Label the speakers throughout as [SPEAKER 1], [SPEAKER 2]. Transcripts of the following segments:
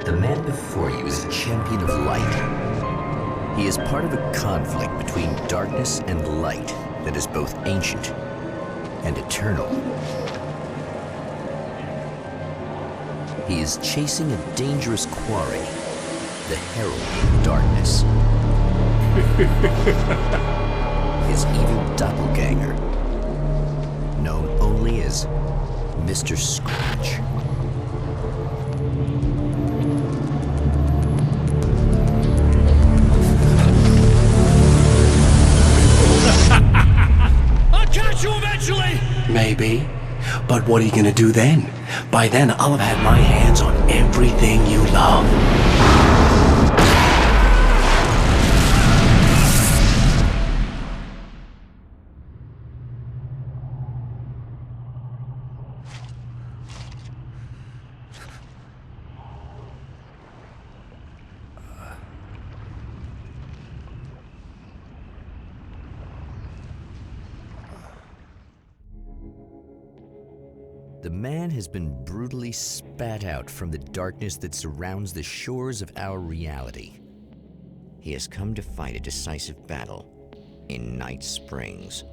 [SPEAKER 1] The man before you is a champion of light. He is part of a conflict between darkness and light that is both ancient and eternal. He is chasing a dangerous quarry, the herald of darkness. His evil doppelgänger, known only as Mr. Scratch.
[SPEAKER 2] I'll catch you eventually!
[SPEAKER 3] Maybe. But what are you gonna do then? By then, I'll have had my hands on everything you love.
[SPEAKER 1] The man has been brutally spat out from the darkness that surrounds the shores of our reality. He has come to fight a decisive battle in Night Springs.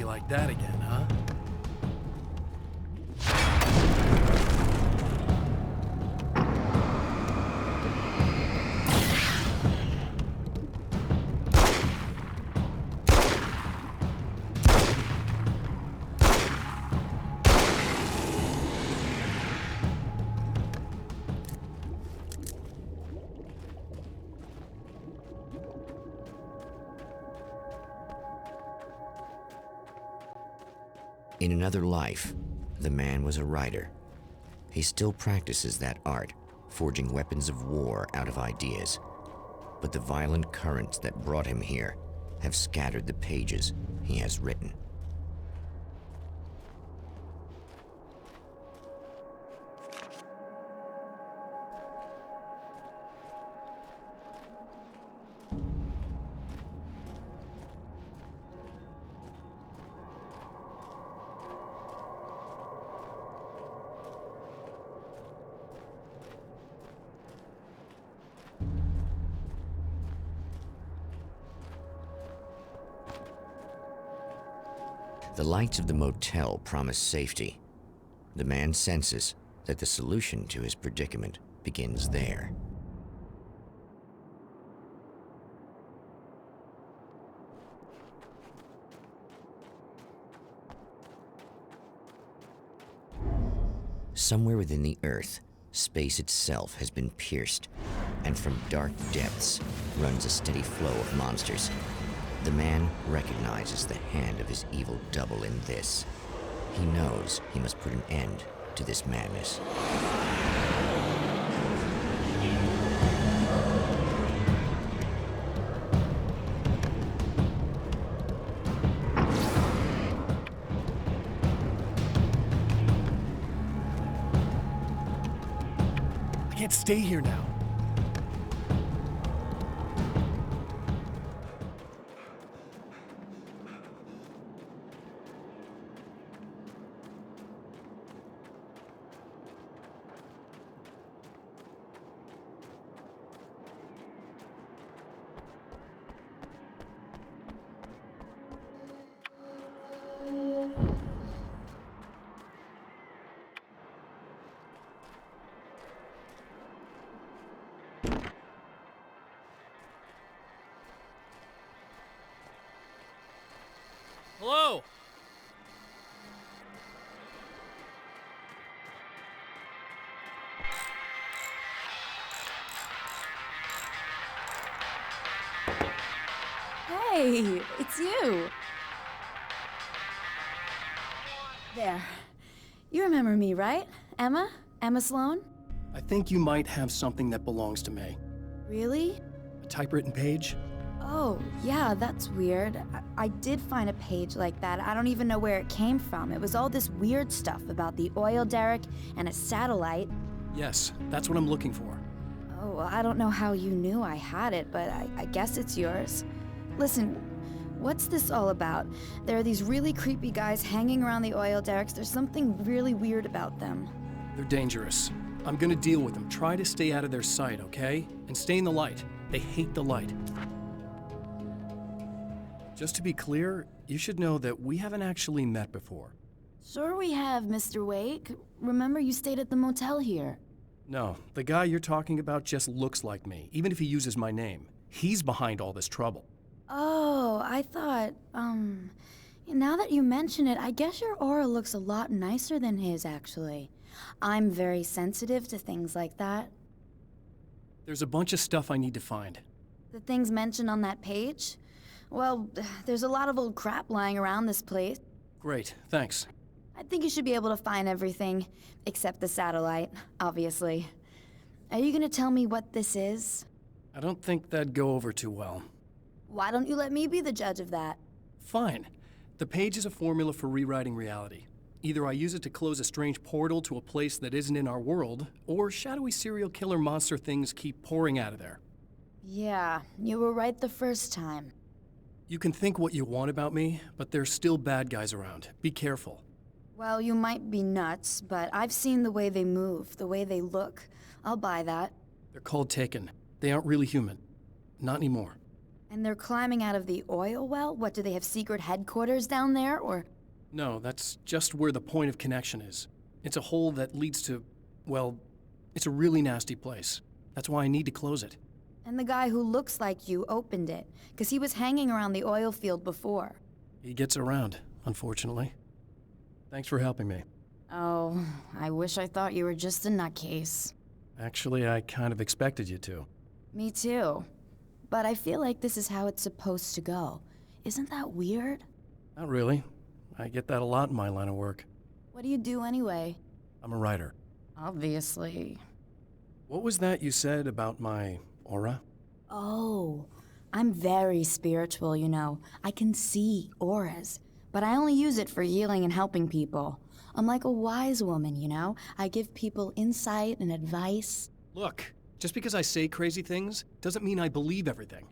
[SPEAKER 2] Like that again, huh?
[SPEAKER 1] In another life, the man was a writer. He still practices that art, forging weapons of war out of ideas. But the violent currents that brought him here have scattered the pages he has written. The lights of the motel promise safety. The man senses that the solution to his predicament begins there. Somewhere within the Earth, space itself has been pierced, and from dark depths runs a steady flow of monsters. The man recognizes the hand of his evil double in this. He knows he must put an end to this madness.
[SPEAKER 2] can't stay here now. Hello?
[SPEAKER 4] Hey, it's you. There. You remember me, right? Emma? Emma Sloan?
[SPEAKER 2] I think you might have something that belongs to me.
[SPEAKER 4] Really?
[SPEAKER 2] A typewritten page?
[SPEAKER 4] Oh, yeah, that's weird. I did find a page like that. I don't even know where it came from. It was all this weird stuff about the oil derrick and a satellite.
[SPEAKER 2] Yes, that's what I'm looking for.
[SPEAKER 4] Oh, well, I don't know how you knew I had it, but I guess it's yours. Listen, what's this all about? There are these really creepy guys hanging around the oil derricks. There's something really weird about them.
[SPEAKER 2] They're dangerous. I'm gonna deal with them. Try to stay out of their sight, okay? And stay in the light. They hate the light. Just to be clear, you should know that we haven't actually met before.
[SPEAKER 4] Sure we have, Mr. Wake. Remember you stayed at the motel here.
[SPEAKER 2] No, the guy you're talking about just looks like me, even if he uses my name. He's behind all this trouble.
[SPEAKER 4] Oh, I thought, now that you mention it, I guess your aura looks a lot nicer than his, actually. I'm very sensitive to things like that.
[SPEAKER 2] There's a bunch of stuff I need to find.
[SPEAKER 4] The things mentioned on that page? Well, there's a lot of old crap lying around this place.
[SPEAKER 2] Great, thanks.
[SPEAKER 4] I think you should be able to find everything, except the satellite, obviously. Are you gonna tell me what this is?
[SPEAKER 2] I don't think that'd go over too well.
[SPEAKER 4] Why don't you let me be the judge of that?
[SPEAKER 2] Fine. The page is a formula for rewriting reality. Either I use it to close a strange portal to a place that isn't in our world, or shadowy serial killer monster things keep pouring out of there.
[SPEAKER 4] Yeah, you were right the first time.
[SPEAKER 2] You can think what you want about me, but there's still bad guys around. Be careful.
[SPEAKER 4] Well, you might be nuts, but I've seen the way they move, the way they look. I'll buy that.
[SPEAKER 2] They're called Taken. They aren't really human. Not anymore.
[SPEAKER 4] And they're climbing out of the oil well? What, do they have secret headquarters down there, or...?
[SPEAKER 2] No, that's just where the point of connection is. It's a hole that leads to, well, it's a really nasty place. That's why I need to close it.
[SPEAKER 4] And the guy who looks like you opened it, because he was hanging around the oil field before.
[SPEAKER 2] He gets around, unfortunately. Thanks for helping me.
[SPEAKER 4] Oh, I wish I thought you were just a nutcase.
[SPEAKER 2] Actually, I kind of expected you to.
[SPEAKER 4] Me too. But I feel like this is how it's supposed to go. Isn't that weird?
[SPEAKER 2] Not really. I get that a lot in my line of work.
[SPEAKER 4] What do you do anyway?
[SPEAKER 2] I'm a writer.
[SPEAKER 4] Obviously.
[SPEAKER 2] What was that you said about my aura?
[SPEAKER 4] Oh, I'm very spiritual, you know. I can see auras, but I only use it for healing and helping people. I'm like a wise woman, you know? I give people insight and advice.
[SPEAKER 2] Look, just because I say crazy things doesn't mean I believe everything.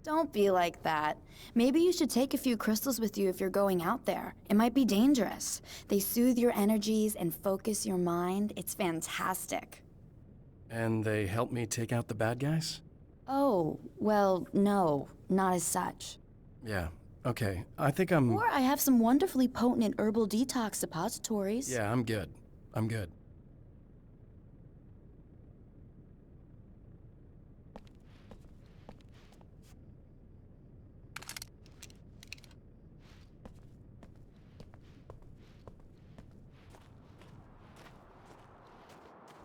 [SPEAKER 4] Don't be like that. Maybe you should take a few crystals with you if you're going out there. It might be dangerous. They soothe your energies and focus your mind. It's fantastic.
[SPEAKER 2] And they help me take out the bad guys?
[SPEAKER 4] Oh, well, no, not as such.
[SPEAKER 2] Yeah, okay. I think I'm...
[SPEAKER 4] Or I have some wonderfully potent and herbal detox suppositories.
[SPEAKER 2] Yeah, I'm good. I'm good.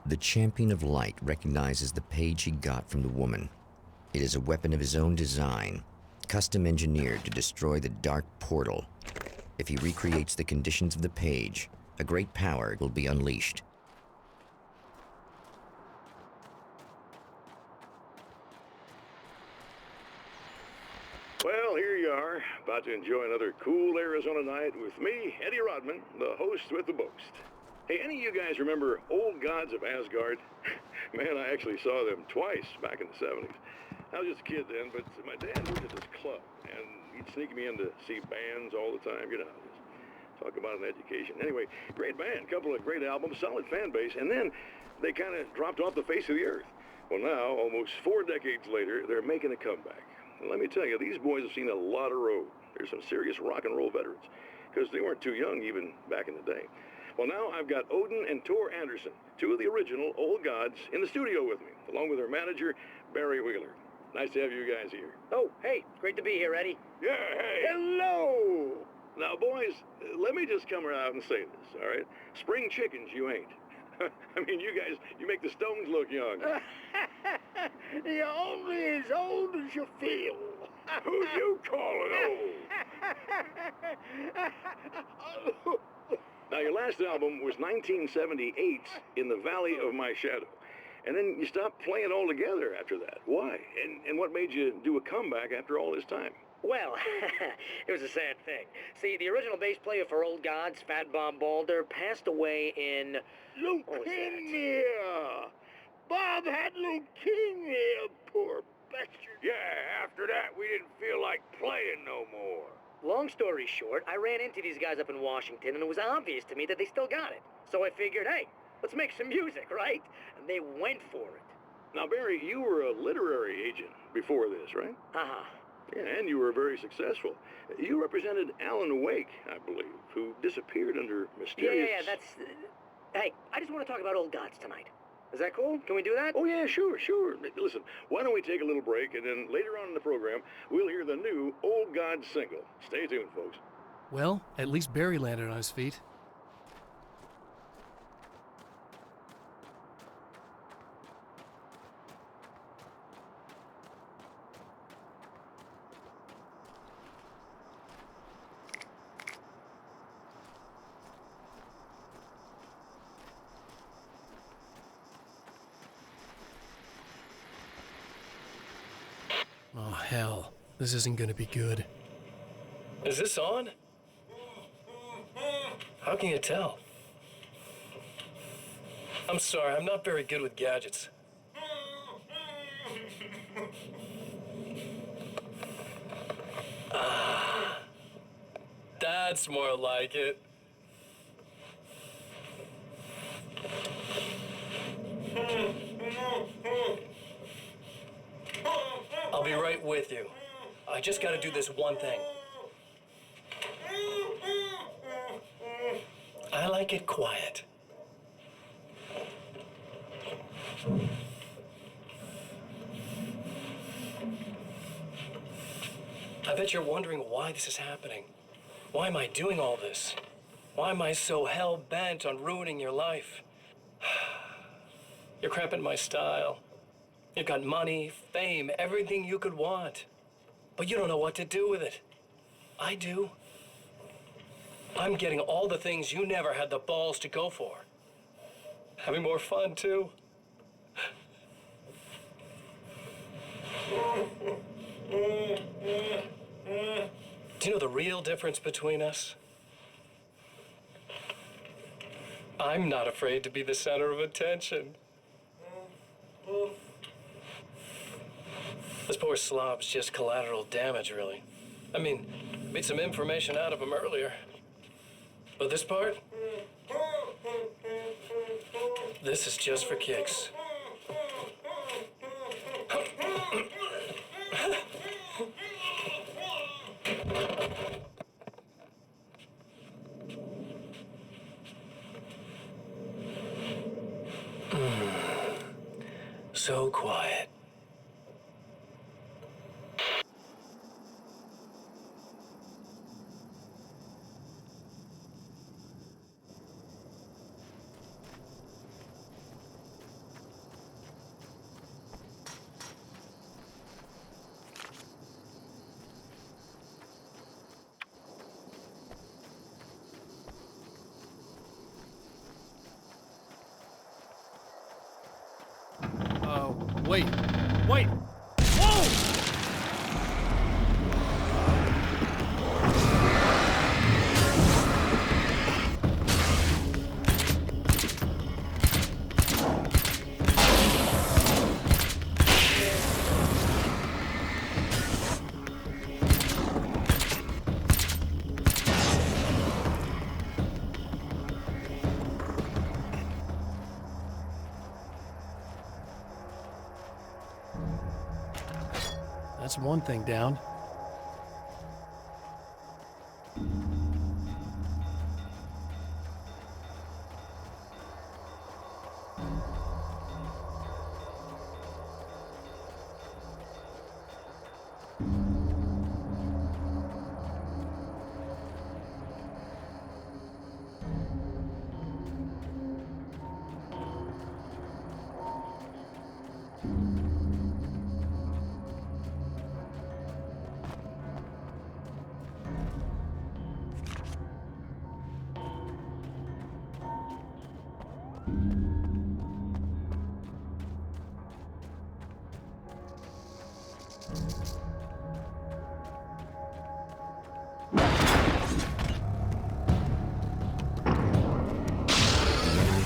[SPEAKER 1] The Champion of Light recognizes the page he got from the woman. It is a weapon of his own design, custom engineered to destroy the dark portal. If he recreates the conditions of the page, a great power will be unleashed.
[SPEAKER 5] Well, here you are, about to enjoy another cool Arizona night with me, Eddie Rodman, the host with the boast. Hey, any of you guys remember Old Gods of Asgard? Man, I actually saw them twice back in the 70s. I was just a kid then, but my dad worked at this club, and he'd sneak me in to see bands all the time, you know, just talk about an education. Anyway, great band, couple of great albums, solid fan base, and then they kind of dropped off the face of the earth. Well, now, almost 4 decades later, they're making a comeback. And let me tell you, these boys have seen a lot of road. They're some serious rock and roll veterans, because they weren't too young even back in the day. Well, now I've got Odin and Tor Anderson, 2 of the original Old Gods, in the studio with me, along with their manager, Barry Wheeler. Nice to have you guys here.
[SPEAKER 6] Oh, hey, great to be here, Eddie.
[SPEAKER 5] Yeah, hey. Hello! Now, boys, let me just come out and say this, all right? Spring chickens, you ain't. I mean, you guys, you make the Stones look young.
[SPEAKER 6] You're only as old as you feel.
[SPEAKER 5] Who you calling old? Now, your last album was 1978's In the Valley of My Shadow. And then you stopped playing altogether after that. Why? And what made you do a comeback after all this time?
[SPEAKER 6] Well, it was a sad thing. See, the original bass player for Old Gods, Fat Bob Balder, passed away in...
[SPEAKER 5] Leukemia! Bob had leukemia, poor bastard. Yeah, after that, we didn't feel like playing no more.
[SPEAKER 6] Long story short, I ran into these guys up in Washington, and it was obvious to me that they still got it. So I figured, hey, let's make some music, right? And they went for it.
[SPEAKER 5] Now, Barry, you were a literary agent before this, right?
[SPEAKER 6] Uh-huh.
[SPEAKER 5] Yeah, and you were very successful. You represented Alan Wake, I believe, who disappeared under mysterious...
[SPEAKER 6] Yeah, that's... Hey, I just want to talk about Old Gods tonight. Is that cool? Can we do that?
[SPEAKER 5] Oh, yeah, sure. Listen, why don't we take a little break, and then later on in the program, we'll hear the new Old Gods single. Stay tuned, folks.
[SPEAKER 2] Well, at least Barry landed on his feet. Oh, hell. This isn't gonna be good.
[SPEAKER 7] Is this on? How can you tell? I'm sorry, I'm not very good with gadgets. That's more like it. I'll be right with you. I just gotta do this one thing. I like it quiet. I bet you're wondering why this is happening. Why am I doing all this? Why am I so hell-bent on ruining your life? You're cramping my style. You've got money, fame, everything you could want. But you don't know what to do with it. I do. I'm getting all the things you never had the balls to go for. Having more fun, too. Do you know the real difference between us? I'm not afraid to be the center of attention. This poor slob's just collateral damage, really. I mean, beat some information out of him earlier. But this part? This is just for kicks. So quiet.
[SPEAKER 2] Wait. Whoa! That's one thing down.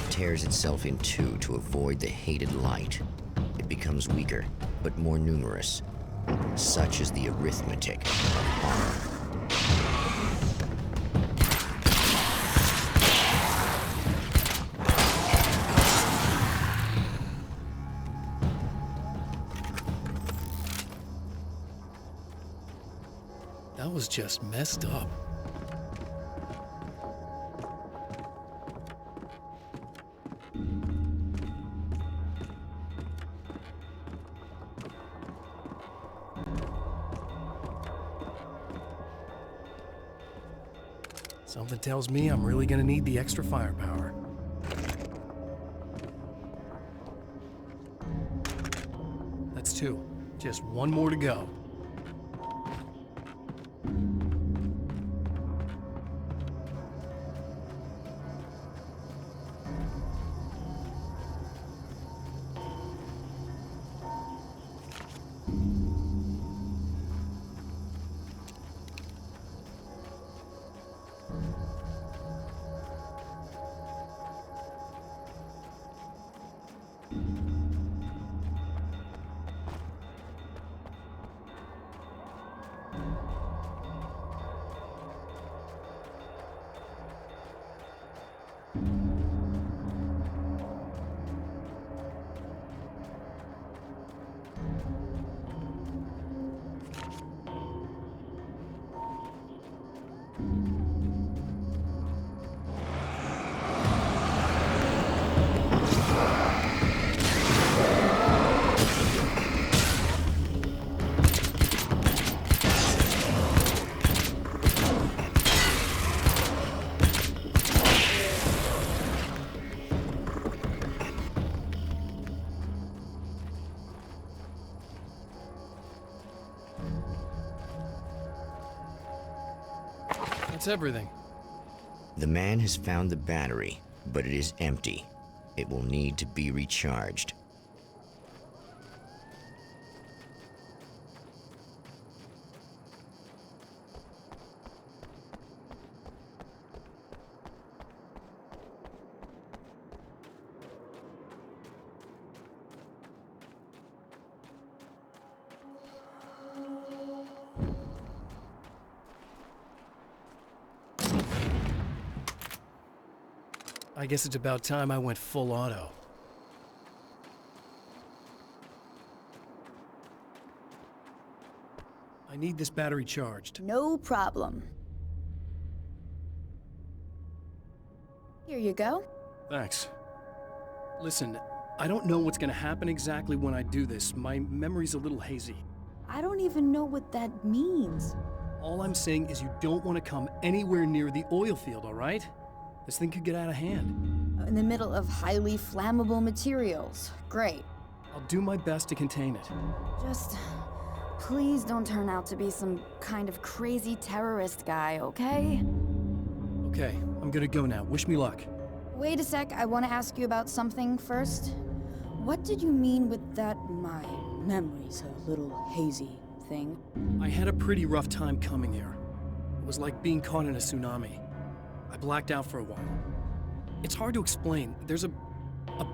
[SPEAKER 1] Tears itself in two to avoid the hated light. It becomes weaker, but more numerous. Such is the arithmetic of horror.
[SPEAKER 2] That was just messed up. Something tells me I'm really gonna need the extra firepower. That's two. Just one more to go. That's everything.
[SPEAKER 1] The man has found the battery, but it is empty. It will need to be recharged.
[SPEAKER 2] I guess it's about time I went full auto. I need this battery charged.
[SPEAKER 4] No problem. Here you go.
[SPEAKER 2] Thanks. Listen, I don't know what's gonna happen exactly when I do this. My memory's a little hazy.
[SPEAKER 4] I don't even know what that means.
[SPEAKER 2] All I'm saying is you don't want to come anywhere near the oil field, all right? This thing could get out of hand.
[SPEAKER 4] In the middle of highly flammable materials. Great.
[SPEAKER 2] I'll do my best to contain it.
[SPEAKER 4] Just please don't turn out to be some kind of crazy terrorist guy, okay?
[SPEAKER 2] Okay, I'm gonna go now. Wish me luck.
[SPEAKER 4] Wait a sec, I want to ask you about something first. What did you mean with that my memory's a little hazy thing?
[SPEAKER 2] I had a pretty rough time coming here. It was like being caught in a tsunami. I blacked out for a while. It's hard to explain. There's a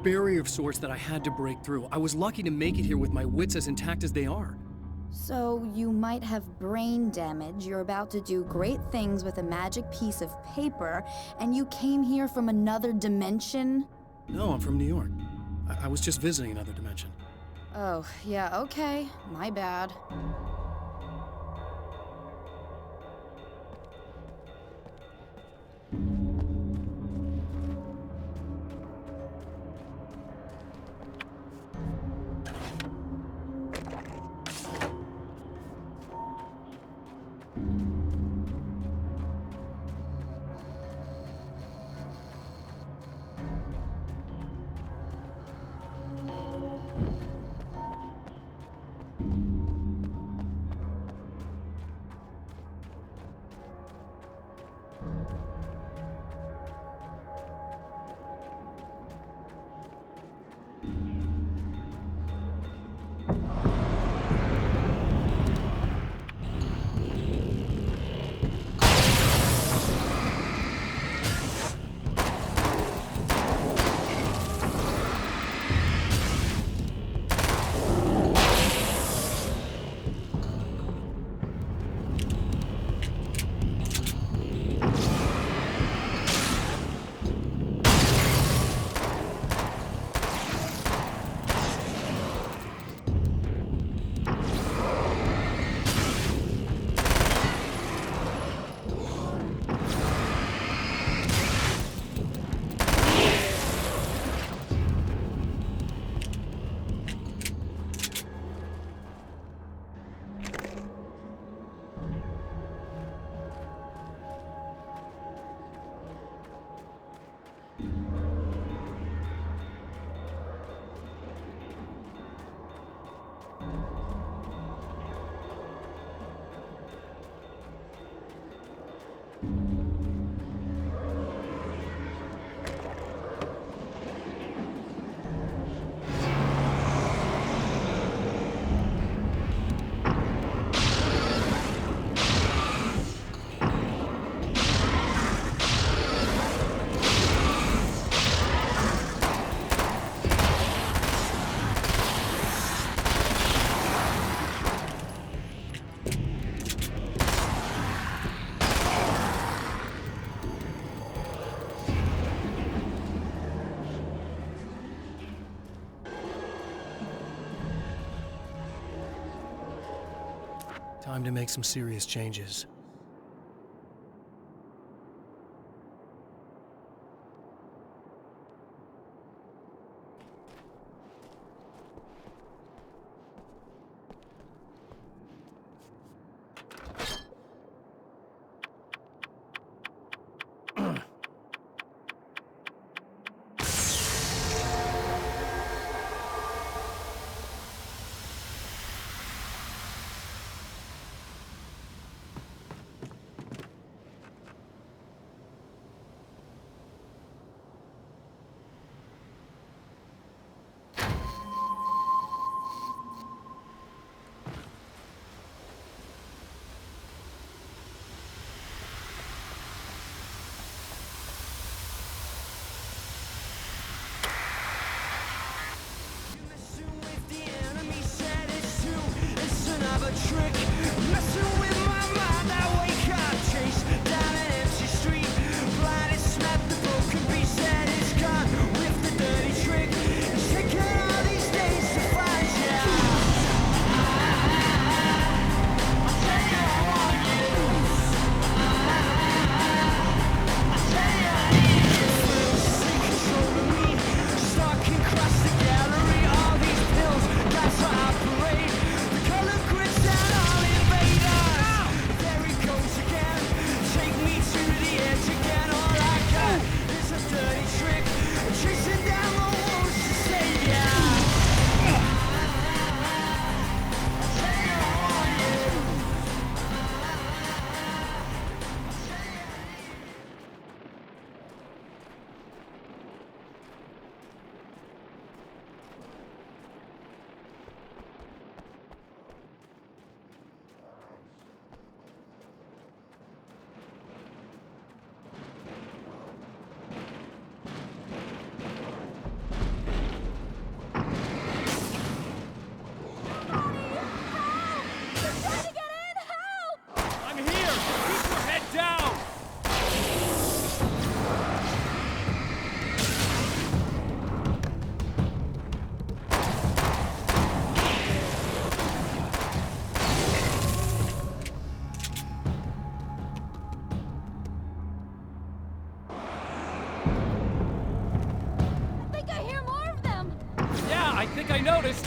[SPEAKER 2] barrier of sorts that I had to break through. I was lucky to make it here with my wits as intact as they are.
[SPEAKER 4] So you might have brain damage, you're about to do great things with a magic piece of paper, and you came here from another dimension?
[SPEAKER 2] No, I'm from New York. I was just visiting another dimension.
[SPEAKER 4] Oh, yeah, okay. My bad.
[SPEAKER 2] Time to make some serious changes.
[SPEAKER 8] I think I noticed.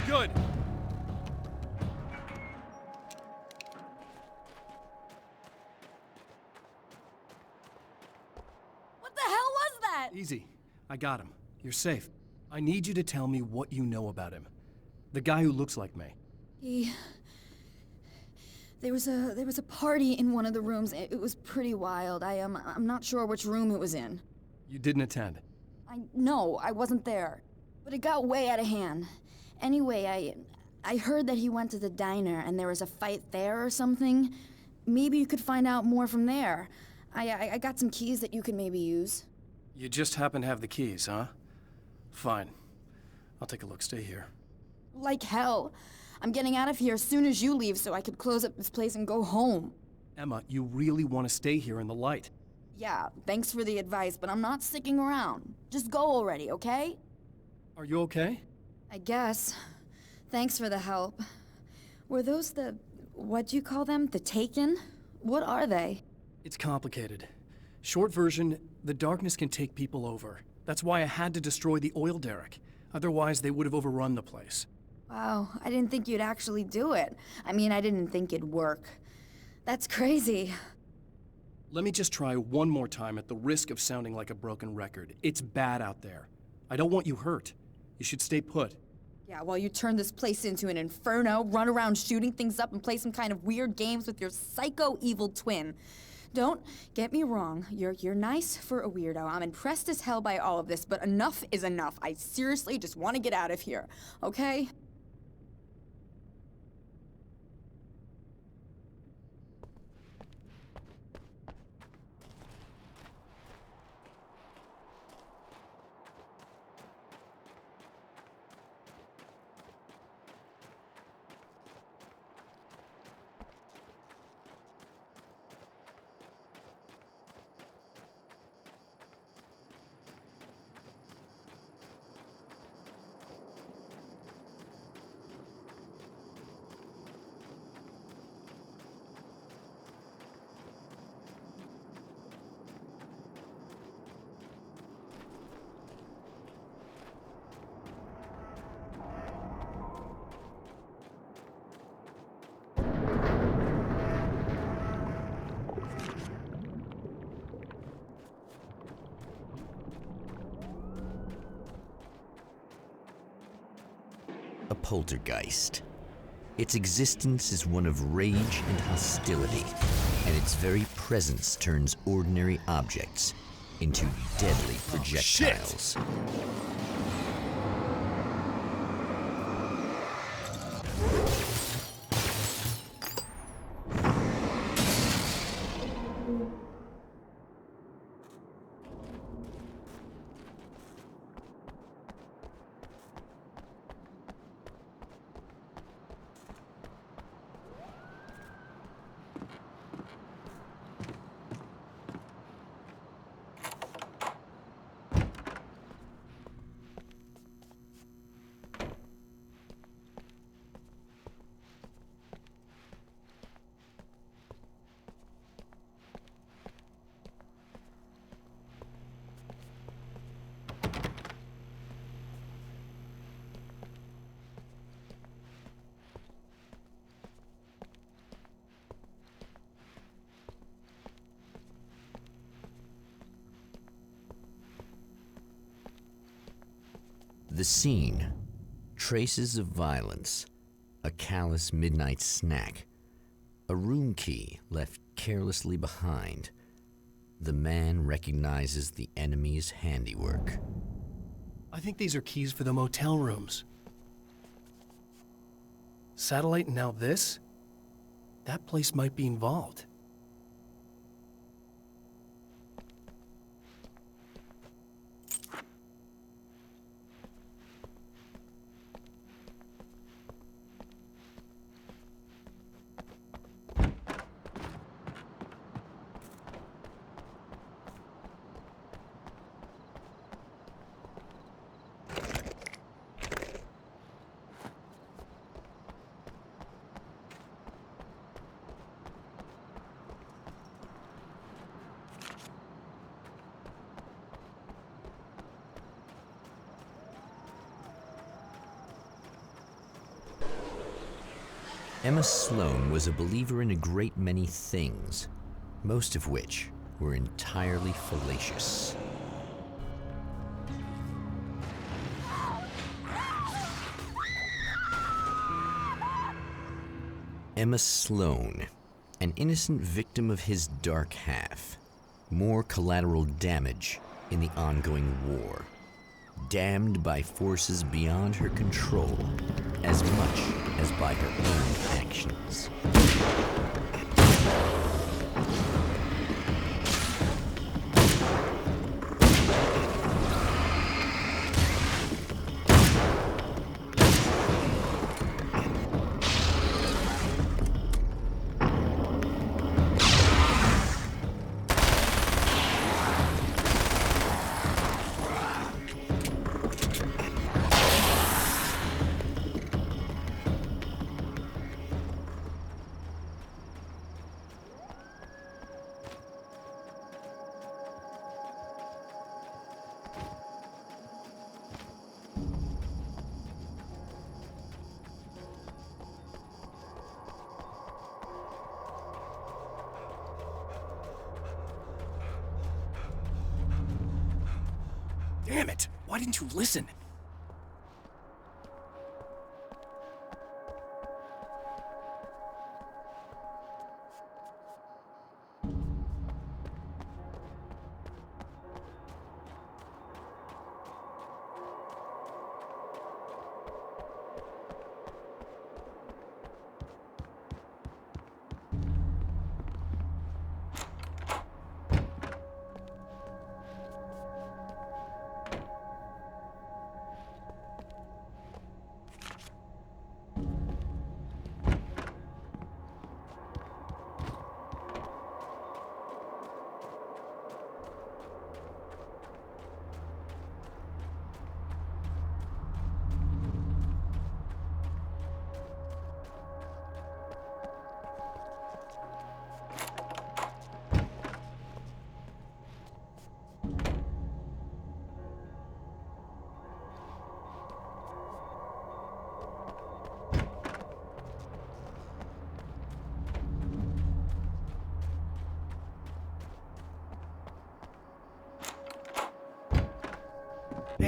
[SPEAKER 8] Good.
[SPEAKER 4] What the hell was that?
[SPEAKER 2] Easy. I got him. You're safe. I need you to tell me what you know about him. The guy who looks like me.
[SPEAKER 4] There was a party in one of the rooms. It was pretty wild. I'm not sure which room it was in.
[SPEAKER 2] You didn't attend?
[SPEAKER 4] No, I wasn't there. But it got way out of hand. Anyway, I heard that he went to the diner and there was a fight there or something. Maybe you could find out more from there. I got some keys that you could maybe use.
[SPEAKER 2] You just happen to have the keys, huh? Fine. I'll take a look. Stay here.
[SPEAKER 4] Like hell. I'm getting out of here as soon as you leave so I could close up this place and go home.
[SPEAKER 2] Emma, you really want to stay here in the light?
[SPEAKER 4] Yeah, thanks for the advice, but I'm not sticking around. Just go already, okay?
[SPEAKER 2] Are you okay?
[SPEAKER 4] I guess. Thanks for the help. Were those what'd you call them? The Taken? What are they?
[SPEAKER 2] It's complicated. Short version, the darkness can take people over. That's why I had to destroy the oil derrick. Otherwise, they would have overrun the place.
[SPEAKER 4] Wow, I didn't think you'd actually do it. I mean, I didn't think it'd work. That's crazy.
[SPEAKER 2] Let me just try one more time at the risk of sounding like a broken record. It's bad out there. I don't want you hurt. You should stay put.
[SPEAKER 4] Yeah, while you turn this place into an inferno, run around shooting things up and play some kind of weird games with your psycho evil twin. Don't get me wrong. You're nice for a weirdo. I'm impressed as hell by all of this, but enough is enough. I seriously just want to get out of here, okay?
[SPEAKER 1] A poltergeist. Its existence is one of rage and hostility, and its very presence turns ordinary objects into deadly projectiles. The scene, traces of violence, a callous midnight snack, a room key left carelessly behind. The man recognizes the enemy's handiwork.
[SPEAKER 2] I think these are keys for the motel rooms. Satellite and now this? That place might be involved.
[SPEAKER 1] Emma Sloan was a believer in a great many things, most of which were entirely fallacious. Emma Sloan, an innocent victim of his dark half. More collateral damage in the ongoing war. Damned by forces beyond her control as much as by her own actions.
[SPEAKER 2] Damn it! Why didn't you listen?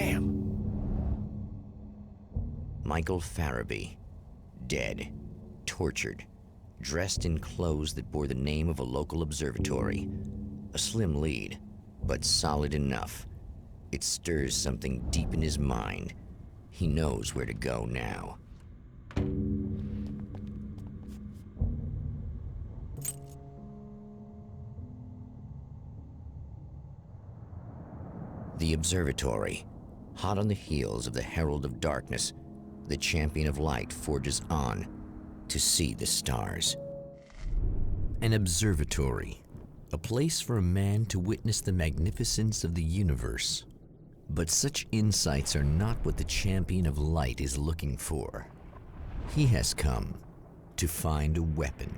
[SPEAKER 3] Damn.
[SPEAKER 1] Michael Farabee, dead, tortured, dressed in clothes that bore the name of a local observatory. A slim lead, but solid enough. It stirs something deep in his mind. He knows where to go now. The observatory, hot on the heels of the Herald of Darkness, the champion of light forges on to see the stars. An observatory, a place for a man to witness the magnificence of the universe. But such insights are not what the champion of light is looking for. He has come to find a weapon.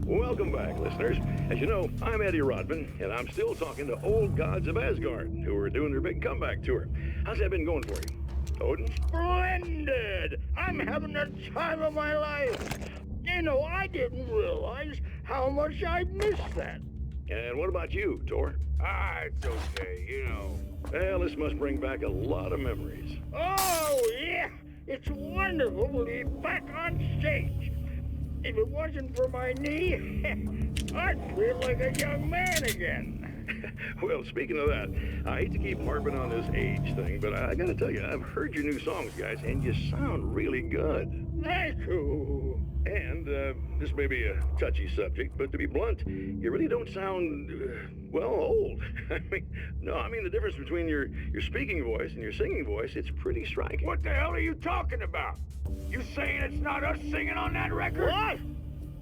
[SPEAKER 5] Welcome back, listeners. As you know, I'm Eddie Rodman, and I'm still talking to old gods of Asgard, who are doing their big comeback tour. How's that been going for you, Odin?
[SPEAKER 9] Splendid! I'm having the time of my life. You know, I didn't realize how much I missed that.
[SPEAKER 5] And what about you, Tor?
[SPEAKER 9] It's okay, you know.
[SPEAKER 5] Well, this must bring back a lot of memories.
[SPEAKER 9] Oh, yeah! It's wonderful to be back on stage. If it wasn't for my knee, I'd feel like a young man again.
[SPEAKER 5] Well, speaking of that, I hate to keep harping on this age thing, but I gotta tell you, I've heard your new songs, guys, and you sound really good.
[SPEAKER 9] Thank you.
[SPEAKER 5] And this may be a touchy subject, but to be blunt, you really don't sound, well, old. I mean the difference between your speaking voice and your singing voice, it's pretty striking.
[SPEAKER 9] What the hell are you talking about? You saying it's not us singing on that record? What?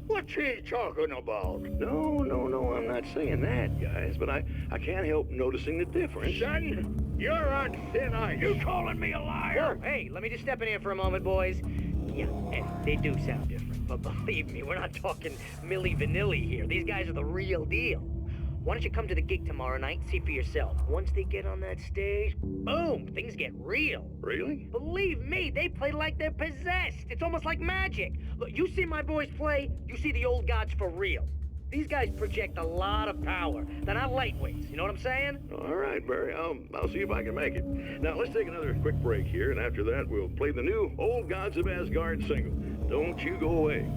[SPEAKER 9] What's he talking about?
[SPEAKER 5] No, I'm not saying that, guys, but I can't help noticing the difference.
[SPEAKER 9] Son, you're on thin ice. You calling me a liar?
[SPEAKER 6] Whoa, hey, let me just step in here for a moment, boys. Yeah, they do sound different, but believe me, we're not talking Milli Vanilli here. These guys are the real deal. Why don't you come to the gig tomorrow night and see for yourself? Once they get on that stage, boom, things get real.
[SPEAKER 5] Really?
[SPEAKER 6] Believe me, they play like they're possessed. It's almost like magic. Look, you see my boys play, you see the old gods for real. These guys project a lot of power. They're not lightweights, you know what I'm saying?
[SPEAKER 5] All right, Barry, I'll see if I can make it. Now, let's take another quick break here, and after that, we'll play the new Old Gods of Asgard single. Don't you go away.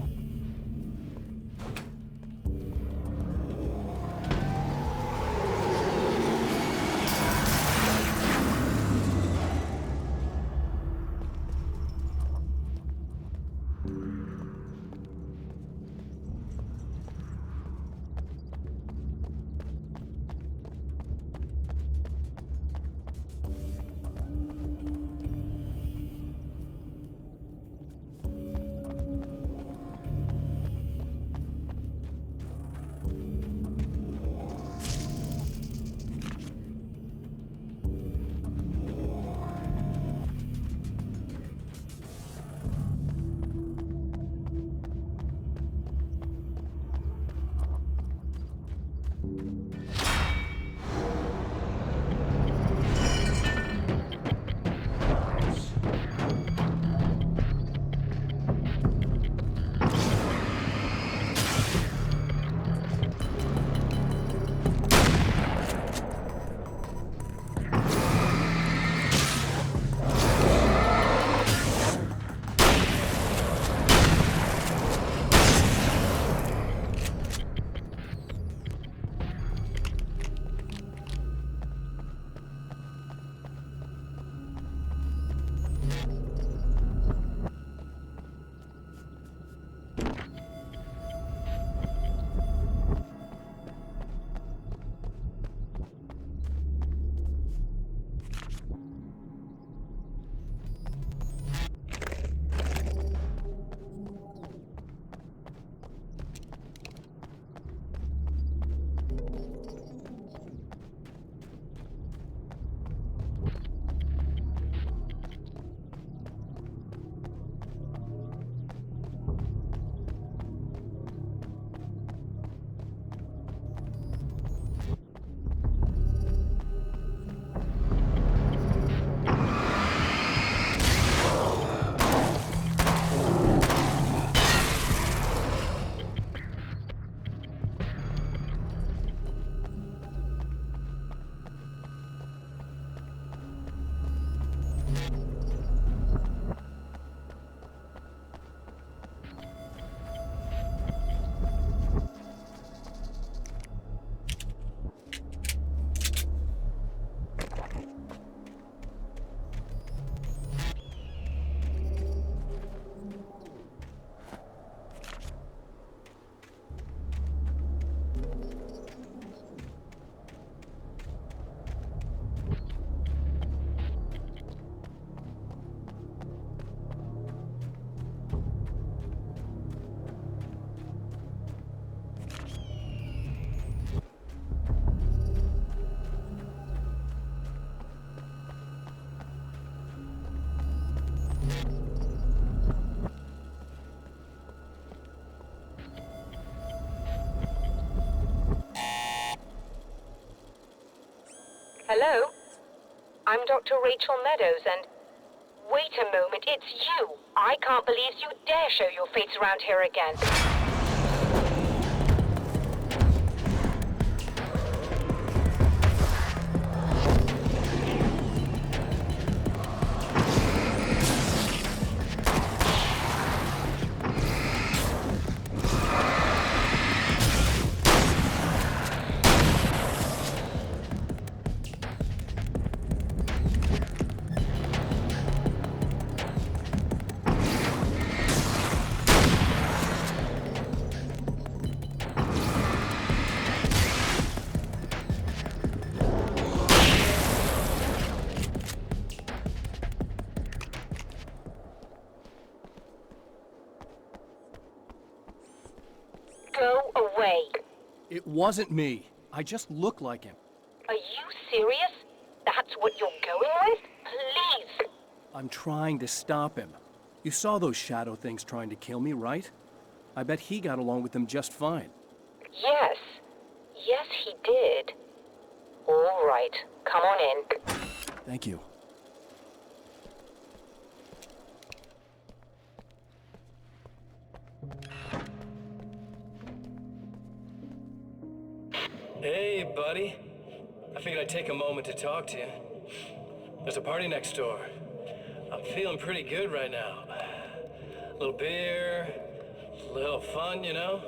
[SPEAKER 10] Hello? I'm Dr. Rachel Meadows, and... Wait a moment, it's you! I can't believe you dare show your face around here again. Go away.
[SPEAKER 2] It wasn't me. I just look like him.
[SPEAKER 10] Are you serious? That's what you're going with? Please!
[SPEAKER 2] I'm trying to stop him. You saw those shadow things trying to kill me, right? I bet he got along with them just fine.
[SPEAKER 10] Yes. Yes, he did. All right. Come on in.
[SPEAKER 2] Thank you.
[SPEAKER 7] Hey, buddy. I figured I'd take a moment to talk to you. There's a party next door. I'm feeling pretty good right now. A little beer, a little fun, you know?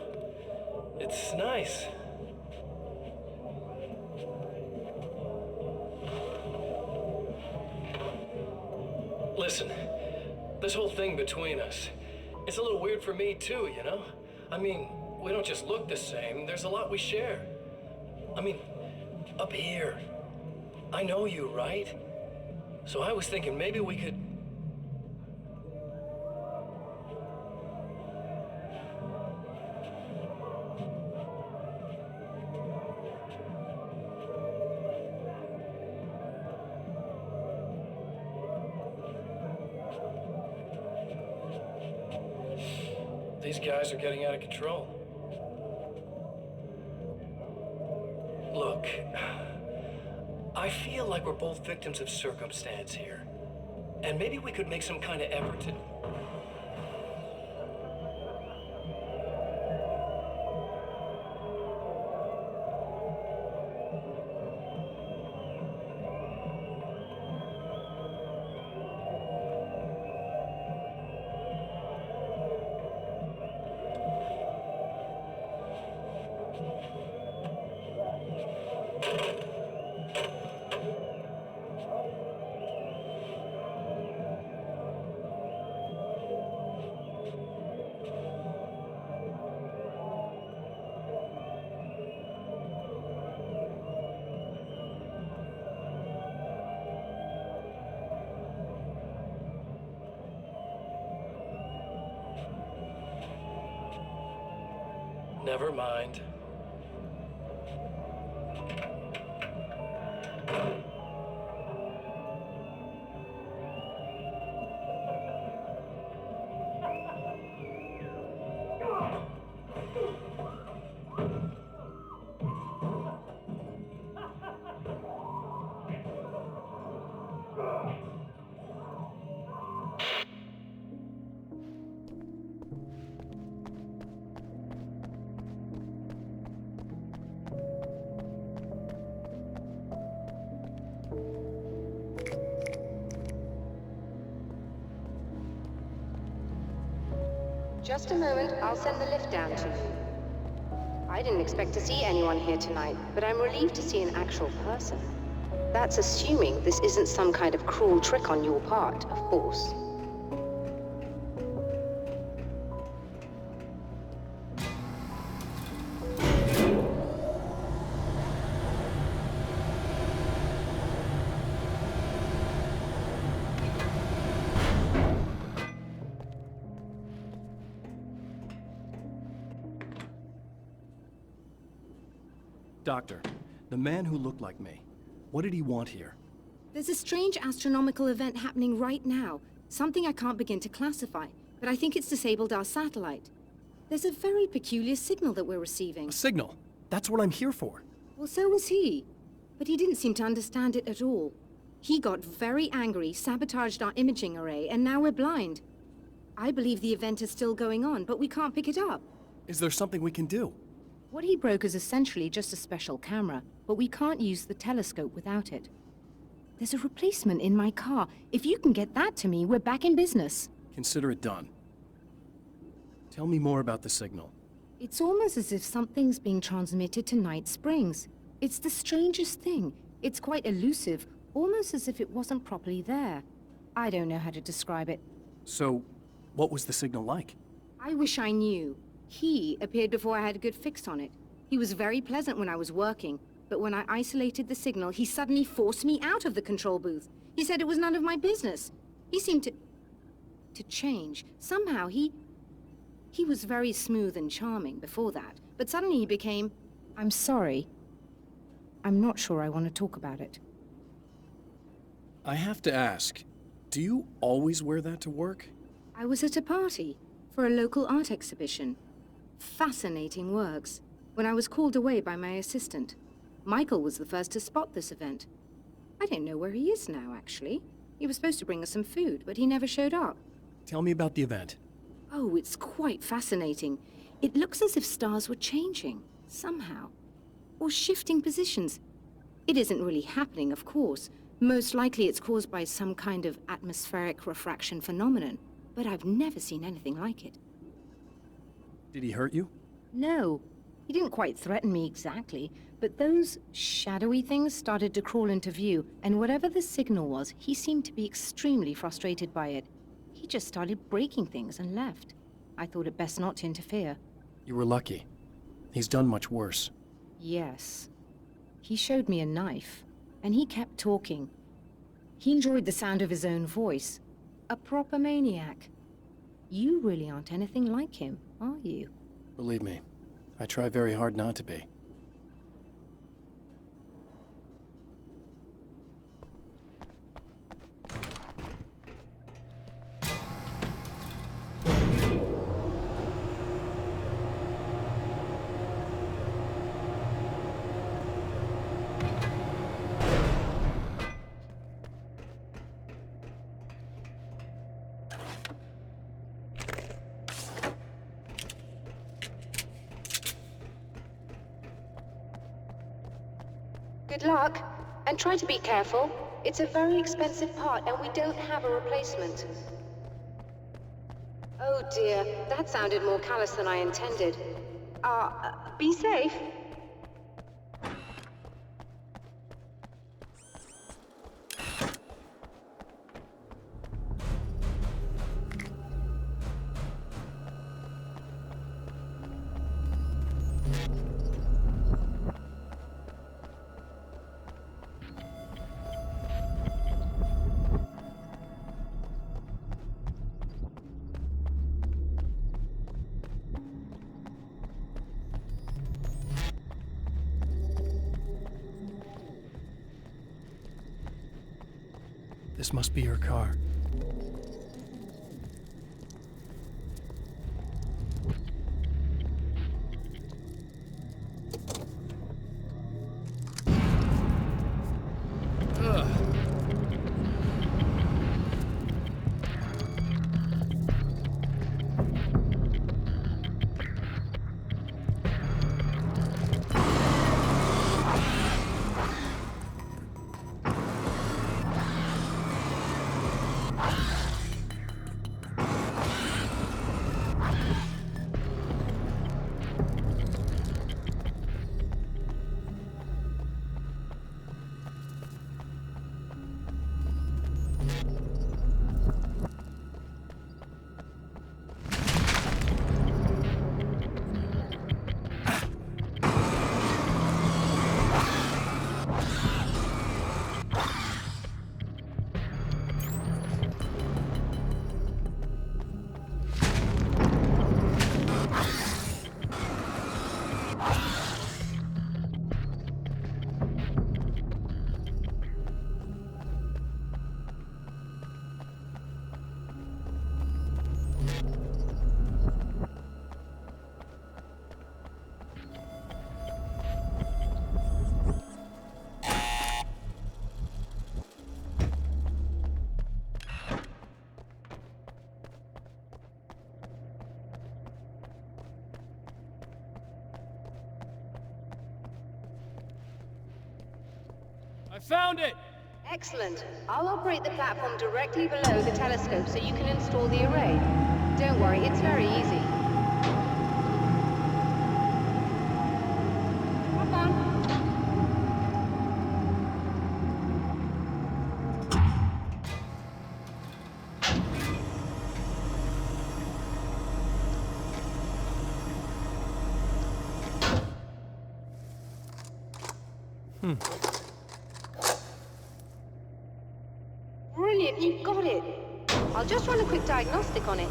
[SPEAKER 7] It's nice. Listen, this whole thing between us, it's a little weird for me too, you know? I mean, we don't just look the same, there's a lot we share. I mean, up here, I know you, right? So I was thinking maybe we could... These guys are getting out of control. Look, I feel like we're both victims of circumstance here. And maybe we could make some kind of effort to... Never mind.
[SPEAKER 11] Just a moment, I'll send the lift down to you. I didn't expect to see anyone here tonight, but I'm relieved to see an actual person. That's assuming this isn't some kind of cruel trick on your part, of course.
[SPEAKER 2] Doctor, the man who looked like me, what did he want here?
[SPEAKER 12] There's a strange astronomical event happening right now. Something I can't begin to classify, but I think it's disabled our satellite. There's a very peculiar signal that we're receiving.
[SPEAKER 2] A signal? That's what I'm here for.
[SPEAKER 12] Well, so was he. But he didn't seem to understand it at all. He got very angry, sabotaged our imaging array, and now we're blind. I believe the event is still going on, but we can't pick it up.
[SPEAKER 2] Is there something we can do?
[SPEAKER 12] What he broke is essentially just a special camera, but we can't use the telescope without it. There's a replacement in my car. If you can get that to me, we're back in business.
[SPEAKER 2] Consider it done. Tell me more about the signal.
[SPEAKER 12] It's almost as if something's being transmitted to Night Springs. It's the strangest thing. It's quite elusive, almost as if it wasn't properly there. I don't know how to describe it.
[SPEAKER 2] So, what was the signal like?
[SPEAKER 12] I wish I knew. He appeared before I had a good fix on it. He was very pleasant when I was working, but when I isolated the signal, he suddenly forced me out of the control booth. He said it was none of my business. He seemed to change. Somehow he was very smooth and charming before that, but suddenly he became, I'm sorry. I'm not sure I want to talk about it.
[SPEAKER 2] I have to ask, do you always wear that to work?
[SPEAKER 12] I was at a party for a local art exhibition. Fascinating works. When I was called away by my assistant, Michael was the first to spot this event. I don't know where he is now, actually. He was supposed to bring us some food, but he never showed up.
[SPEAKER 2] Tell me about the event.
[SPEAKER 12] Oh, it's quite fascinating. It looks as if stars were changing, somehow. Or shifting positions. It isn't really happening, of course. Most likely it's caused by some kind of atmospheric refraction phenomenon. But I've never seen anything like it.
[SPEAKER 2] Did he hurt you?
[SPEAKER 12] No. He didn't quite threaten me exactly, but those shadowy things started to crawl into view, and whatever the signal was, he seemed to be extremely frustrated by it. He just started breaking things and left. I thought it best not to interfere.
[SPEAKER 2] You were lucky. He's done much worse.
[SPEAKER 12] Yes. He showed me a knife, and he kept talking. He enjoyed the sound of his own voice. A proper maniac. You really aren't anything like him, are you?
[SPEAKER 2] Believe me, I try very hard not to be.
[SPEAKER 11] Good luck, and try to be careful. It's a very expensive part, and we don't have a replacement. Oh dear, that sounded more callous than I intended. Be safe.
[SPEAKER 2] This must be her car.
[SPEAKER 8] I found it!
[SPEAKER 11] Excellent. I'll operate the platform directly below the telescope so you can install the array. Don't worry, it's very easy. Hop on. Brilliant, you got it. I'll just run a quick diagnostic on it.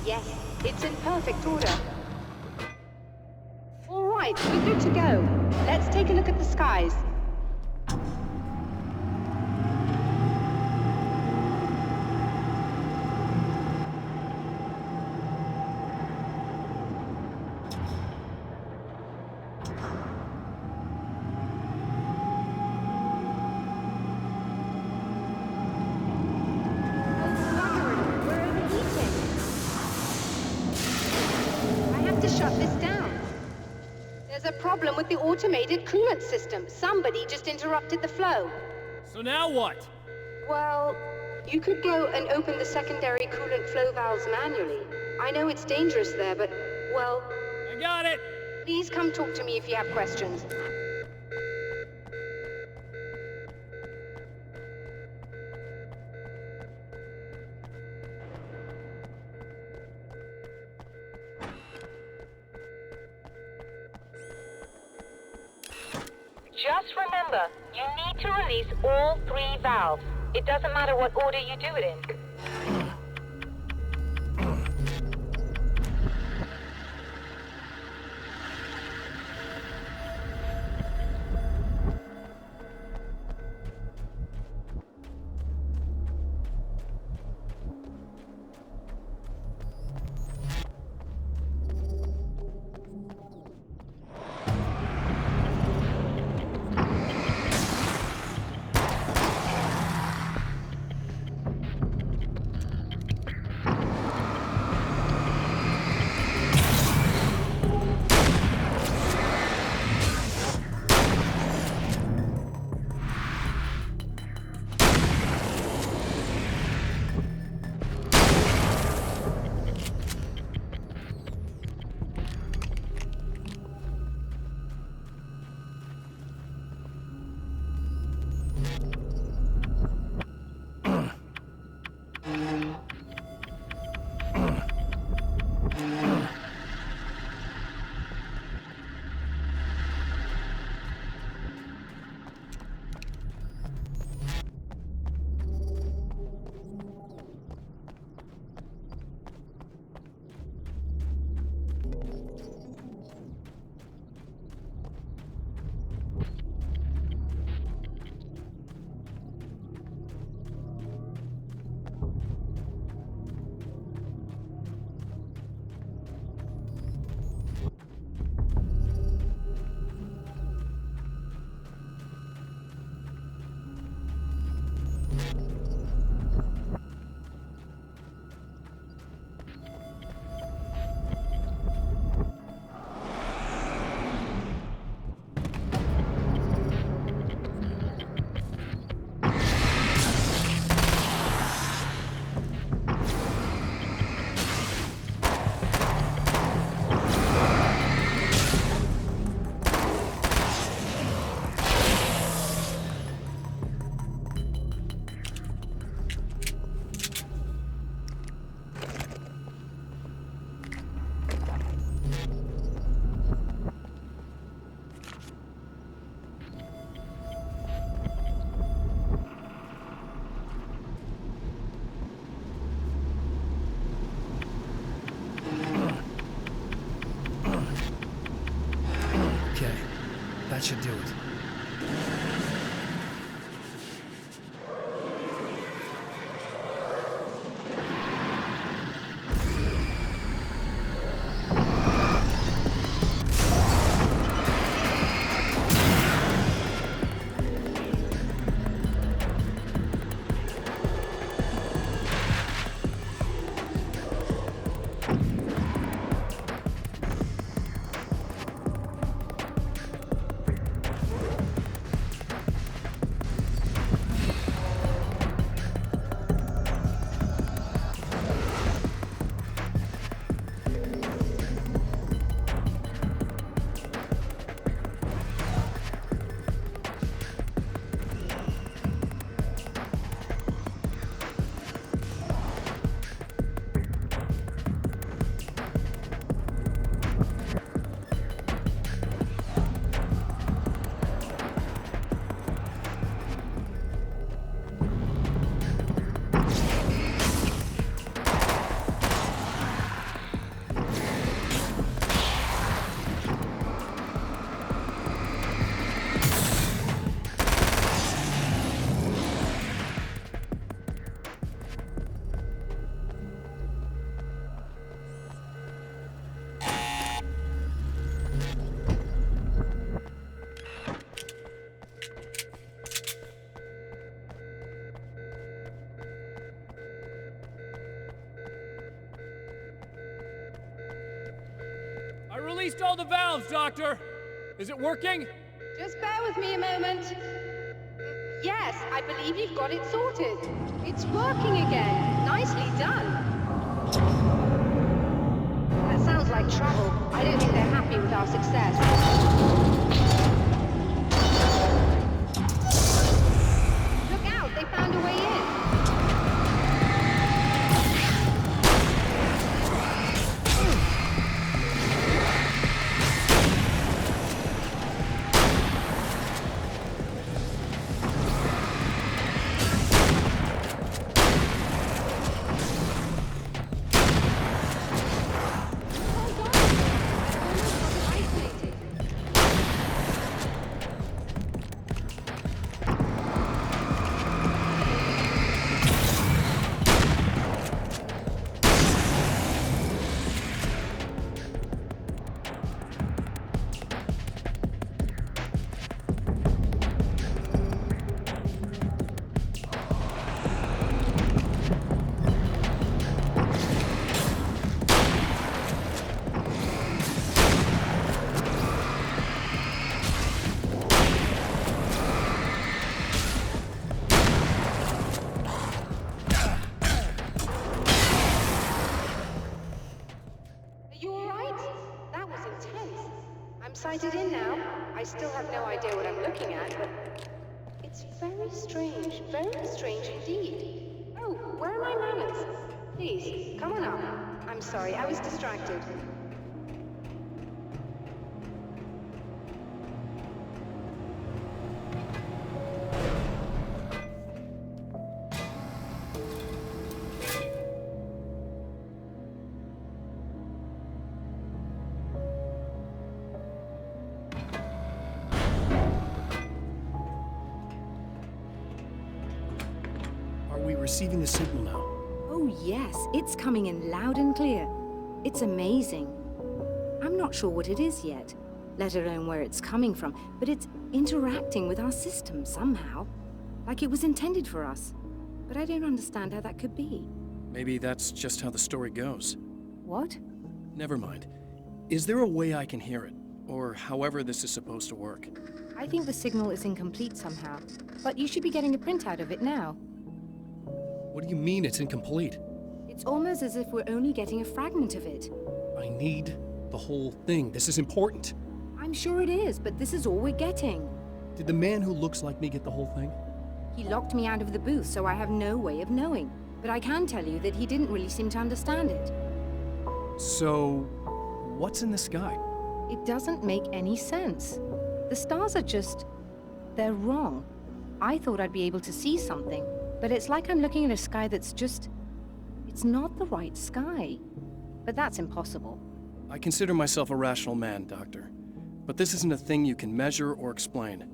[SPEAKER 11] Yes, it's in perfect order. All right, we're good to go. Let's take a look at the skies. With the automated coolant system. Somebody just interrupted the flow.
[SPEAKER 8] So now what?
[SPEAKER 11] Well, you could go and open the secondary coolant flow valves manually. I know it's dangerous there, but, well...
[SPEAKER 8] I got it!
[SPEAKER 11] Please come talk to me if you have questions.
[SPEAKER 10] Just remember, you need to release all 3 valves. It doesn't matter what order you do it in.
[SPEAKER 2] That should do it.
[SPEAKER 8] install the valves, Doctor. Is it working?
[SPEAKER 11] Just bear with me a moment. Yes, I believe you've got it sorted. It's working again. Nicely done. That sounds like trouble. I don't think they're happy with our success. Look out, they found a way in. Sighted in now. I still have no idea what I'm looking at, but it's very strange indeed. Oh, where are my manners? Please, come on up. I'm sorry, I was distracted.
[SPEAKER 2] Receiving the signal now.
[SPEAKER 12] Oh yes, it's coming in loud and clear. It's amazing. I'm not sure what it is yet, let alone where it's coming from, but it's interacting with our system somehow, like it was intended for us. But I don't understand how that could be.
[SPEAKER 2] Maybe that's just how the story goes.
[SPEAKER 12] What?
[SPEAKER 2] Never mind. Is there a way I can hear it? Or however this is supposed to work?
[SPEAKER 12] I think the signal is incomplete somehow, but you should be getting a printout of it now.
[SPEAKER 2] What do you mean it's incomplete?
[SPEAKER 12] It's almost as if we're only getting a fragment of it.
[SPEAKER 2] I need the whole thing. This is important.
[SPEAKER 12] I'm sure it is, but this is all we're getting.
[SPEAKER 2] Did the man who looks like me get the whole thing?
[SPEAKER 12] He locked me out of the booth, so I have no way of knowing. But I can tell you that he didn't really seem to understand it.
[SPEAKER 2] So, what's in the sky?
[SPEAKER 12] It doesn't make any sense. The stars are just... they're wrong. I thought I'd be able to see something. But it's like I'm looking at a sky that's just... it's not the right sky. But that's impossible.
[SPEAKER 2] I consider myself a rational man, Doctor. But this isn't a thing you can measure or explain.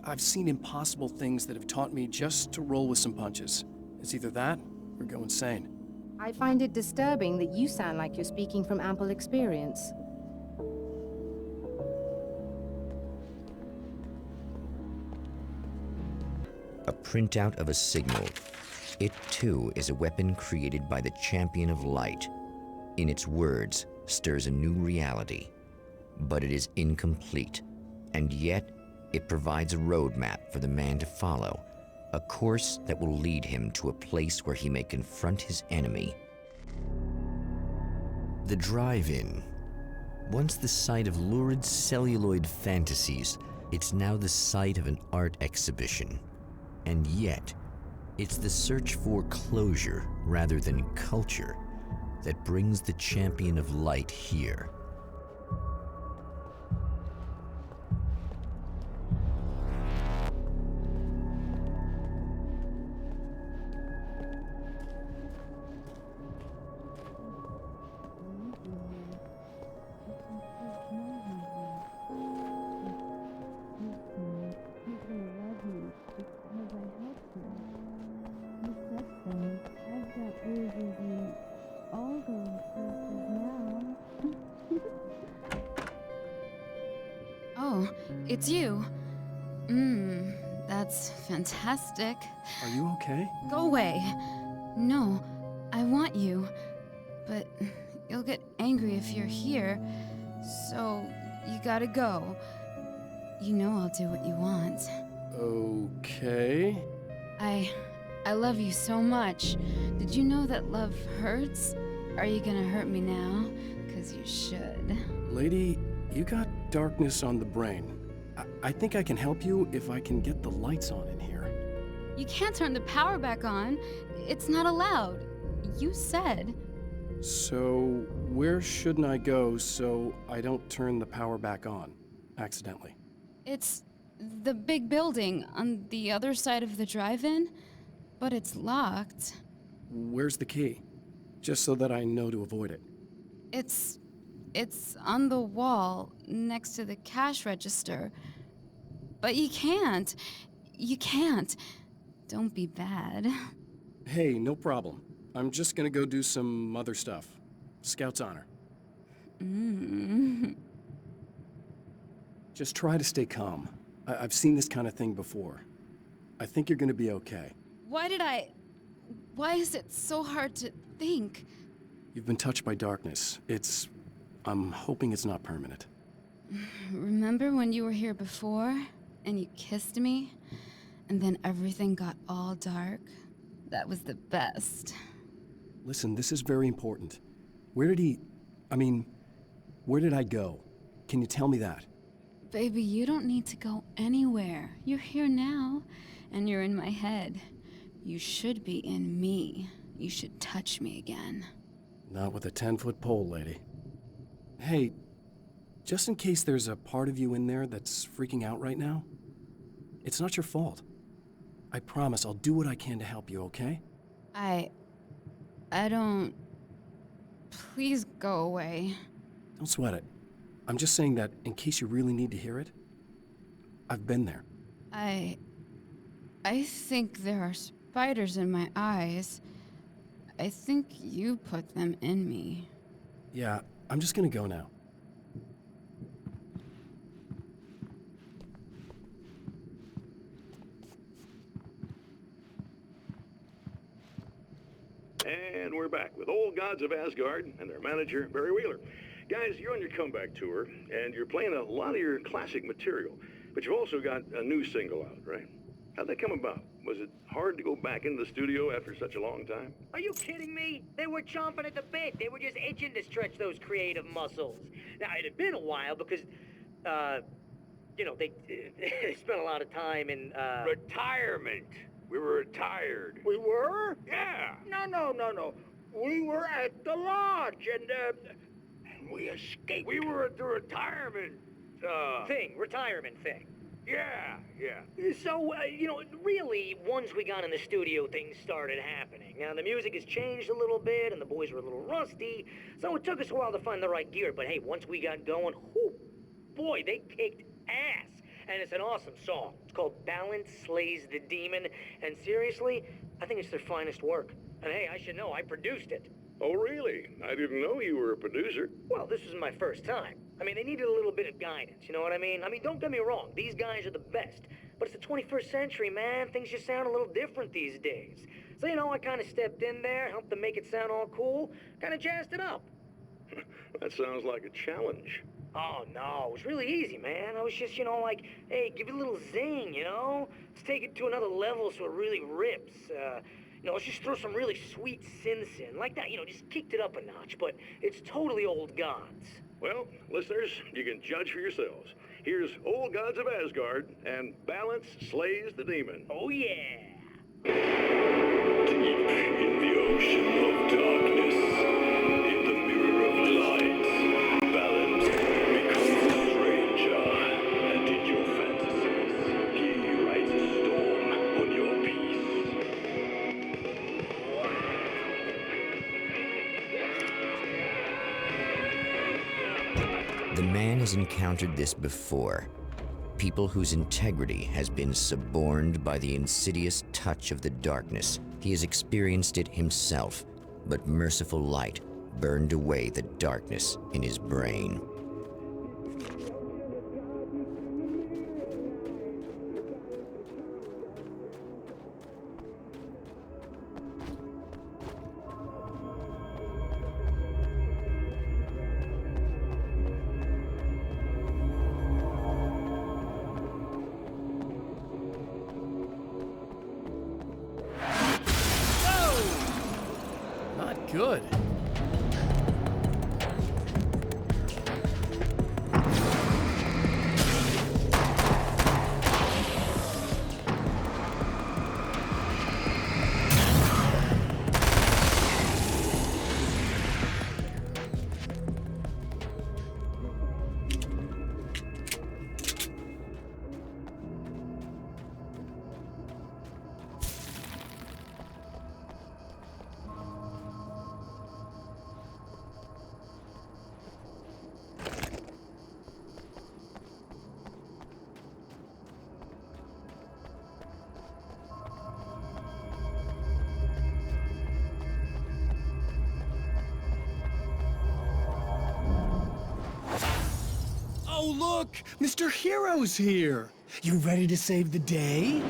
[SPEAKER 2] I've seen impossible things that have taught me just to roll with some punches. It's either that, or go insane.
[SPEAKER 12] I find it disturbing that you sound like you're speaking from ample experience.
[SPEAKER 1] A printout of a signal. It too is a weapon created by the Champion of Light. In its words, stirs a new reality. But it is incomplete, and yet it provides a roadmap for the man to follow, a course that will lead him to a place where he may confront his enemy. The drive-in. Once the site of lurid celluloid fantasies, it's now the site of an art exhibition. And yet, it's the search for closure rather than culture that brings the Champion of Light here.
[SPEAKER 4] Oh, it's you. That's fantastic.
[SPEAKER 2] Are you okay?
[SPEAKER 4] Go away. No, I want you. But you'll get angry if you're here. So, you gotta go. You know I'll do what you want.
[SPEAKER 2] Okay.
[SPEAKER 4] I love you so much. Did you know that love hurts? Are you gonna hurt me now? 'Cause you should.
[SPEAKER 2] Lady, you got darkness on the brain. I think I can help you if I can get the lights on in here.
[SPEAKER 4] You can't turn the power back on. It's not allowed. You said.
[SPEAKER 2] So, where shouldn't I go so I don't turn the power back on accidentally?
[SPEAKER 4] It's the big building on the other side of the drive-in, but it's locked.
[SPEAKER 2] Where's the key? Just so that I know to avoid it.
[SPEAKER 4] It's on the wall next to the cash register. But you can't. You can't. Don't be bad.
[SPEAKER 2] Hey, no problem. I'm just gonna go do some other stuff. Scout's honor. Just try to stay calm. I've seen this kind of thing before. I think you're gonna be okay.
[SPEAKER 4] Why is it so hard to think?
[SPEAKER 2] You've been touched by darkness. I'm hoping it's not permanent.
[SPEAKER 4] Remember when you were here before and you kissed me? And then everything got all dark? That was the best.
[SPEAKER 2] Listen, this is very important. Where did I go? Can you tell me that?
[SPEAKER 4] Baby, you don't need to go anywhere. You're here now, and you're in my head. You should be in me. You should touch me again.
[SPEAKER 2] Not with a 10-foot pole, lady. Hey, just in case there's a part of you in there that's freaking out right now, it's not your fault. I promise I'll do what I can to help you, okay?
[SPEAKER 4] I don't... Please go away.
[SPEAKER 2] Don't sweat it. I'm just saying that in case you really need to hear it, I've been there.
[SPEAKER 4] I think there are spiders in my eyes. I think you put them in me.
[SPEAKER 2] Yeah, I'm just gonna go now.
[SPEAKER 5] And we're back with Old Gods of Asgard and their manager, Barry Wheeler. Guys, you're on your comeback tour, and you're playing a lot of your classic material, but you've also got a new single out, right? How'd that come about? Was it hard to go back into the studio after such a long time?
[SPEAKER 6] Are you kidding me? They were chomping at the bit. They were just itching to stretch those creative muscles. Now, it had been a while because, they spent a lot of time in,
[SPEAKER 5] Retirement. We were retired.
[SPEAKER 9] We were?
[SPEAKER 5] Yeah.
[SPEAKER 9] No. We were at the lodge, and we escaped.
[SPEAKER 5] We were at the retirement,
[SPEAKER 6] retirement thing.
[SPEAKER 5] Yeah.
[SPEAKER 6] So, really, once we got in the studio, things started happening. Now, the music has changed a little bit, and the boys were a little rusty, so it took us a while to find the right gear. But hey, once we got going, boy, they kicked ass. And it's an awesome song. It's called Balance Slays the Demon, and seriously, I think it's their finest work. And hey, I should know, I produced it.
[SPEAKER 5] Oh, really? I didn't know you were a producer.
[SPEAKER 6] Well, this was my first time. I mean, they needed a little bit of guidance, you know what I mean? Don't get me wrong, these guys are the best. But it's the 21st century, man. Things just sound a little different these days. So, I kind of stepped in there, helped them make it sound all cool, kind of jazzed it up.
[SPEAKER 5] That sounds like a challenge.
[SPEAKER 6] Oh, no, it was really easy, man. I was just, hey, give it a little zing, Let's take it to another level so it really rips. Let's just throw some really sweet synths in. Like that, just kicked it up a notch, but it's totally Old Gods.
[SPEAKER 5] Well, listeners, you can judge for yourselves. Here's Old Gods of Asgard and Balance Slays the Demon.
[SPEAKER 6] Oh, yeah.
[SPEAKER 5] Deep in the ocean of darkness, in the mirror of light, Balance becomes a stranger, and in your fantasies, he rides a storm on your peace.
[SPEAKER 1] The man has encountered this before. People whose integrity has been suborned by the insidious touch of the darkness. He has experienced it himself, but merciful light burned away the darkness in his brain.
[SPEAKER 2] Good. Oh, look! Mr. Hero's here! You ready to save the day?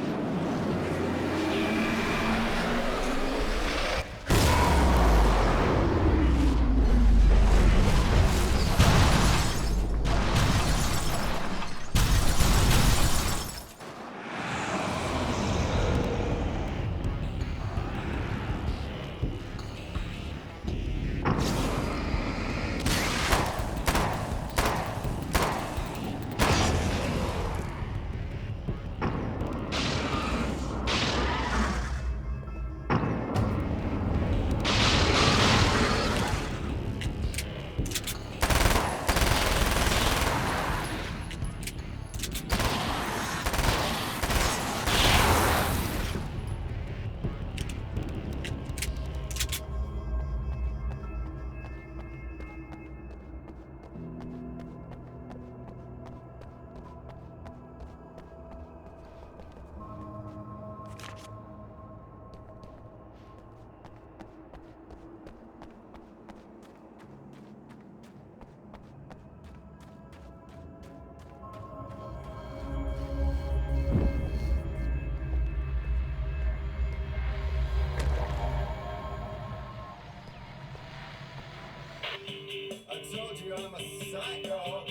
[SPEAKER 13] I told you I'm a psycho.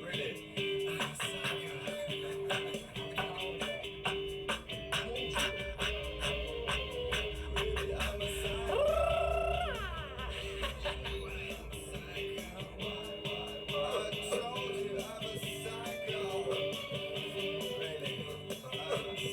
[SPEAKER 13] Really, I'm a psycho. Really, I'm a psycho. I told you I'm a psycho. Really, I'm a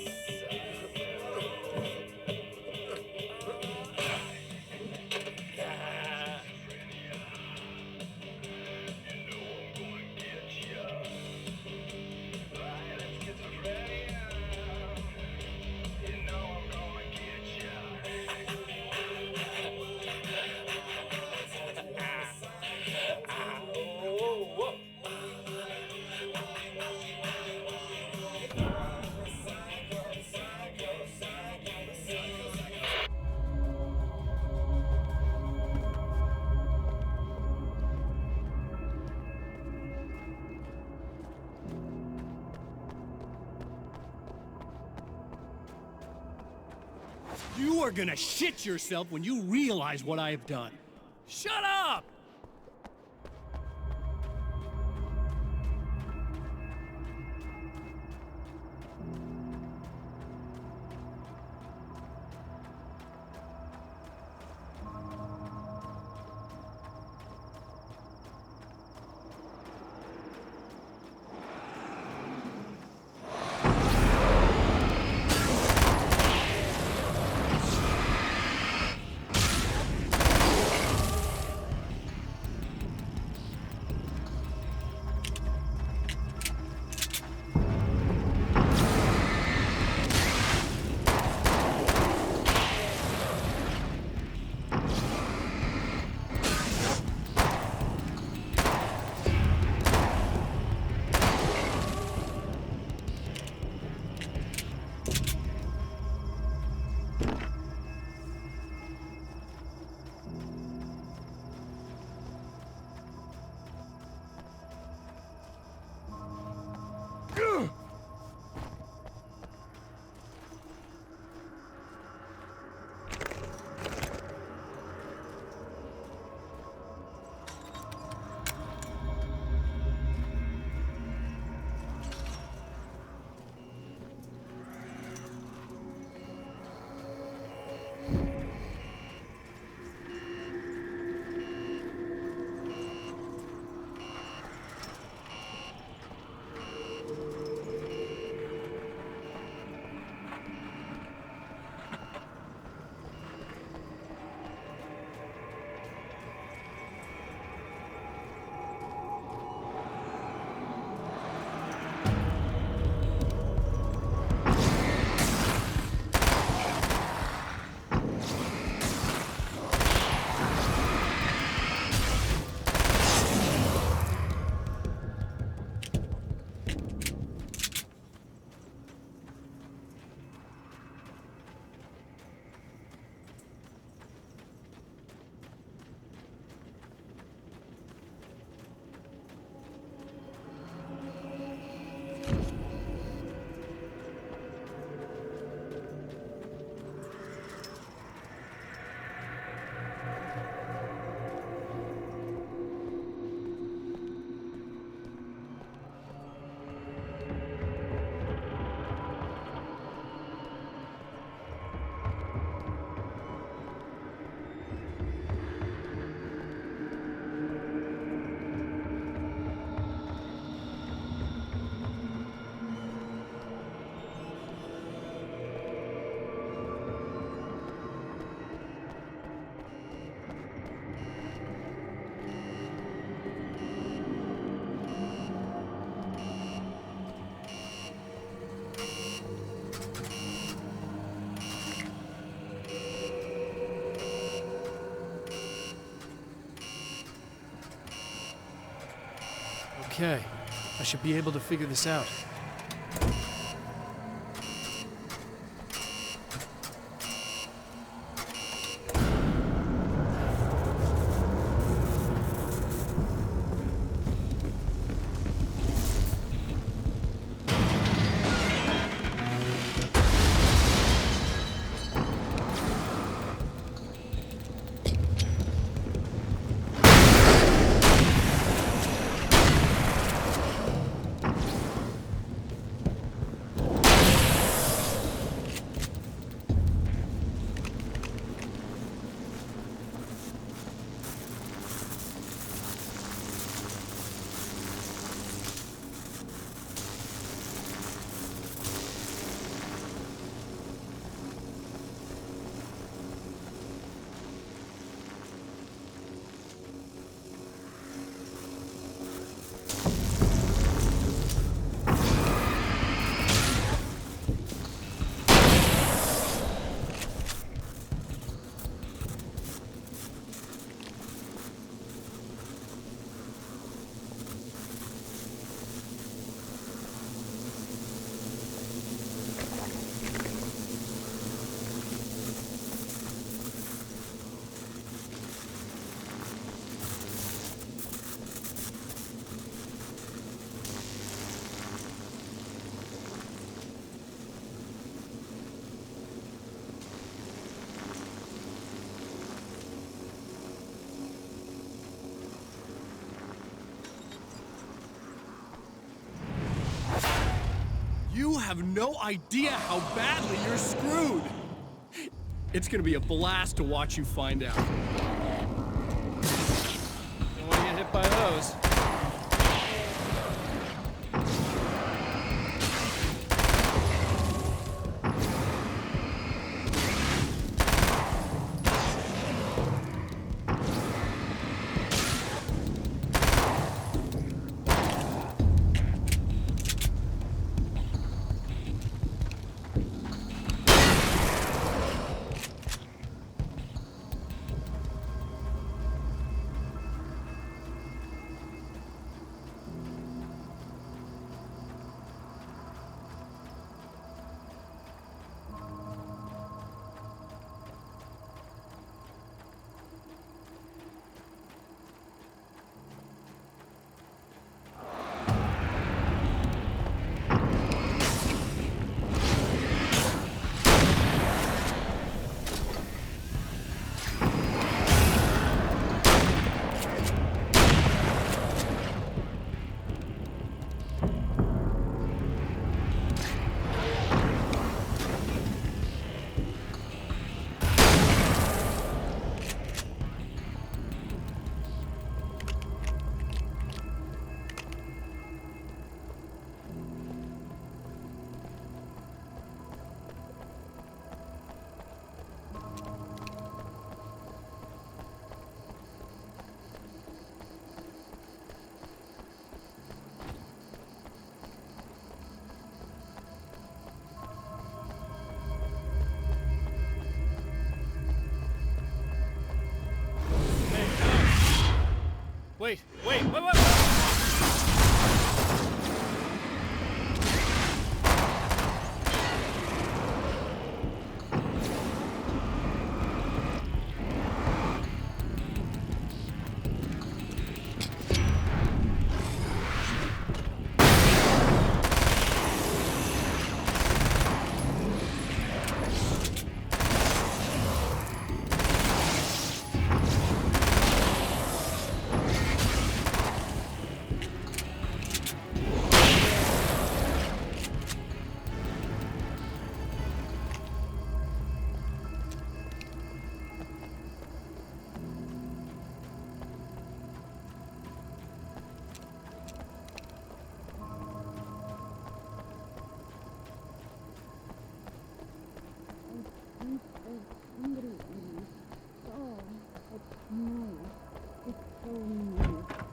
[SPEAKER 2] You are gonna shit yourself when you realize what I have done. Shut up! Okay, I should be able to figure this out. You have no idea how badly you're screwed! It's gonna be a blast to watch you find out. Don't want to get hit by those. Wait.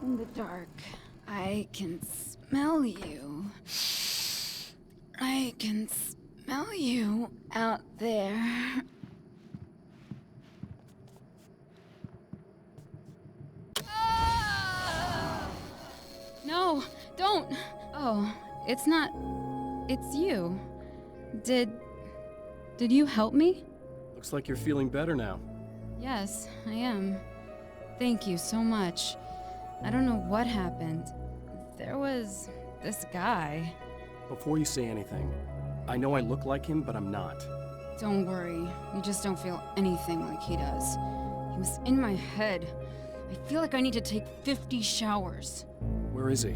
[SPEAKER 4] In the dark, I can smell you. I can smell you out there. No!
[SPEAKER 14] No, don't. Oh, it's not... It's you. Did you help me?
[SPEAKER 2] Looks like you're feeling better now.
[SPEAKER 14] Yes, I am. Thank you so much. I don't know what happened. There was this guy.
[SPEAKER 2] Before you say anything, I know I look like him, but I'm not.
[SPEAKER 14] Don't worry. You just don't feel anything like he does. He was in my head. I feel like I need to take 50 showers.
[SPEAKER 2] Where is he?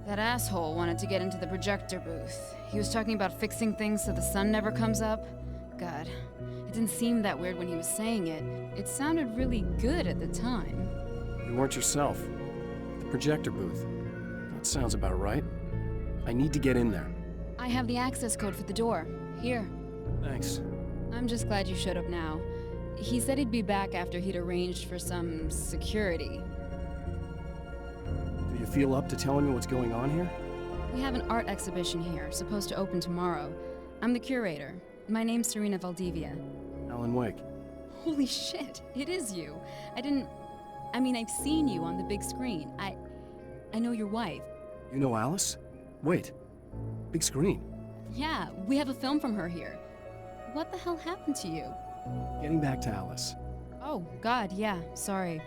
[SPEAKER 14] That asshole wanted to get into the projector booth. He was talking about fixing things so the sun never comes up. God, it didn't seem that weird when he was saying it. It sounded really good at the time.
[SPEAKER 2] You weren't yourself. The projector booth. That sounds about right. I need to get in there.
[SPEAKER 14] I have the access code for the door. Here.
[SPEAKER 2] Thanks.
[SPEAKER 14] I'm just glad you showed up now. He said he'd be back after he'd arranged for some security.
[SPEAKER 2] Do you feel up to telling me what's going on here?
[SPEAKER 14] We have an art exhibition here, supposed to open tomorrow. I'm the curator. My name's Serena Valdivia.
[SPEAKER 2] Alan Wake.
[SPEAKER 14] Holy shit, it is you. I've seen you on the big screen. I know your wife.
[SPEAKER 2] You know Alice? Wait. Big screen.
[SPEAKER 14] Yeah, we have a film from her here. What the hell happened to you?
[SPEAKER 2] Getting back to Alice.
[SPEAKER 14] Oh, God, yeah, sorry.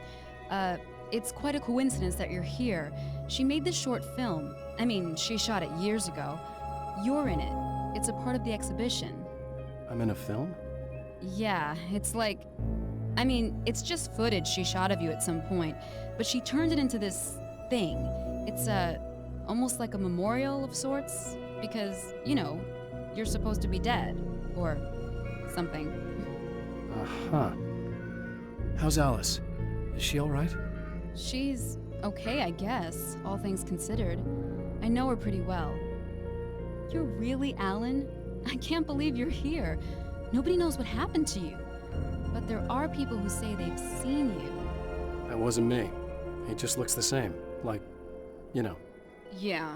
[SPEAKER 14] It's quite a coincidence that you're here. She made this short film. She shot it years ago. You're in it. It's a part of the exhibition.
[SPEAKER 2] I'm in a film?
[SPEAKER 14] Yeah, it's like... it's just footage she shot of you at some point, but she turned it into this thing. It's almost like a memorial of sorts, because, you're supposed to be dead, or something.
[SPEAKER 2] Uh-huh. How's Alice? Is she all right?
[SPEAKER 14] She's okay, I guess, all things considered. I know her pretty well. You're really Alan? I can't believe you're here. Nobody knows what happened to you. But there are people who say they've seen you.
[SPEAKER 2] That wasn't me. He just looks the same. Like,
[SPEAKER 14] Yeah,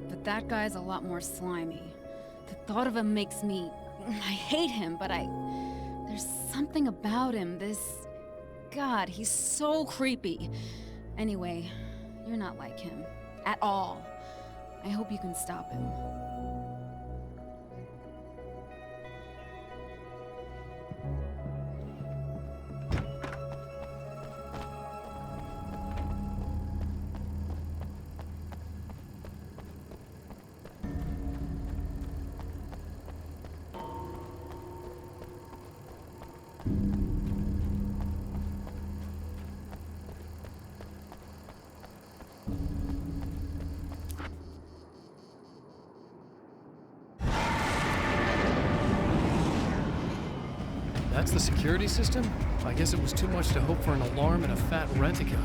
[SPEAKER 14] but that guy's a lot more slimy. The thought of him makes me... I hate him, but there's something about him, God, he's so creepy. Anyway, you're not like him. At all. I hope you can stop him.
[SPEAKER 2] That's the security system? I guess it was too much to hope for an alarm and a fat rent-a-car.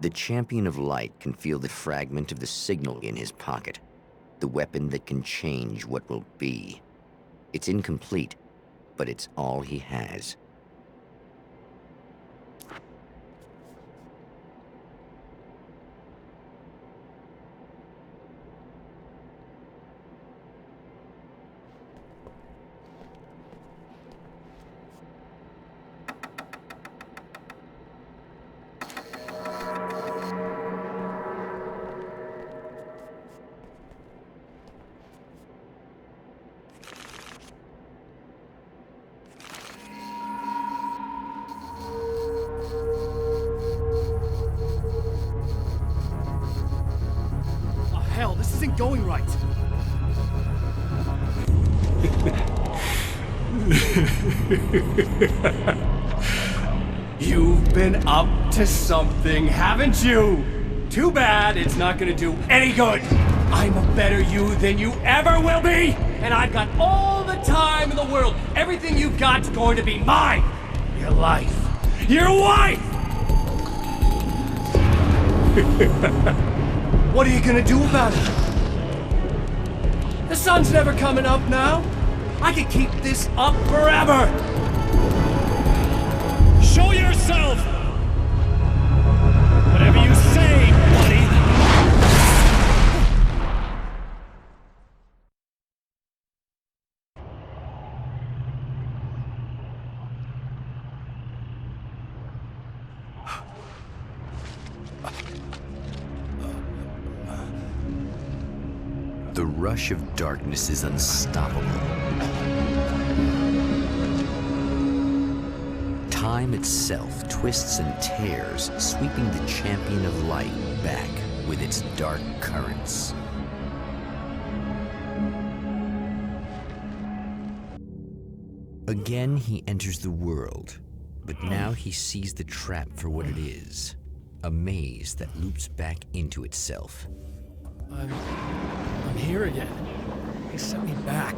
[SPEAKER 1] The champion of light can feel the fragment of the signal in his pocket, the weapon that can change what will be. It's incomplete, but it's all he has.
[SPEAKER 2] Oh, hell, this isn't going right.
[SPEAKER 3] You've been up to something, haven't you? Too bad it's not gonna do any good. I'm a better you than you ever will be, and I've got all the time in the world. Everything you've got's going to be mine. Your life. Your wife! What are you gonna do about it? The sun's never coming up now. I could keep this up forever.
[SPEAKER 8] Show yourself! Whatever you say, buddy!
[SPEAKER 1] The rush of darkness is unstoppable. Time itself twists and tears, sweeping the champion of light back with its dark currents. Again, he enters the world, but now he sees the trap for what it is, a maze that loops back into itself.
[SPEAKER 2] I'm here again. They sent me back.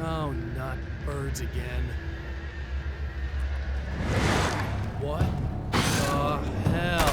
[SPEAKER 2] Oh, not birds again. What the hell?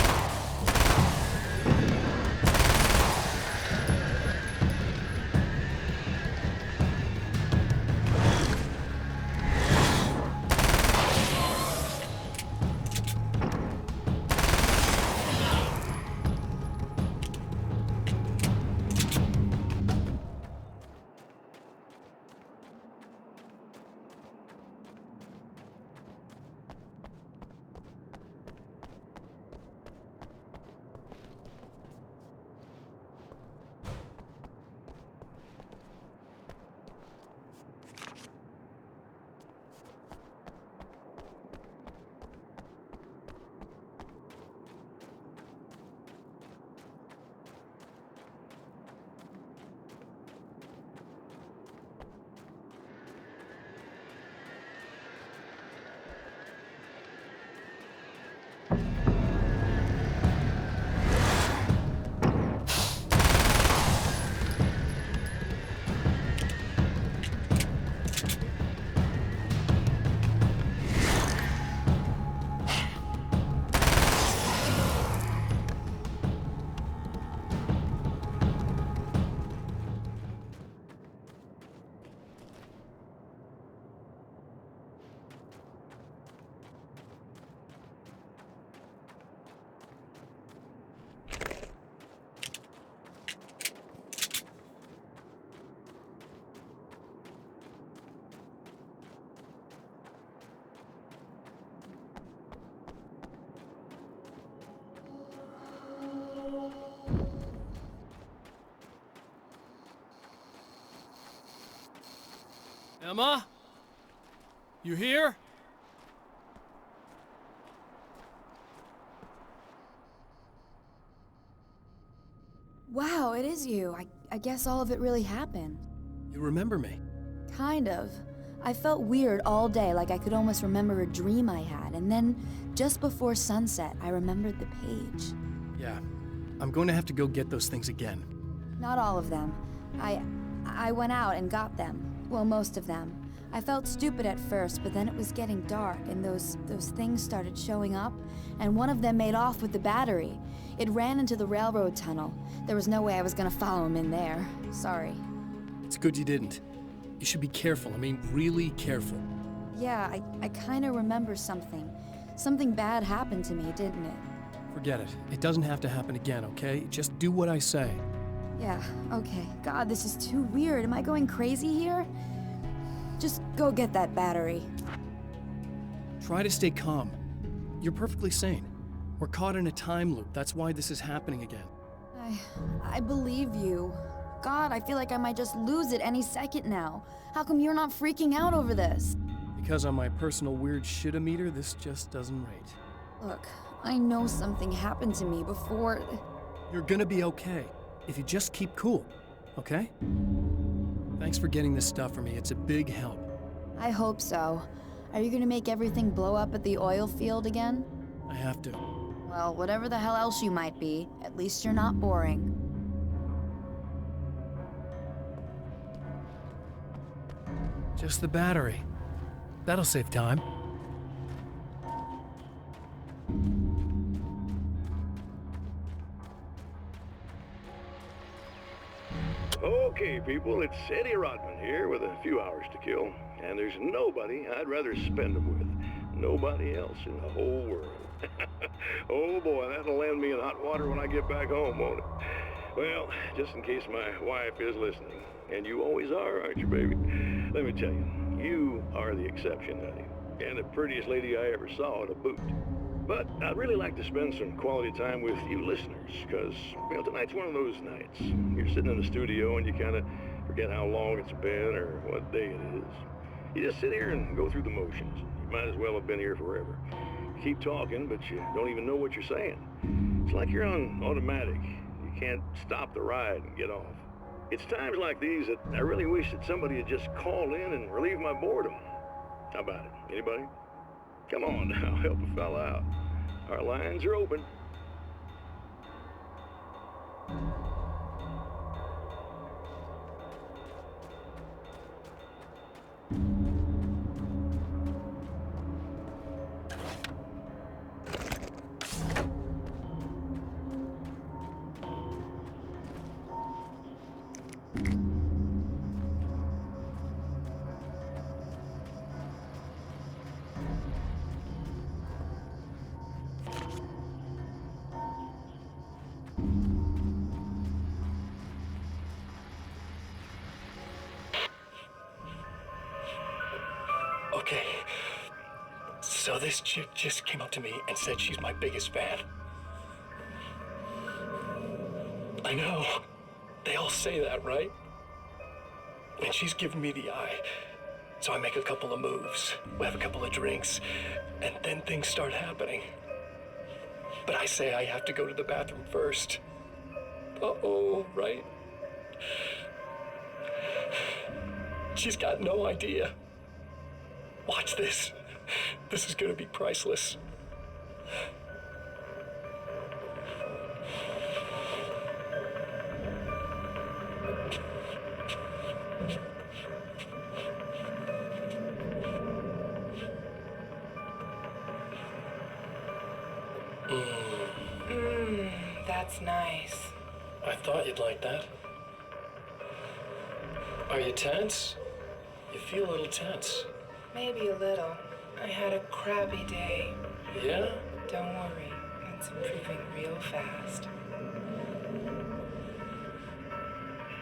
[SPEAKER 2] Emma? You here?
[SPEAKER 4] Wow, it is you. I guess all of it really happened.
[SPEAKER 2] You remember me?
[SPEAKER 4] Kind of. I felt weird all day, like I could almost remember a dream I had, and then, just before sunset, I remembered the page.
[SPEAKER 2] Yeah. I'm going to have to go get those things again.
[SPEAKER 4] Not all of them. I went out and got them. Well, most of them. I felt stupid at first, but then it was getting dark, and those things started showing up, and one of them made off with the battery. It ran into the railroad tunnel. There was no way I was gonna follow him in there. Sorry.
[SPEAKER 2] It's good you didn't. You should be careful. I mean, really careful.
[SPEAKER 4] Yeah, I kinda remember something. Something bad happened to me, didn't it?
[SPEAKER 2] Forget it. It doesn't have to happen again, okay? Just do what I say.
[SPEAKER 4] Yeah, okay. God, this is too weird. Am I going crazy here? Just go get that battery.
[SPEAKER 2] Try to stay calm. You're perfectly sane. We're caught in a time loop. That's why this is happening again.
[SPEAKER 4] I believe you. God, I feel like I might just lose it any second now. How come you're not freaking out over this?
[SPEAKER 2] Because on my personal weird shit-o-meter, this just doesn't rate.
[SPEAKER 4] Look, I know something happened to me before...
[SPEAKER 2] You're gonna be okay, if you just keep cool, okay? Thanks for getting this stuff for me. It's a big help.
[SPEAKER 4] I hope so. Are you gonna make everything blow up at the oil field again?
[SPEAKER 2] I have to.
[SPEAKER 4] Well, whatever the hell else you might be, at least you're not boring.
[SPEAKER 2] Just the battery. That'll save time.
[SPEAKER 5] Okay, people, it's Eddie Rodman here with a few hours to kill, and there's nobody I'd rather spend them with. Nobody else in the whole world. Oh boy, that'll land me in hot water when I get back home, won't it? Well, just in case my wife is listening, and you always are, aren't you, baby? Let me tell you, you are the exception, honey, and the prettiest lady I ever saw to boot. But I'd really like to spend some quality time with you listeners, because, well, tonight's one of those nights. You're sitting in the studio and you kind of forget how long it's been or what day it is. You just sit here and go through the motions. You might as well have been here forever. You keep talking, but you don't even know what you're saying. It's like you're on automatic. You can't stop the ride and get off. It's times like these that I really wish that somebody would just call in and relieve my boredom. How about it? Anybody? Come on now, help a fella out. Our lines are open.
[SPEAKER 7] Okay. So this chick just came up to me and said she's my biggest fan. I know. They all say that, right? And she's giving me the eye. So I make a couple of moves. We have a couple of drinks. And then things start happening. But I say I have to go to the bathroom first. Uh-oh, right? She's got no idea. Watch this. This is gonna be priceless.
[SPEAKER 15] That's nice.
[SPEAKER 7] I thought you'd like that. Are you tense? You feel a little tense.
[SPEAKER 15] Maybe a little. I had a crappy day.
[SPEAKER 7] Yeah?
[SPEAKER 15] Don't worry. It's improving real fast.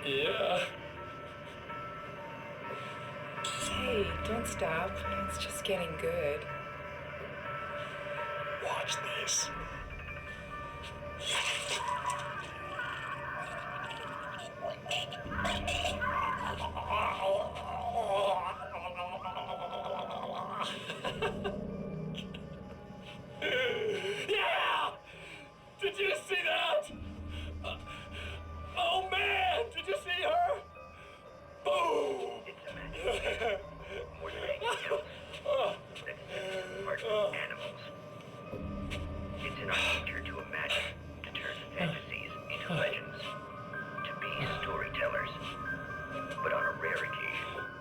[SPEAKER 7] Yeah.
[SPEAKER 15] Hey, don't stop. It's just getting good.
[SPEAKER 7] Watch this.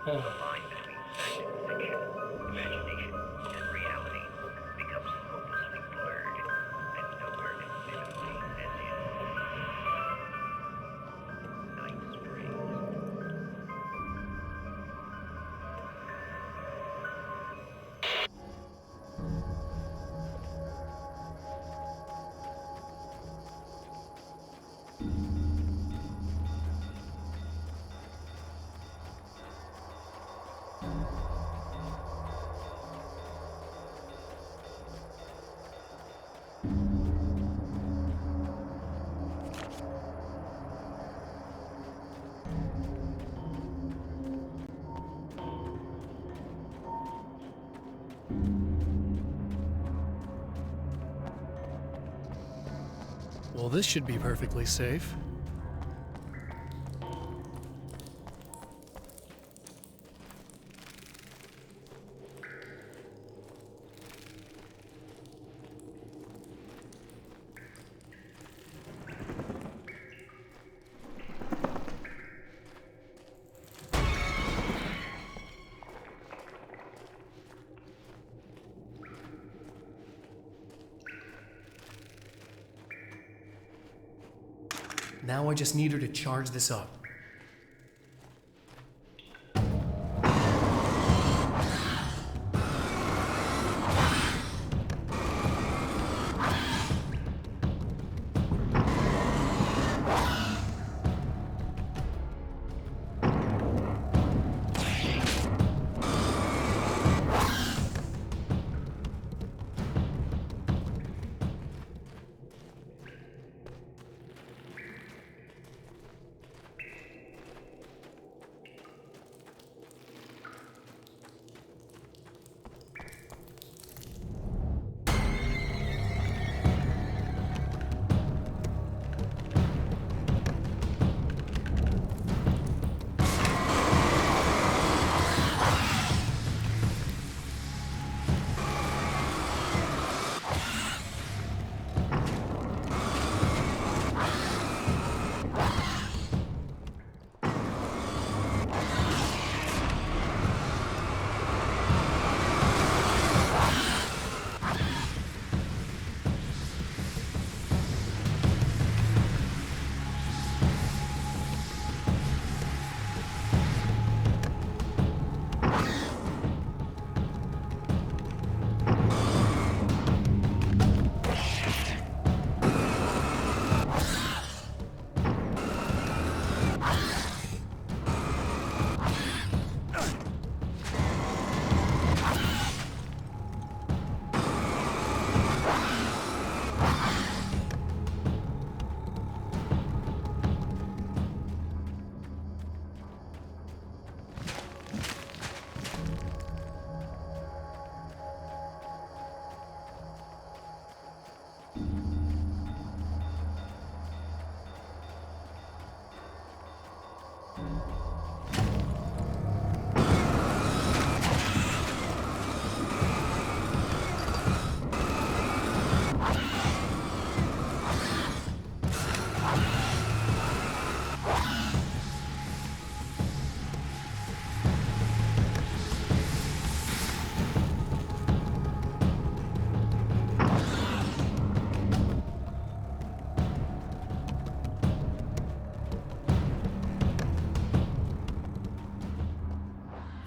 [SPEAKER 6] The line between fact and fiction, imagination and reality becomes hopelessly blurred, and nowhere can vividly as in Night Springs.
[SPEAKER 2] Well, this should be perfectly safe. Now I just need her to charge this up.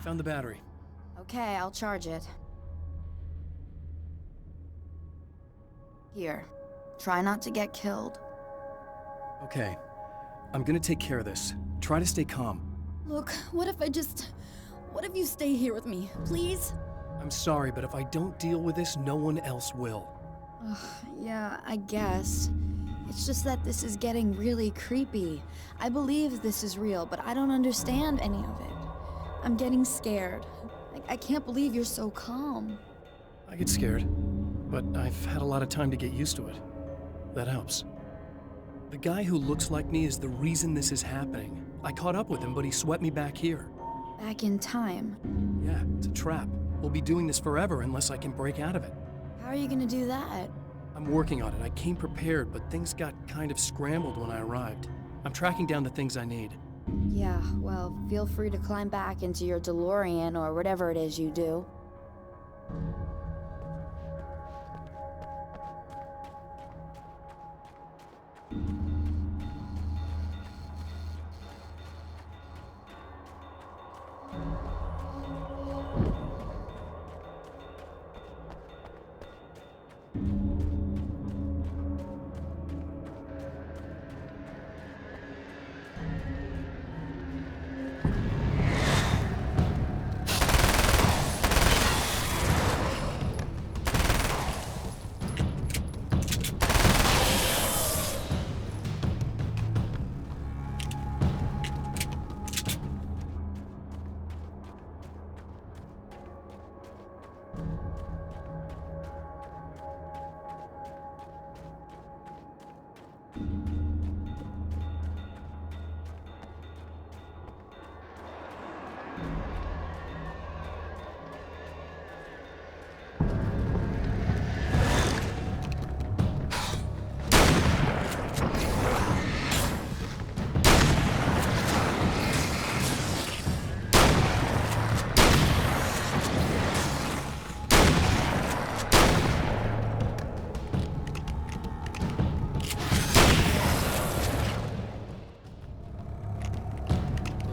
[SPEAKER 2] Found the battery.
[SPEAKER 4] Okay, I'll charge it. Here. Try not to get killed.
[SPEAKER 2] Okay. I'm gonna take care of this. Try to stay calm.
[SPEAKER 4] Look, what if you stay here with me, please?
[SPEAKER 2] I'm sorry, but if I don't deal with this, no one else will.
[SPEAKER 4] Ugh, yeah, I guess. It's just that this is getting really creepy. I believe this is real, but I don't understand any of it. I'm getting scared. I can't believe you're so calm.
[SPEAKER 2] I get scared, but I've had a lot of time to get used to it. That helps. The guy who looks like me is the reason this is happening. I caught up with him, but he swept me back here.
[SPEAKER 4] Back in time.
[SPEAKER 2] Yeah, it's a trap. We'll be doing this forever unless I can break out of it.
[SPEAKER 4] How are you gonna do that?
[SPEAKER 2] I'm working on it. I came prepared, but things got kind of scrambled when I arrived. I'm tracking down the things I need.
[SPEAKER 4] Yeah, well, feel free to climb back into your DeLorean or whatever it is you do.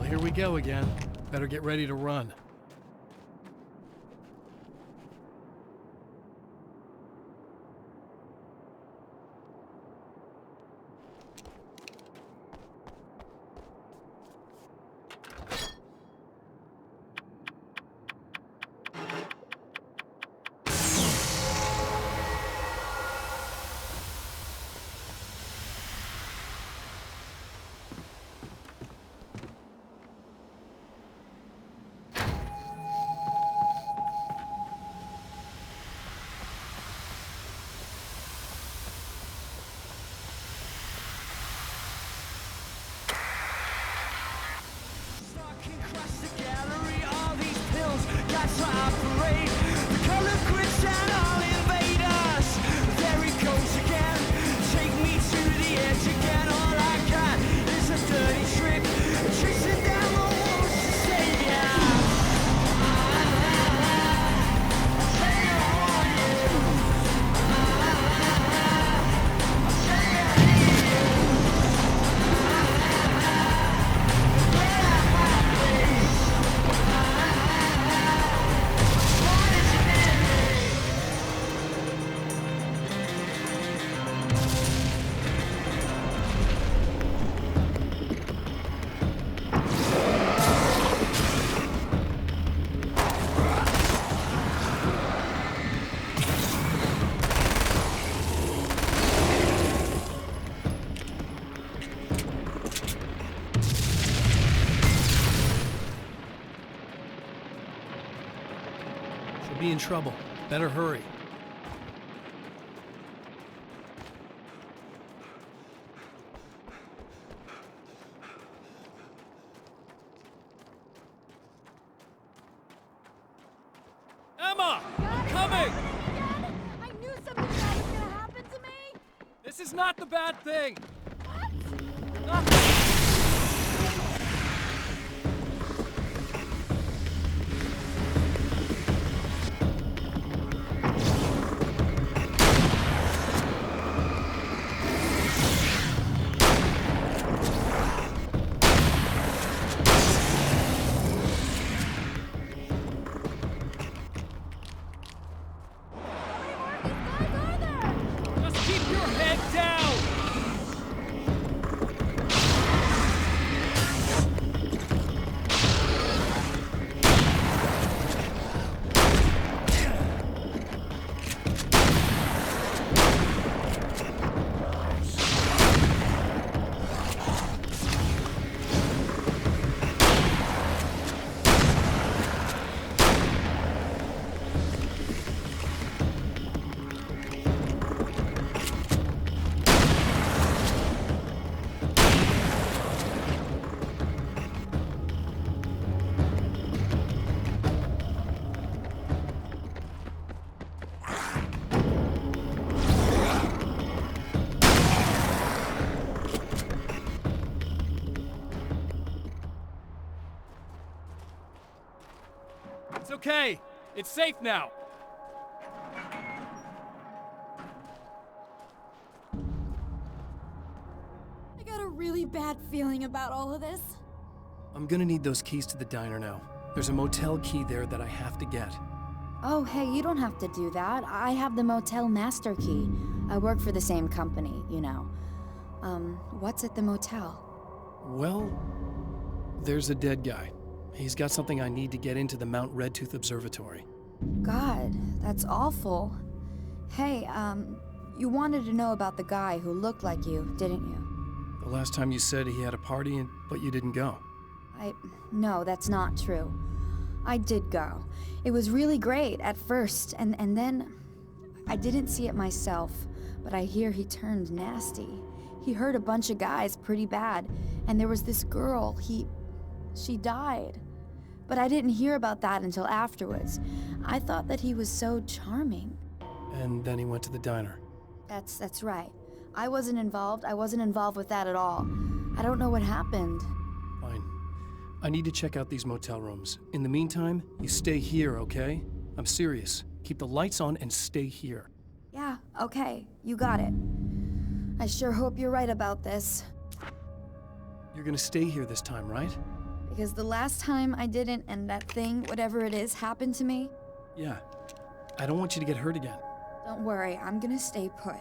[SPEAKER 2] Here we go again. Better get ready to run. Be in trouble. Better hurry. Emma! I'm coming!
[SPEAKER 14] I knew something bad was gonna happen to me!
[SPEAKER 2] This is not the bad thing! Just keep your head down! It's okay. It's safe now.
[SPEAKER 4] I got a really bad feeling about all of this.
[SPEAKER 2] I'm gonna need those keys to the diner now. There's a motel key there that I have to get.
[SPEAKER 4] Oh, hey, you don't have to do that. I have the motel master key. I work for the same company, you know. What's at the motel?
[SPEAKER 2] Well, there's a dead guy. He's got something I need to get into the Mount Redtooth Observatory.
[SPEAKER 4] God, that's awful. Hey, you wanted to know about the guy who looked like you, didn't you?
[SPEAKER 2] The last time you said he had a party, but you didn't go.
[SPEAKER 4] No, that's not true. I did go. It was really great at first, and then I didn't see it myself, but I hear he turned nasty. He hurt a bunch of guys pretty bad, and there was this girl, she died. But I didn't hear about that until afterwards. I thought that he was so charming.
[SPEAKER 2] And then he went to the diner.
[SPEAKER 4] That's right. I wasn't involved. I wasn't involved with that at all. I don't know what happened.
[SPEAKER 2] Fine. I need to check out these motel rooms. In the meantime, you stay here, okay? I'm serious. Keep the lights on and stay here.
[SPEAKER 4] Yeah, okay. You got it. I sure hope you're right about this.
[SPEAKER 2] You're gonna stay here this time, right?
[SPEAKER 4] Because the last time I didn't, and that thing, whatever it is, happened to me.
[SPEAKER 2] Yeah. I don't want you to get hurt again.
[SPEAKER 4] Don't worry, I'm gonna stay put.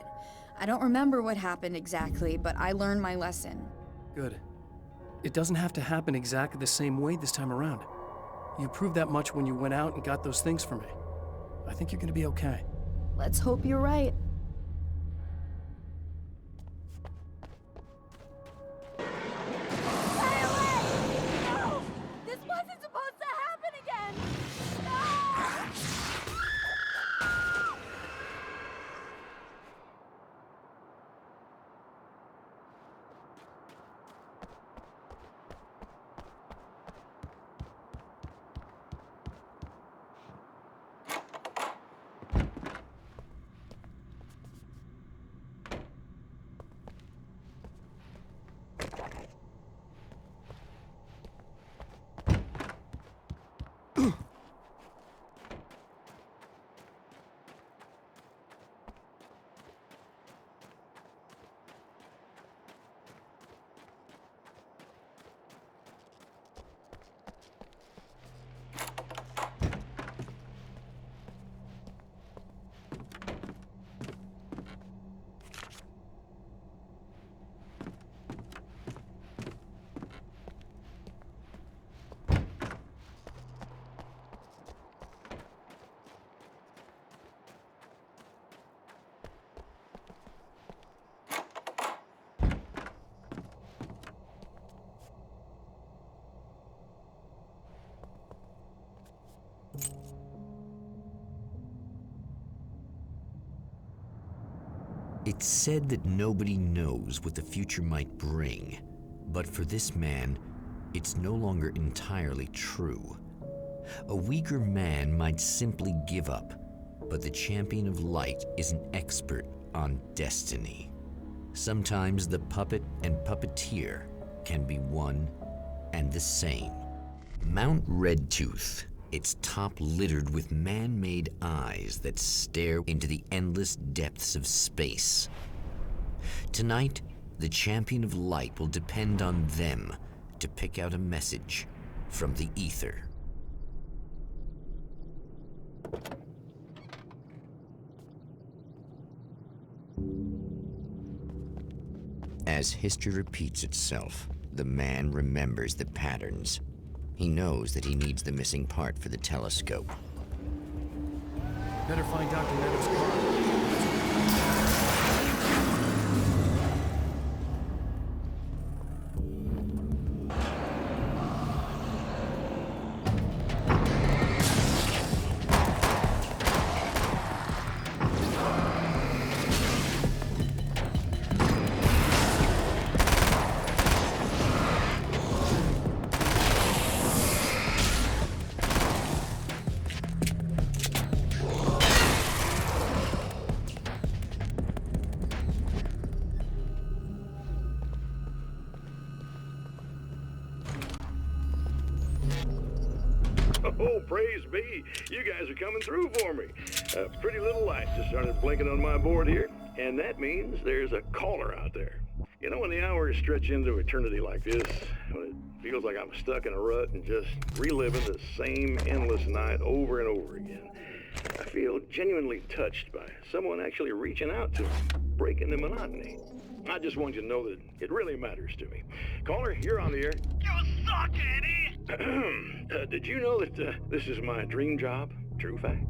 [SPEAKER 4] I don't remember what happened exactly, but I learned my lesson.
[SPEAKER 2] Good. It doesn't have to happen exactly the same way this time around. You proved that much when you went out and got those things for me. I think you're gonna be okay.
[SPEAKER 4] Let's hope you're right.
[SPEAKER 1] It's said that nobody knows what the future might bring, but for this man, it's no longer entirely true. A weaker man might simply give up, but the champion of light is an expert on destiny. Sometimes the puppet and puppeteer can be one and the same. Mount Redtooth, its top littered with man-made eyes that stare into the endless depths of space. Tonight, the champion of light will depend on them to pick out a message from the ether. As history repeats itself, the man remembers the patterns. He knows that he needs the missing part for the telescope.
[SPEAKER 2] Better find Dr. Meadows' car.
[SPEAKER 5] Oh, praise be. You guys are coming through for me. A pretty little light just started blinking on my board here, and that means there's a caller out there. You know, when the hours stretch into eternity like this, when it feels like I'm stuck in a rut and just reliving the same endless night over and over again, I feel genuinely touched by someone actually reaching out to me, breaking the monotony. I just want you to know that it really matters to me. Caller, you're on the air.
[SPEAKER 9] You suck, Eddie!
[SPEAKER 5] Did you know that this is my dream job? True fact.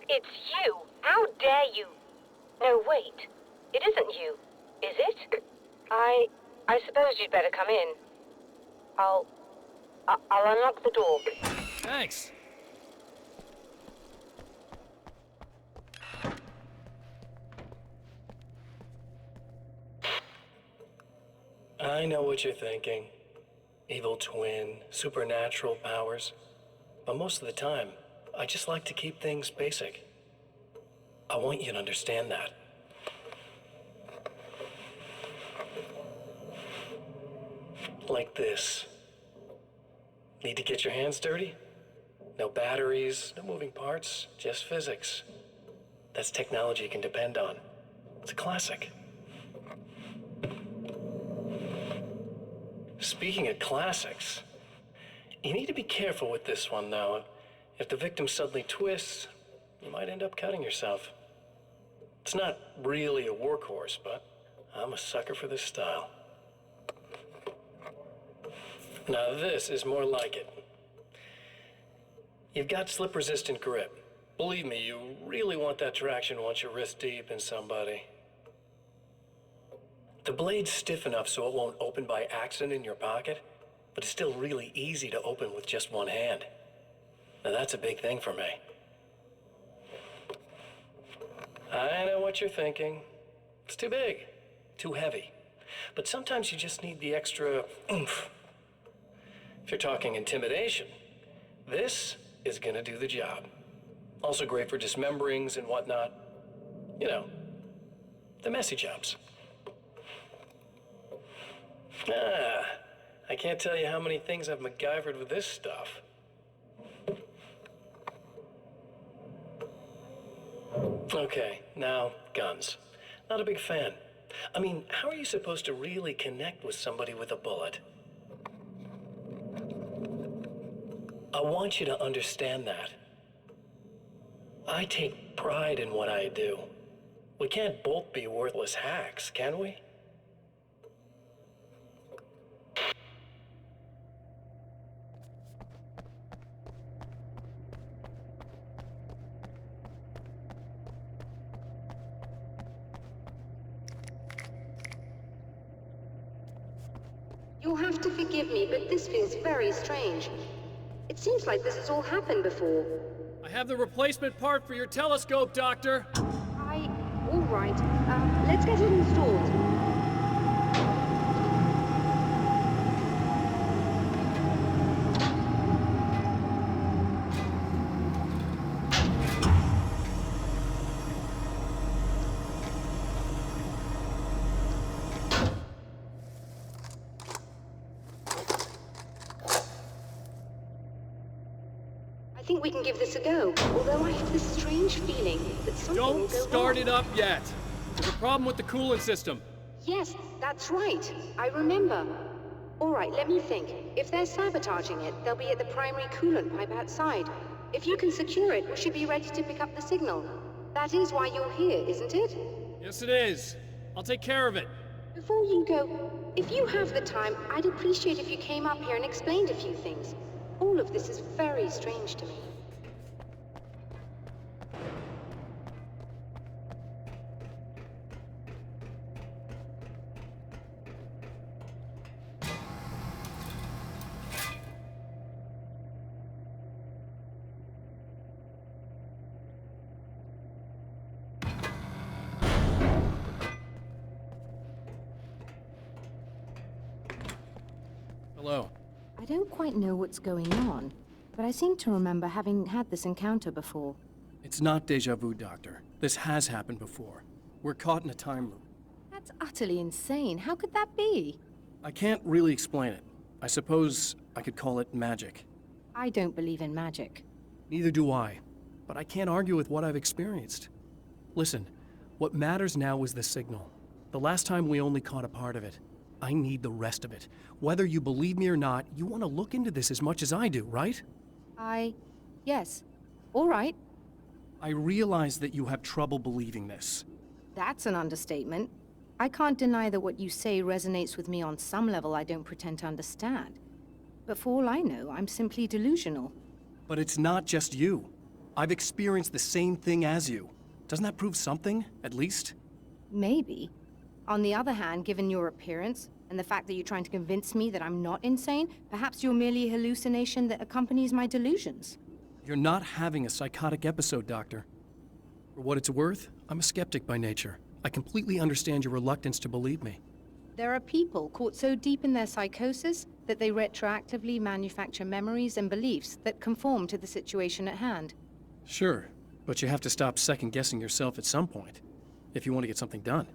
[SPEAKER 10] It's you! How dare you! No, wait. It isn't you, is it? I suppose you'd better come in. I'll unlock the door.
[SPEAKER 2] Thanks.
[SPEAKER 7] I know what you're thinking. Evil twin, supernatural powers. But most of the time, I just like to keep things basic. I want you to understand that. like this. Need to get your hands dirty? No batteries, no moving parts, just physics. That's technology you can depend on. It's a classic. Speaking of classics, you need to be careful with this one, though. If the victim suddenly twists, you might end up cutting yourself. It's not really a workhorse, but I'm a sucker for this style. Now this is more like it. You've got slip-resistant grip. Believe me, you really want that traction once you're wrist deep in somebody. The blade's stiff enough so it won't open by accident in your pocket, but it's still really easy to open with just one hand. Now that's a big thing for me. I know what you're thinking. It's too big, too heavy. But sometimes you just need the extra oomph. If you're talking intimidation, this is gonna do the job. Also great for dismemberings and whatnot. You know, the messy jobs. I can't tell you how many things I've MacGyvered with this stuff. Okay, now, guns. Not a big fan. I mean, how are you supposed to really connect with somebody with a bullet? I want you to understand that. I take pride in what I do. We can't both be worthless hacks, can we?
[SPEAKER 11] You'll have to forgive me, but this feels very strange. It seems like this has all happened before.
[SPEAKER 2] I have the replacement part for your telescope, Doctor.
[SPEAKER 11] All right. Let's get it installed. I think we can give this a go, although I have this strange feeling that something will
[SPEAKER 2] Don't
[SPEAKER 11] go
[SPEAKER 2] start
[SPEAKER 11] wrong.
[SPEAKER 2] it up yet. There's a problem with the coolant system.
[SPEAKER 11] Yes, that's right. I remember. All right, let me think. If they're sabotaging it, they'll be at the primary coolant pipe outside. If you can secure it, we should be ready to pick up the signal. That is why you're here, isn't it?
[SPEAKER 2] Yes, it is. I'll take care of it.
[SPEAKER 11] Before you go, if you have the time, I'd appreciate if you came up here and explained a few things. All of this is very strange to me.
[SPEAKER 2] Hello.
[SPEAKER 12] I don't quite know what's going on, but I seem to remember having had this encounter before.
[SPEAKER 2] It's not deja vu, Doctor. This has happened before. We're caught in a time loop.
[SPEAKER 12] That's utterly insane. How could that be?
[SPEAKER 2] I can't really explain it. I suppose I could call it magic.
[SPEAKER 12] I don't believe in magic.
[SPEAKER 2] Neither do I. But I can't argue with what I've experienced. Listen, what matters now is the signal. The last time we only caught a part of it. I need the rest of it. Whether you believe me or not, you want to look into this as much as I do, right?
[SPEAKER 12] Yes. All right.
[SPEAKER 2] I realize that you have trouble believing this.
[SPEAKER 12] That's an understatement. I can't deny that what you say resonates with me on some level I don't pretend to understand. But for all I know, I'm simply delusional.
[SPEAKER 2] But it's not just you. I've experienced the same thing as you. Doesn't that prove something, at least?
[SPEAKER 12] Maybe. On the other hand, given your appearance, and the fact that you're trying to convince me that I'm not insane, perhaps you're merely a hallucination that accompanies my delusions.
[SPEAKER 2] You're not having a psychotic episode, Doctor. For what it's worth, I'm a skeptic by nature. I completely understand your reluctance to believe me.
[SPEAKER 12] There are people caught so deep in their psychosis that they retroactively manufacture memories and beliefs that conform to the situation at hand.
[SPEAKER 2] Sure, but you have to stop second-guessing yourself at some point, if you want to get something done.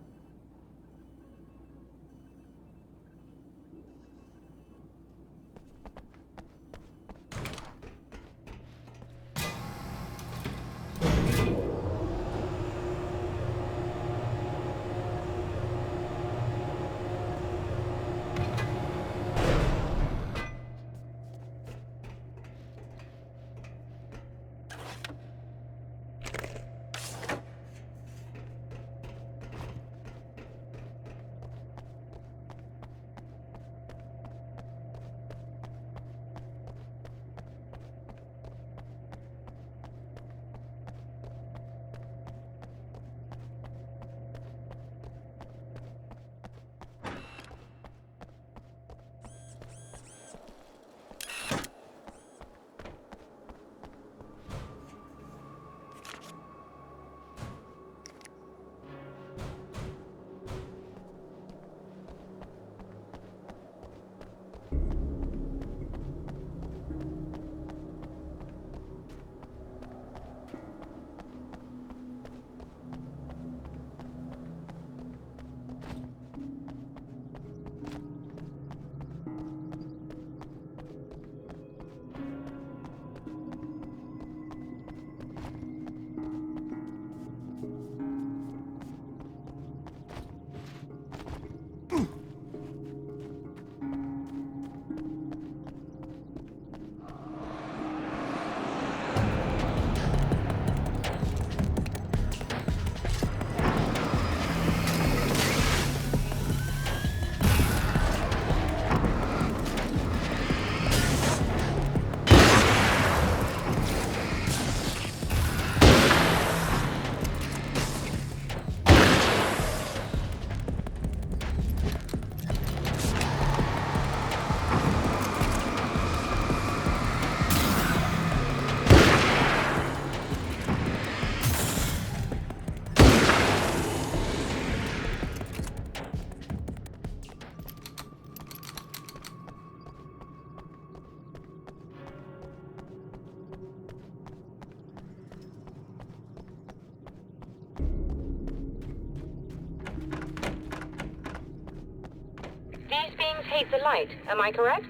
[SPEAKER 10] These beings hate the light, am I correct?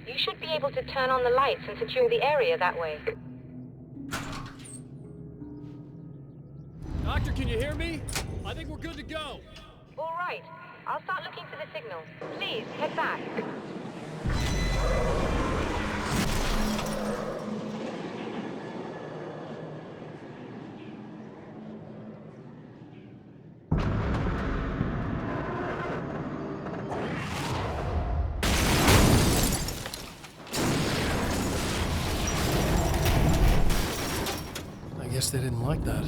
[SPEAKER 10] You should be able to turn on the lights and secure the area that way.
[SPEAKER 2] Doctor, can you hear me? I think we're good to go.
[SPEAKER 10] All right. I'll start looking for the signal. Please, head back.
[SPEAKER 2] I guess they didn't like that.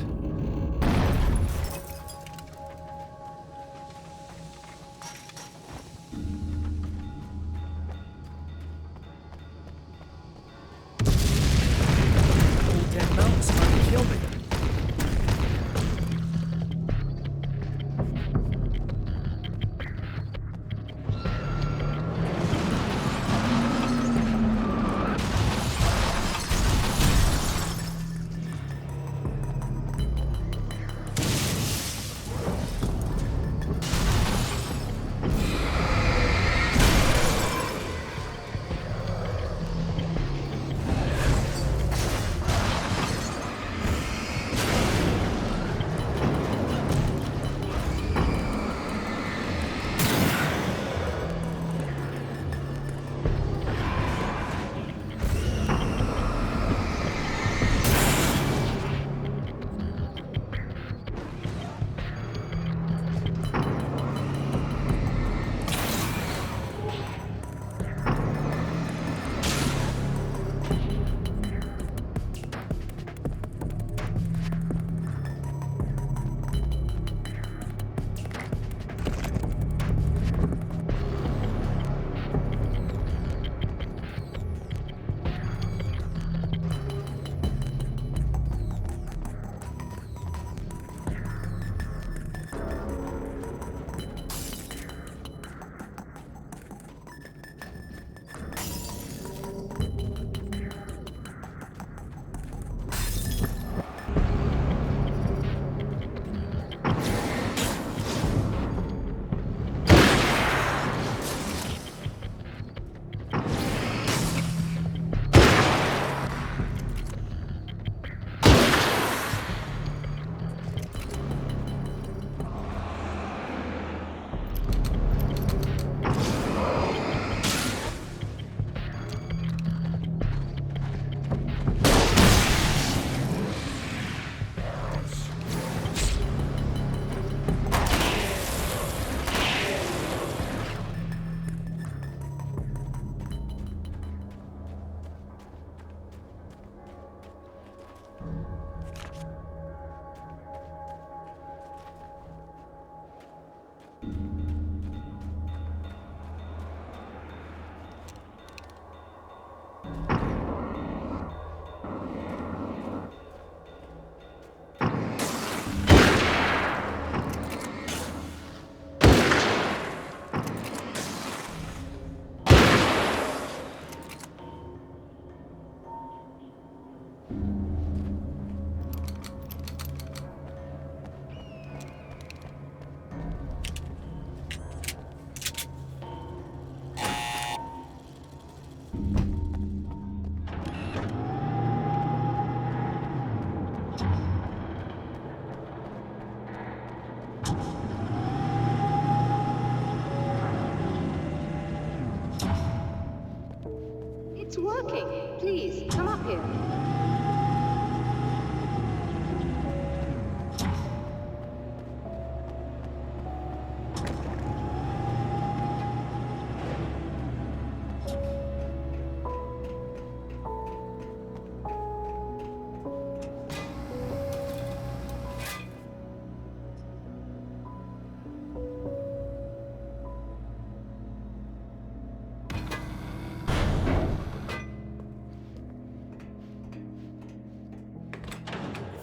[SPEAKER 11] It's working. Please, come up here.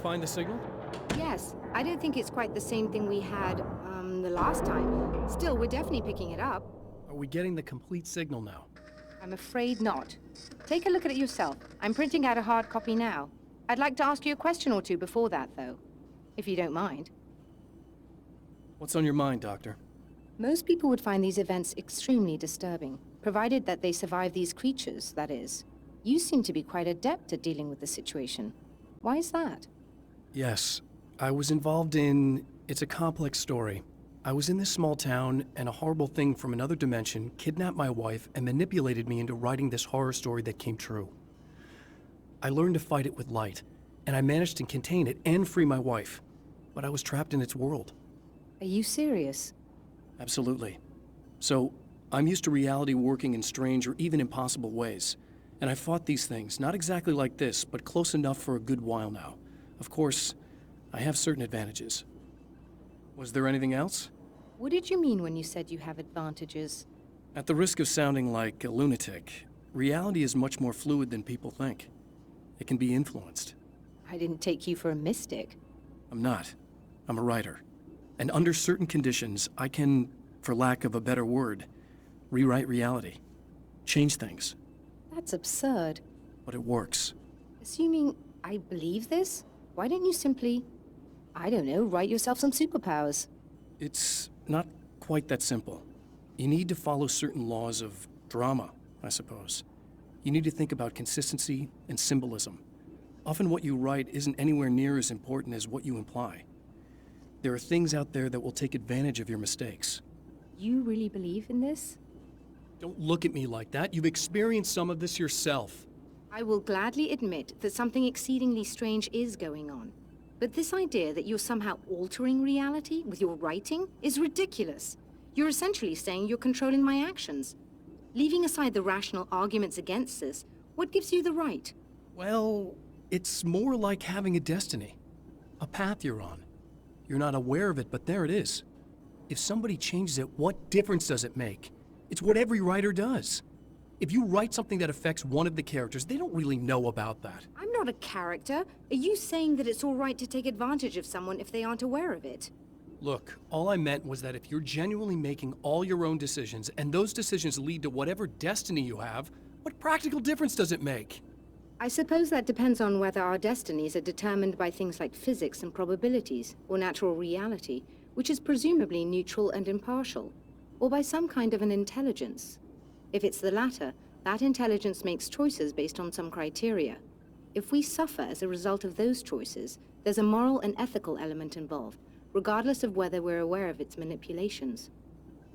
[SPEAKER 2] Find the signal?
[SPEAKER 12] Yes, I don't think it's quite the same thing we had, the last time. Still, we're definitely picking it up.
[SPEAKER 2] Are we getting the complete signal now?
[SPEAKER 12] I'm afraid not. Take a look at it yourself. I'm printing out a hard copy now. I'd like to ask you a question or two before that, though, if you don't mind.
[SPEAKER 2] What's on your mind, Doctor?
[SPEAKER 12] Most people would find these events extremely disturbing, provided that they survive these creatures, that is. You seem to be quite adept at dealing with the situation. Why is that?
[SPEAKER 2] Yes, I was involved in... It's a complex story. I was in this small town, and a horrible thing from another dimension kidnapped my wife and manipulated me into writing this horror story that came true. I learned to fight it with light, and I managed to contain it and free my wife. But I was trapped in its world.
[SPEAKER 12] Are you serious?
[SPEAKER 2] Absolutely. So, I'm used to reality working in strange or even impossible ways. And I fought these things, not exactly like this, but close enough for a good while now. Of course, I have certain advantages. Was there anything else?
[SPEAKER 12] What did you mean when you said you have advantages?
[SPEAKER 2] At the risk of sounding like a lunatic, reality is much more fluid than people think. It can be influenced.
[SPEAKER 12] I didn't take you for a mystic.
[SPEAKER 2] I'm not. I'm a writer. And under certain conditions, I can, for lack of a better word, rewrite reality. Change things.
[SPEAKER 12] That's absurd.
[SPEAKER 2] But it works.
[SPEAKER 12] Assuming I believe this, why don't you simply, I don't know, write yourself some superpowers?
[SPEAKER 2] It's not quite that simple. You need to follow certain laws of drama, I suppose. You need to think about consistency and symbolism. Often what you write isn't anywhere near as important as what you imply. There are things out there that will take advantage of your mistakes.
[SPEAKER 12] You really believe in this?
[SPEAKER 2] Don't look at me like that. You've experienced some of this yourself.
[SPEAKER 12] I will gladly admit that something exceedingly strange is going on. But this idea that you're somehow altering reality with your writing is ridiculous. You're essentially saying you're controlling my actions. Leaving aside the rational arguments against this, what gives you the right?
[SPEAKER 2] Well, it's more like having a destiny. A path you're on. You're not aware of it, but there it is. If somebody changes it, what difference does it make? It's what every writer does. If you write something that affects one of the characters, they don't really know about that.
[SPEAKER 12] I'm not a character. Are you saying that it's all right to take advantage of someone if they aren't aware of it?
[SPEAKER 2] Look, all I meant was that if you're genuinely making all your own decisions, and those decisions lead to whatever destiny you have, what practical difference does it make?
[SPEAKER 12] I suppose that depends on whether our destinies are determined by things like physics and probabilities, or natural reality, which is presumably neutral and impartial, or by some kind of an intelligence. If it's the latter, that intelligence makes choices based on some criteria. If we suffer as a result of those choices, there's a moral and ethical element involved, regardless of whether we're aware of its manipulations.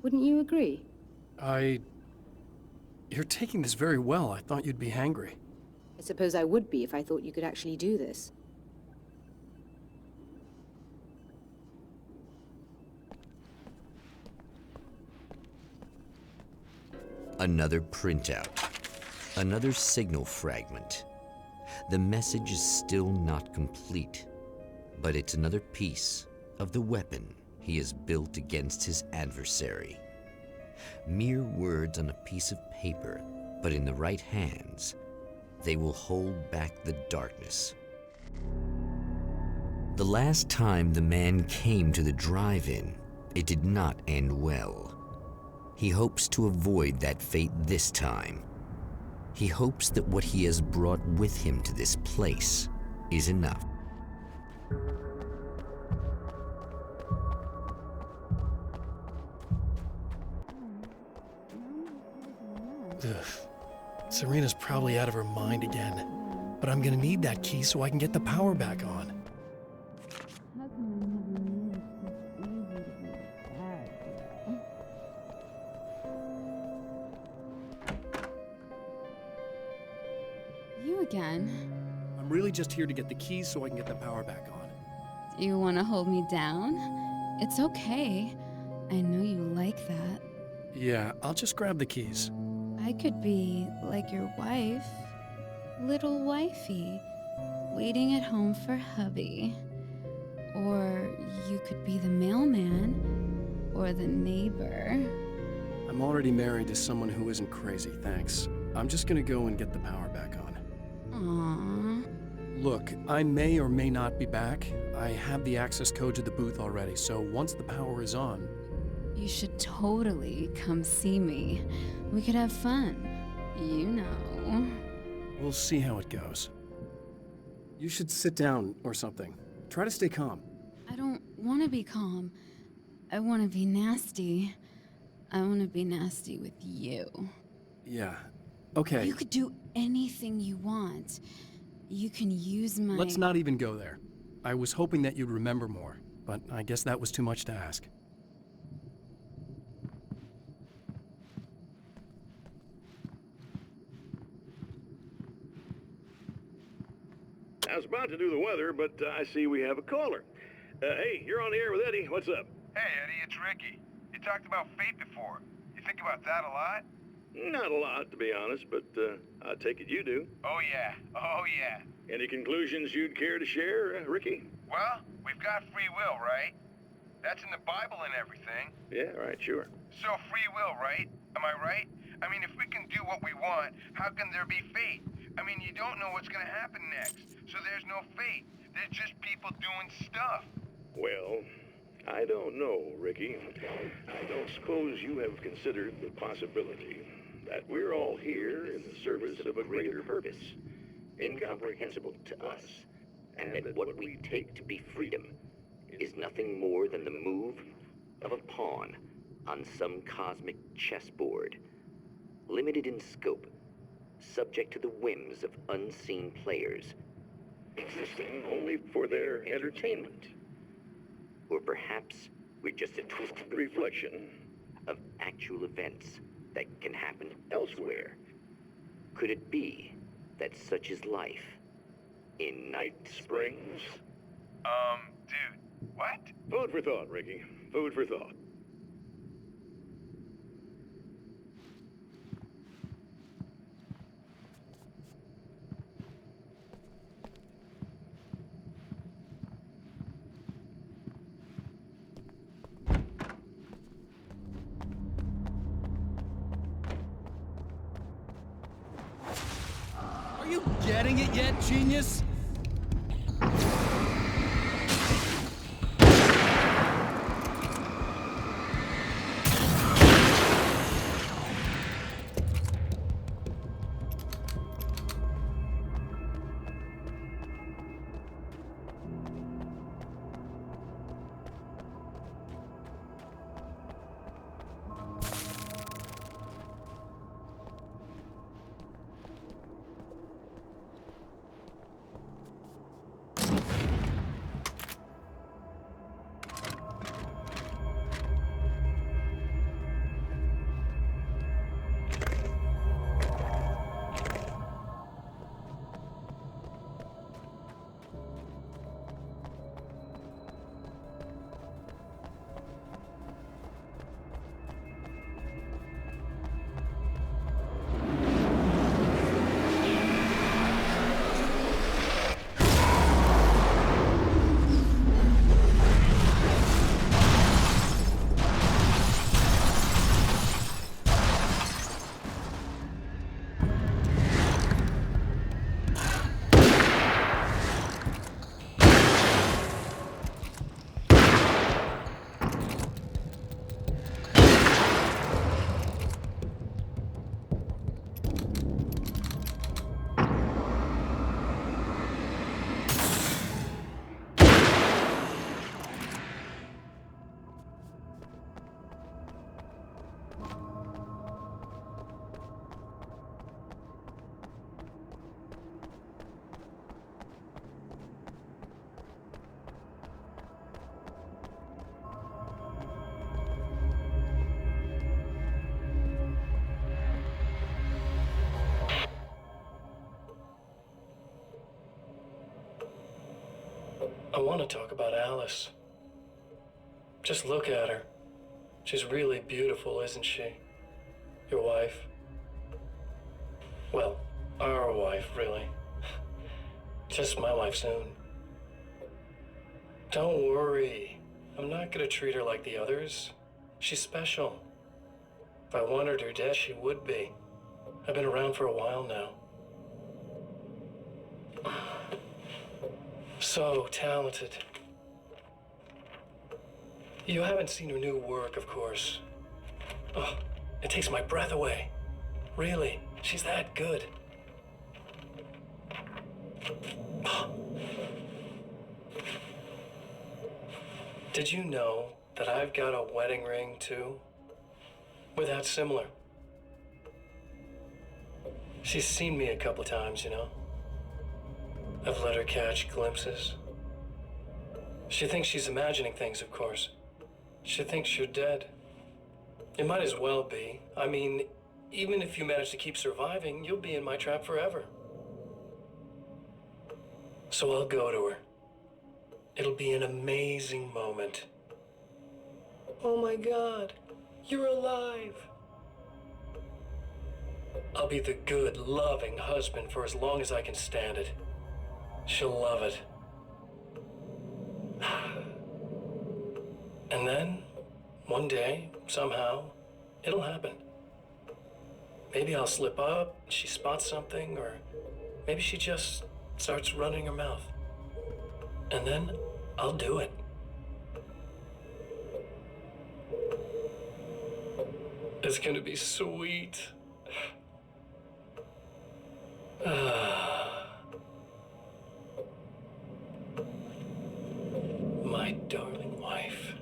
[SPEAKER 12] Wouldn't you agree?
[SPEAKER 2] You're taking this very well. I thought you'd be hangry.
[SPEAKER 12] I suppose I would be if I thought you could actually do this.
[SPEAKER 1] Another printout. Another signal fragment. The message is still not complete, but it's another piece of the weapon he has built against his adversary. Mere words on a piece of paper, but in the right hands, they will hold back the darkness. The last time the man came to the drive-in, it did not end well. He hopes to avoid that fate this time. He hopes that what he has brought with him to this place is enough.
[SPEAKER 2] Ugh. Serena's probably out of her mind again. But I'm gonna need that key so I can get the power back on.
[SPEAKER 14] You again?
[SPEAKER 2] I'm really just here to get the keys so I can get the power back on.
[SPEAKER 14] Do you want to hold me down? It's okay. I know you like that.
[SPEAKER 2] Yeah, I'll just grab the keys.
[SPEAKER 14] I could be like your wife. Little wifey. Waiting at home for hubby. Or you could be the mailman. Or the neighbor.
[SPEAKER 2] I'm already married to someone who isn't crazy, thanks. I'm just gonna go and get the power back on.
[SPEAKER 14] Aww.
[SPEAKER 2] Look, I may or may not be back. I have the access code to the booth already, so once the power is on...
[SPEAKER 14] You should totally come see me. We could have fun. You know.
[SPEAKER 2] We'll see how it goes. You should sit down or something. Try to stay calm.
[SPEAKER 14] I don't want to be calm. I want to be nasty. I want to be nasty with you.
[SPEAKER 2] Yeah. Okay.
[SPEAKER 14] You could do anything you want. You can use my...
[SPEAKER 2] Let's not even go there. I was hoping that you'd remember more, but I guess that was too much to ask.
[SPEAKER 5] I was about to do the weather, but I see we have a caller. Hey, you're on the air with Eddie. What's up?
[SPEAKER 16] Hey, Eddie, it's Ricky. You talked about fate before. You think about that a lot?
[SPEAKER 5] Not a lot, to be honest, but I take it you do.
[SPEAKER 16] Oh, yeah. Oh, yeah.
[SPEAKER 5] Any conclusions you'd care to share, Ricky?
[SPEAKER 16] Well, we've got free will, right? That's in the Bible and everything.
[SPEAKER 5] Yeah, right, sure.
[SPEAKER 16] So free will, right? Am I right? I mean, if we can do what we want, how can there be fate? I mean, you don't know what's gonna happen next, so there's no fate. There's just people doing stuff.
[SPEAKER 5] Well, I don't know, Ricky. I don't suppose you have considered the possibility that we're all here in the service of a greater purpose, incomprehensible to us, and that what we take to be freedom is nothing more than the move of a pawn on some cosmic chessboard, limited in scope, subject to the whims of unseen players, existing only for their entertainment. Or perhaps we're just a twisted reflection of actual events that can happen elsewhere. Could it be that such is life in Night Springs?
[SPEAKER 16] Dude, what?
[SPEAKER 5] Food for thought, Ricky. Food for thought.
[SPEAKER 2] Are you getting it yet, genius?
[SPEAKER 7] I want to talk about Alice. Just look at her. She's really beautiful, isn't she? Your wife. Well, our wife, really. Just my wife soon. Don't worry. I'm not gonna treat her like the others. She's special. If I wanted her dead, she would be. I've been around for a while now. So talented. You haven't seen her new work, of course. Oh, it takes my breath away. Really, she's that good. Did you know that I've got a wedding ring, too? We're that similar. She's seen me a couple times, you know. I've let her catch glimpses. She thinks she's imagining things, of course. She thinks you're dead. It might as well be. I mean, even if you manage to keep surviving, you'll be in my trap forever. So I'll go to her. It'll be an amazing moment. Oh my God, you're alive. I'll be the good, loving husband for as long as I can stand it. She'll love it. And then, one day, somehow, it'll happen. Maybe I'll slip up, she spots something, or maybe she just starts running her mouth. And then, I'll do it. It's gonna be sweet. My darling wife.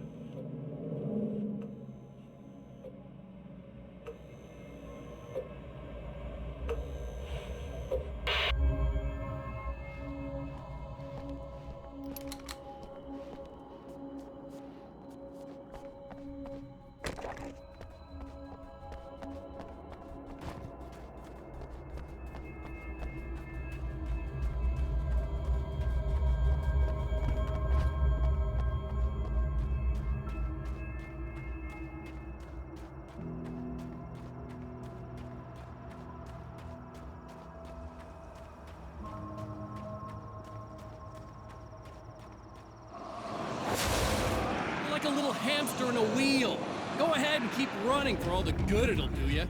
[SPEAKER 2] You're like a little hamster in a wheel. Go ahead and keep running for all the good it'll do you.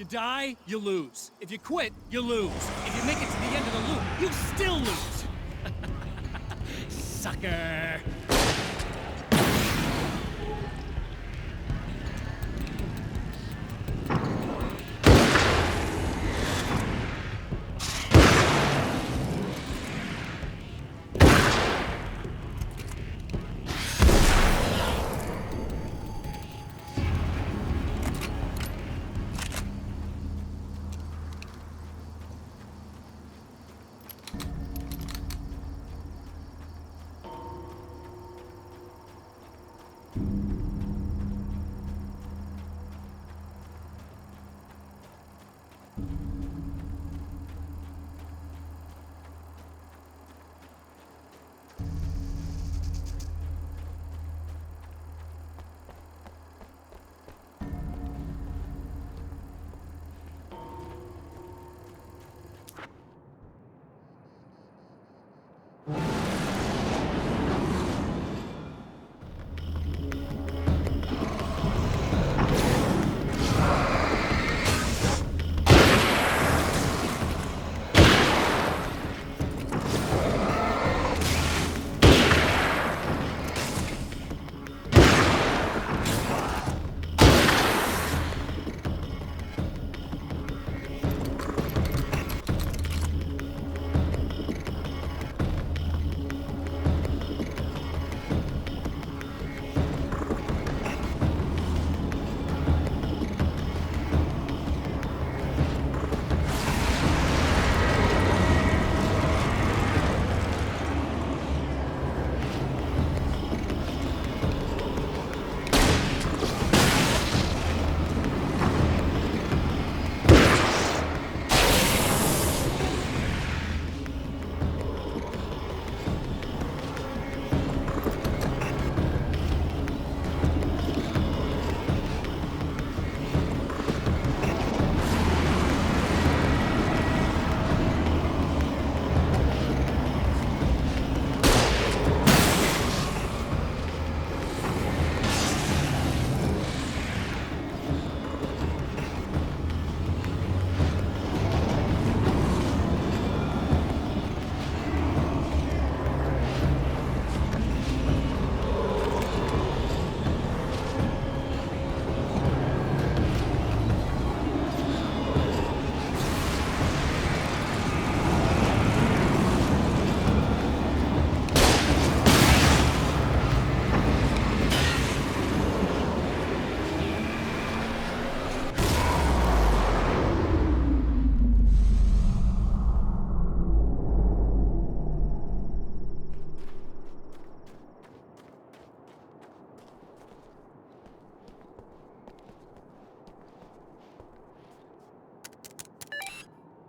[SPEAKER 2] you die, you lose. If you quit, you lose. If you make it to the end of the loop, you still lose. Sucker.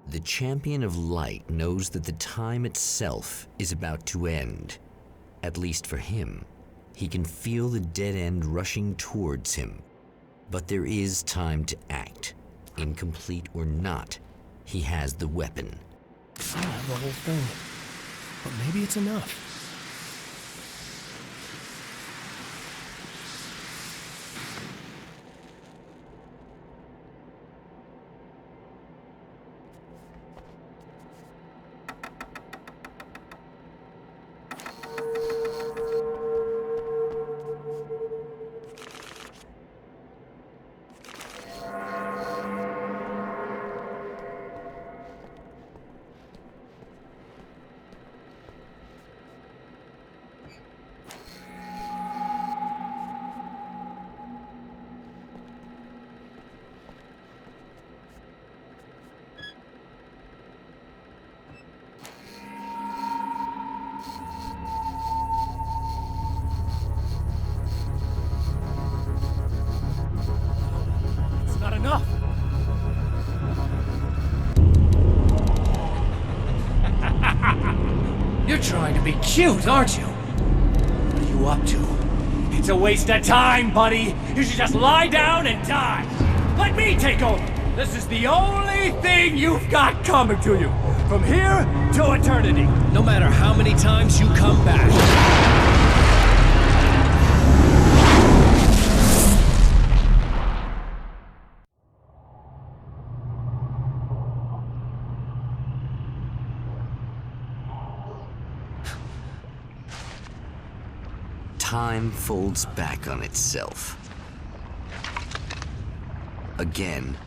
[SPEAKER 1] The champion of light knows that the time itself is about to end. At least for him. He can feel the dead end rushing towards him. But there is time to act. Incomplete or not, he has the weapon.
[SPEAKER 2] I don't have the whole thing, but maybe it's enough. Enough!
[SPEAKER 3] You're trying to be cute, aren't you? What are you up to? It's a waste of time, buddy. You should just lie down and die. Let me take over. This is the only thing you've got coming to you. From here to eternity.
[SPEAKER 2] No matter how many times you come back.
[SPEAKER 1] Time folds back on itself. Again,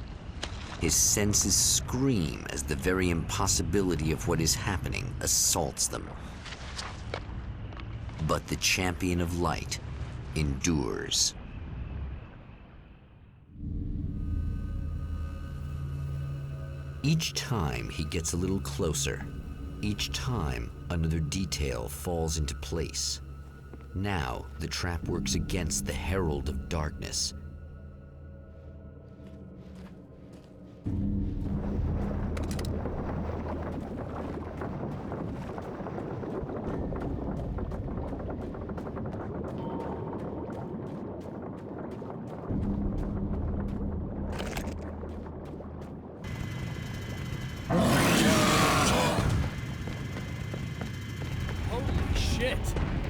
[SPEAKER 1] his senses scream as the very impossibility of what is happening assaults them. But the champion of light endures. Each time he gets a little closer, each time another detail falls into place. Now the trap works against the herald of darkness.
[SPEAKER 2] Holy shit!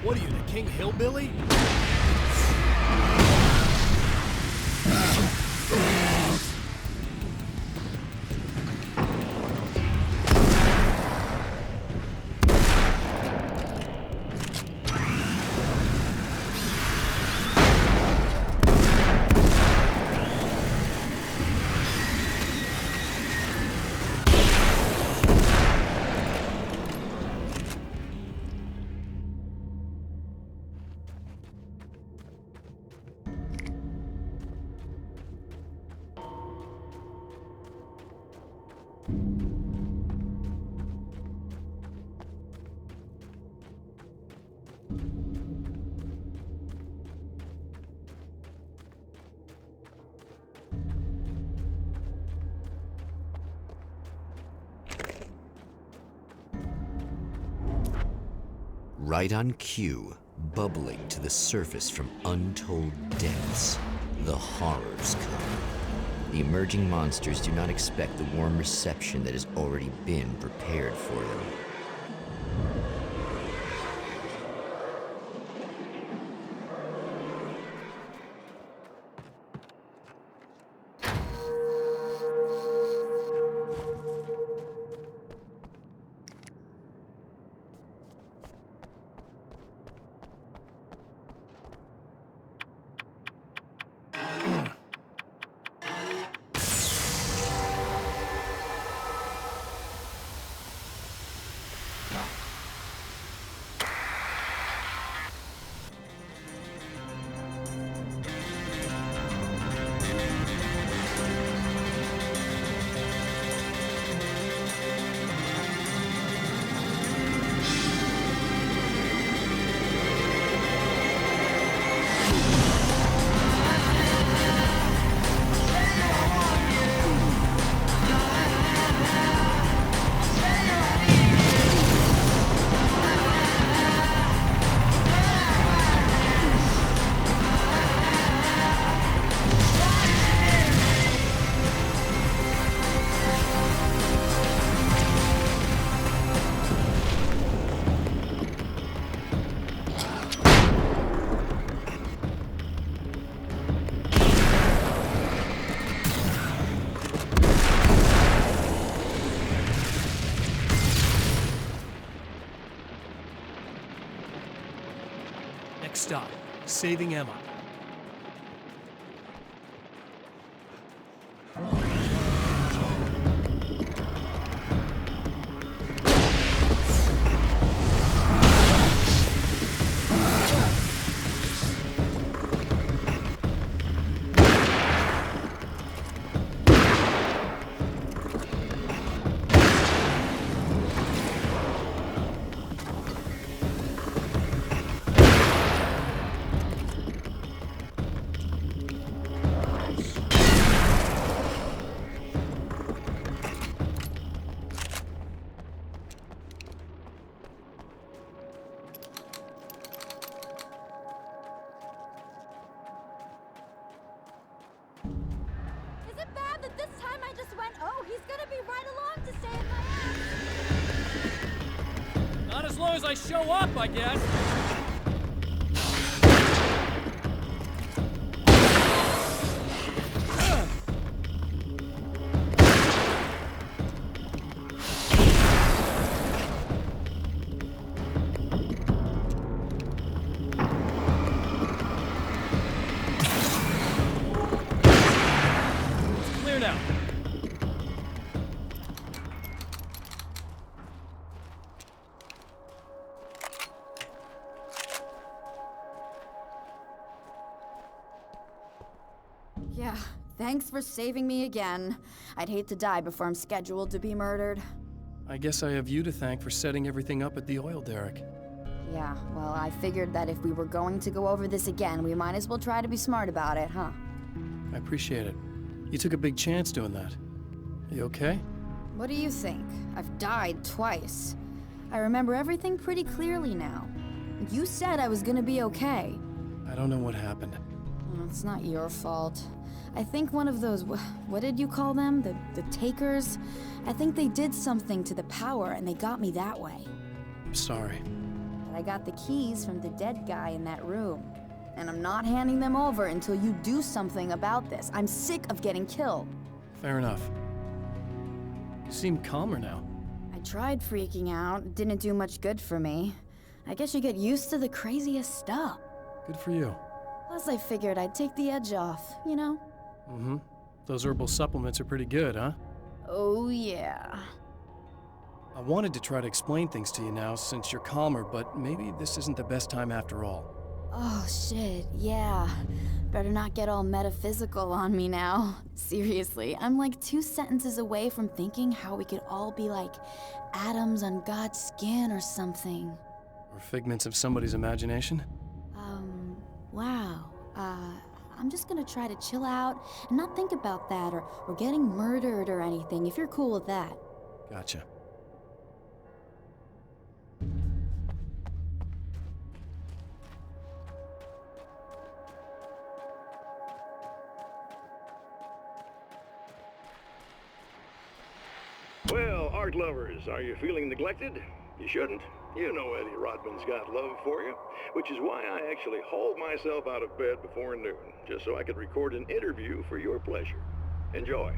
[SPEAKER 2] What are you, the King Hillbilly?
[SPEAKER 1] Right on cue, bubbling to the surface from untold depths, the horrors come. The emerging monsters do not expect the warm reception that has already been prepared for them. Next stop, saving Emma.
[SPEAKER 17] Is it bad that this time I just went, oh, he's gonna be right along to stay at my house?
[SPEAKER 2] Not as long as I show up, I guess.
[SPEAKER 4] Thanks for saving me again. I'd hate to die before I'm scheduled to be murdered.
[SPEAKER 2] I guess I have you to thank for setting everything up at the oil derrick.
[SPEAKER 4] Yeah, well, I figured that if we were going to go over this again, we might as well try to be smart about it, huh?
[SPEAKER 2] I appreciate it. You took a big chance doing that. You okay?
[SPEAKER 4] What do you think? I've died twice. I remember everything pretty clearly now. You said I was gonna be okay.
[SPEAKER 2] I don't know what happened.
[SPEAKER 4] It's not your fault. I think one of those, what did you call them? The takers? I think they did something to the power and they got me that way.
[SPEAKER 2] I'm sorry.
[SPEAKER 4] But I got the keys from the dead guy in that room. And I'm not handing them over until you do something about this. I'm sick of getting killed.
[SPEAKER 2] Fair enough. You seem calmer now.
[SPEAKER 4] I tried freaking out. It didn't do much good for me. I guess you get used to the craziest stuff.
[SPEAKER 2] Good for you.
[SPEAKER 4] Plus, I figured I'd take the edge off, you know?
[SPEAKER 2] Mm-hmm. Those herbal supplements are pretty good, huh?
[SPEAKER 4] Oh, yeah.
[SPEAKER 2] I wanted to try to explain things to you now since you're calmer, but maybe this isn't the best time after all.
[SPEAKER 4] Oh, shit, yeah. Better not get all metaphysical on me now. Seriously, I'm like 2 sentences away from thinking how we could all be like atoms on God's skin or something.
[SPEAKER 2] Or figments of somebody's imagination?
[SPEAKER 4] Wow. I'm just gonna try to chill out and not think about that or getting murdered or anything, if you're cool with that.
[SPEAKER 2] Gotcha.
[SPEAKER 5] Well, art lovers, are you feeling neglected? You shouldn't. You know Eddie Rodman's got love for you, which is why I actually hauled myself out of bed before noon, just so I could record an interview for your pleasure. Enjoy.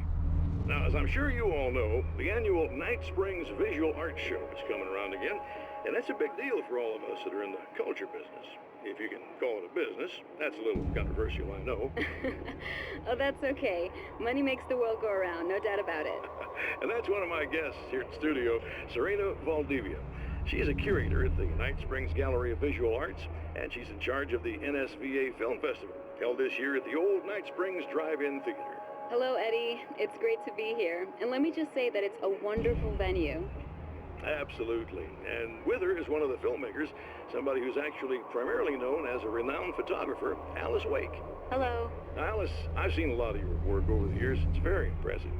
[SPEAKER 5] Now, as I'm sure you all know, the annual Night Springs Visual Art Show is coming around again, and that's a big deal for all of us that are in the culture business. If you can call it a business. That's a little controversial, I know.
[SPEAKER 18] Oh, that's okay. Money makes the world go around, no doubt about it.
[SPEAKER 5] And that's one of my guests here at the studio, Serena Valdivia. She is a curator at the Night Springs Gallery of Visual Arts, and she's in charge of the NSVA Film Festival, held this year at the old Night Springs Drive-In Theater.
[SPEAKER 18] Hello, Eddie. It's great to be here. And let me just say that it's a wonderful venue.
[SPEAKER 5] Absolutely. And with her is one of the filmmakers, somebody who's actually primarily known as a renowned photographer, Alice Wake.
[SPEAKER 18] Hello.
[SPEAKER 5] Now, Alice, I've seen a lot of your work over the years. It's very impressive.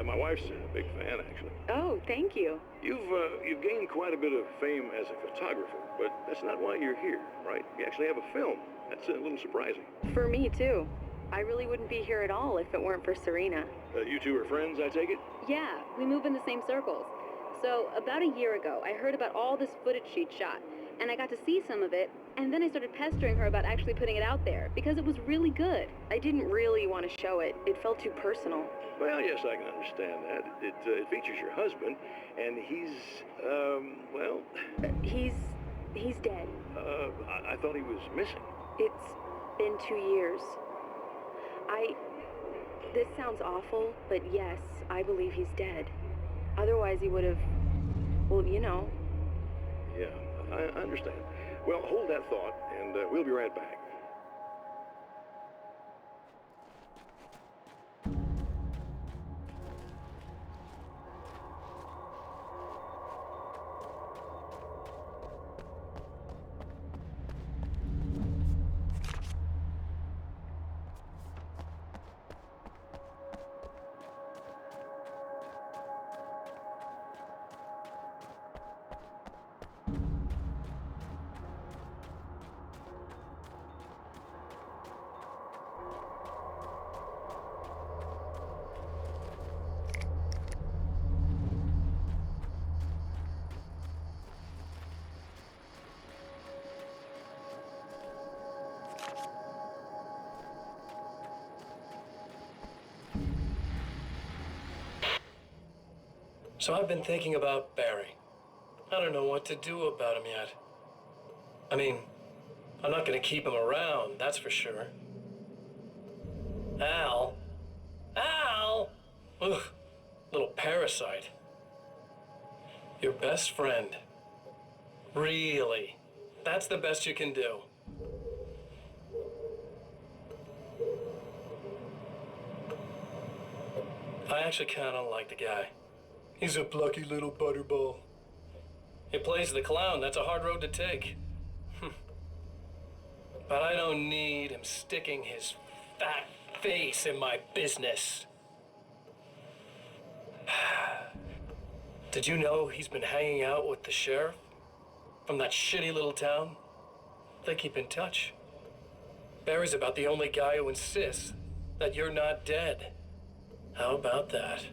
[SPEAKER 5] My wife's a big fan, actually.
[SPEAKER 18] Oh, thank you.
[SPEAKER 5] You've gained quite a bit of fame as a photographer, but that's not why you're here, right? You actually have a film. That's a little surprising.
[SPEAKER 18] For me, too. I really wouldn't be here at all if it weren't for Serena.
[SPEAKER 5] You two are friends, I take it?
[SPEAKER 18] Yeah, we move in the same circles. So, about a year ago, I heard about all this footage she'd shot, and I got to see some of it, and then I started pestering her about actually putting it out there, because it was really good. I didn't really want to show it. It felt too personal.
[SPEAKER 5] Well, yes, I can understand that. It features your husband, and he's, well...
[SPEAKER 18] He's dead.
[SPEAKER 5] I thought he was missing.
[SPEAKER 18] It's been 2 years. This sounds awful, but yes, I believe he's dead. Otherwise he would have, well, you know.
[SPEAKER 5] Yeah, I understand. Well, hold that thought, and we'll be right back.
[SPEAKER 7] So I've been thinking about Barry. I don't know what to do about him yet. I mean, I'm not gonna keep him around, that's for sure. Al? Al! Ugh, little parasite. Your best friend. Really? That's the best you can do. I actually kind of like the guy. He's a plucky little butterball. He plays the clown. That's a hard road to take. But I don't need him sticking his fat face in my business. Did you know he's been hanging out with the sheriff from that shitty little town? They keep in touch. Barry's about the only guy who insists that you're not dead. How about that?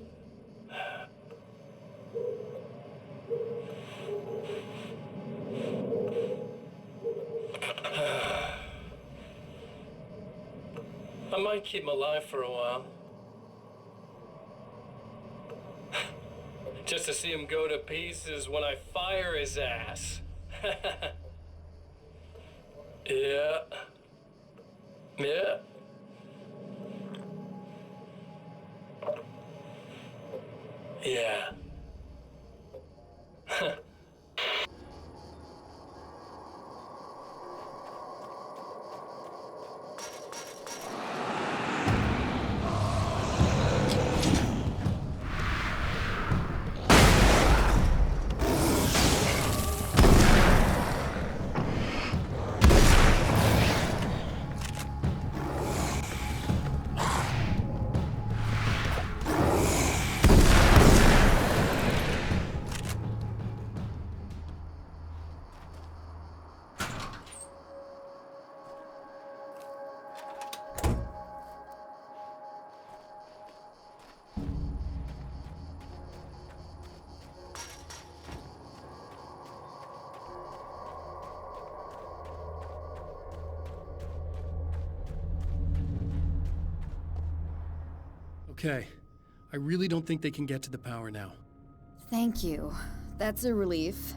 [SPEAKER 7] I might keep him alive for a while. Just to see him go to pieces when I fire his ass. Yeah. Yeah. Yeah.
[SPEAKER 2] Okay. I really don't think they can get to the power now.
[SPEAKER 4] Thank you. That's a relief.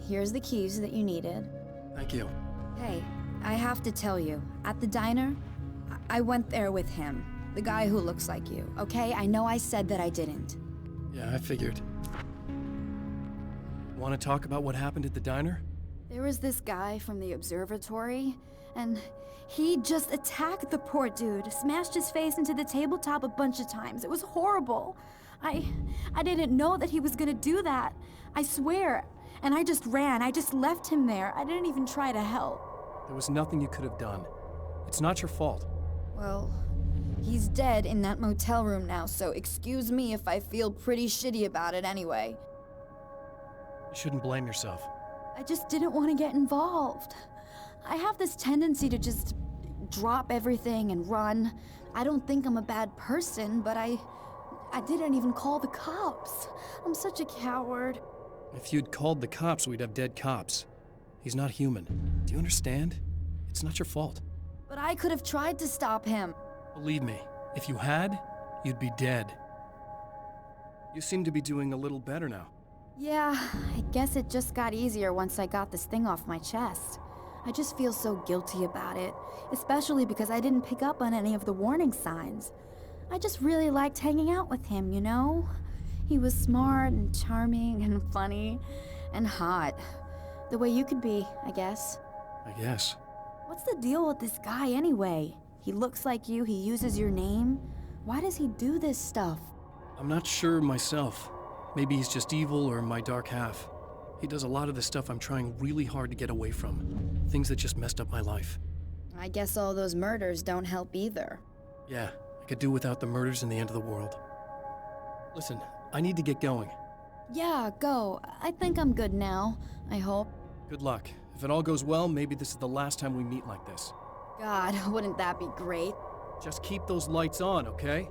[SPEAKER 4] Here's the keys that you needed.
[SPEAKER 2] Thank you.
[SPEAKER 4] Hey, I have to tell you, at the diner, I went there with him. The guy who looks like you, okay? I know I said that I didn't.
[SPEAKER 2] Yeah, I figured. Want to talk about what happened at the diner?
[SPEAKER 4] There was this guy from the observatory, and he just attacked the poor dude, smashed his face into the tabletop a bunch of times. It was horrible. I didn't know that he was gonna do that. I swear. And I just ran. I just left him there. I didn't even try to help.
[SPEAKER 2] There was nothing you could have done. It's not your fault.
[SPEAKER 4] Well, he's dead in that motel room now, so excuse me if I feel pretty shitty about it anyway.
[SPEAKER 2] You shouldn't blame yourself.
[SPEAKER 4] I just didn't want to get involved. I have this tendency to just drop everything and run. I don't think I'm a bad person, but I didn't even call the cops. I'm such a coward.
[SPEAKER 2] If you'd called the cops, we'd have dead cops. He's not human. Do you understand? It's not your fault.
[SPEAKER 4] But I could have tried to stop him.
[SPEAKER 2] Believe me, if you had, you'd be dead. You seem to be doing a little better now.
[SPEAKER 4] Yeah, I guess it just got easier once I got this thing off my chest. I just feel so guilty about it, especially because I didn't pick up on any of the warning signs. I just really liked hanging out with him, you know? He was smart and charming and funny and hot. The way you could be, I guess.
[SPEAKER 2] I guess.
[SPEAKER 4] What's the deal with this guy anyway? He looks like you, he uses your name. Why does he do this stuff?
[SPEAKER 2] I'm not sure myself. Maybe he's just evil or my dark half. He does a lot of the stuff I'm trying really hard to get away from. Things that just messed up my life.
[SPEAKER 4] I guess all those murders don't help either.
[SPEAKER 2] Yeah, I could do without the murders and the end of the world. Listen, I need to get going.
[SPEAKER 4] Yeah, go. I think I'm good now. I hope.
[SPEAKER 2] Good luck. If it all goes well, maybe this is the last time we meet like this.
[SPEAKER 4] God, wouldn't that be great?
[SPEAKER 2] Just keep those lights on, okay?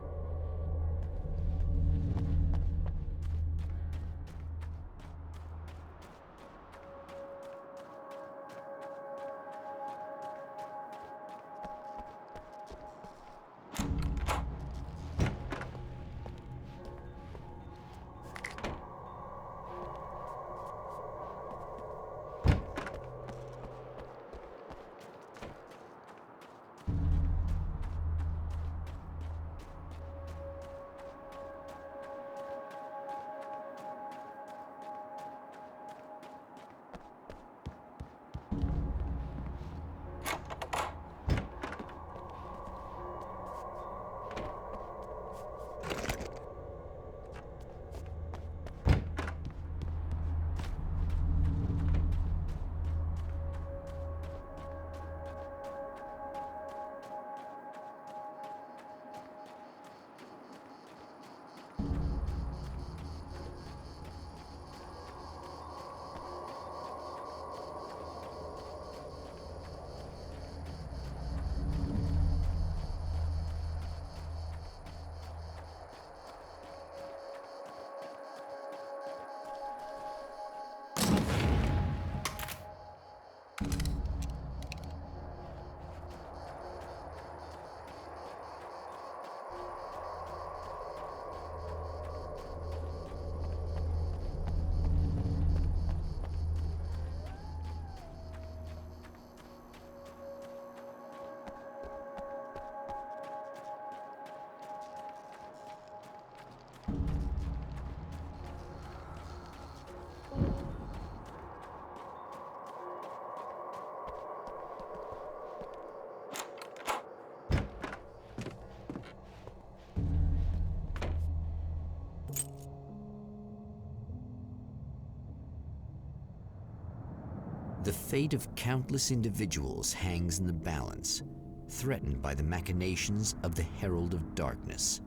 [SPEAKER 1] The fate of countless individuals hangs in the balance, threatened by the machinations of the Herald of Darkness.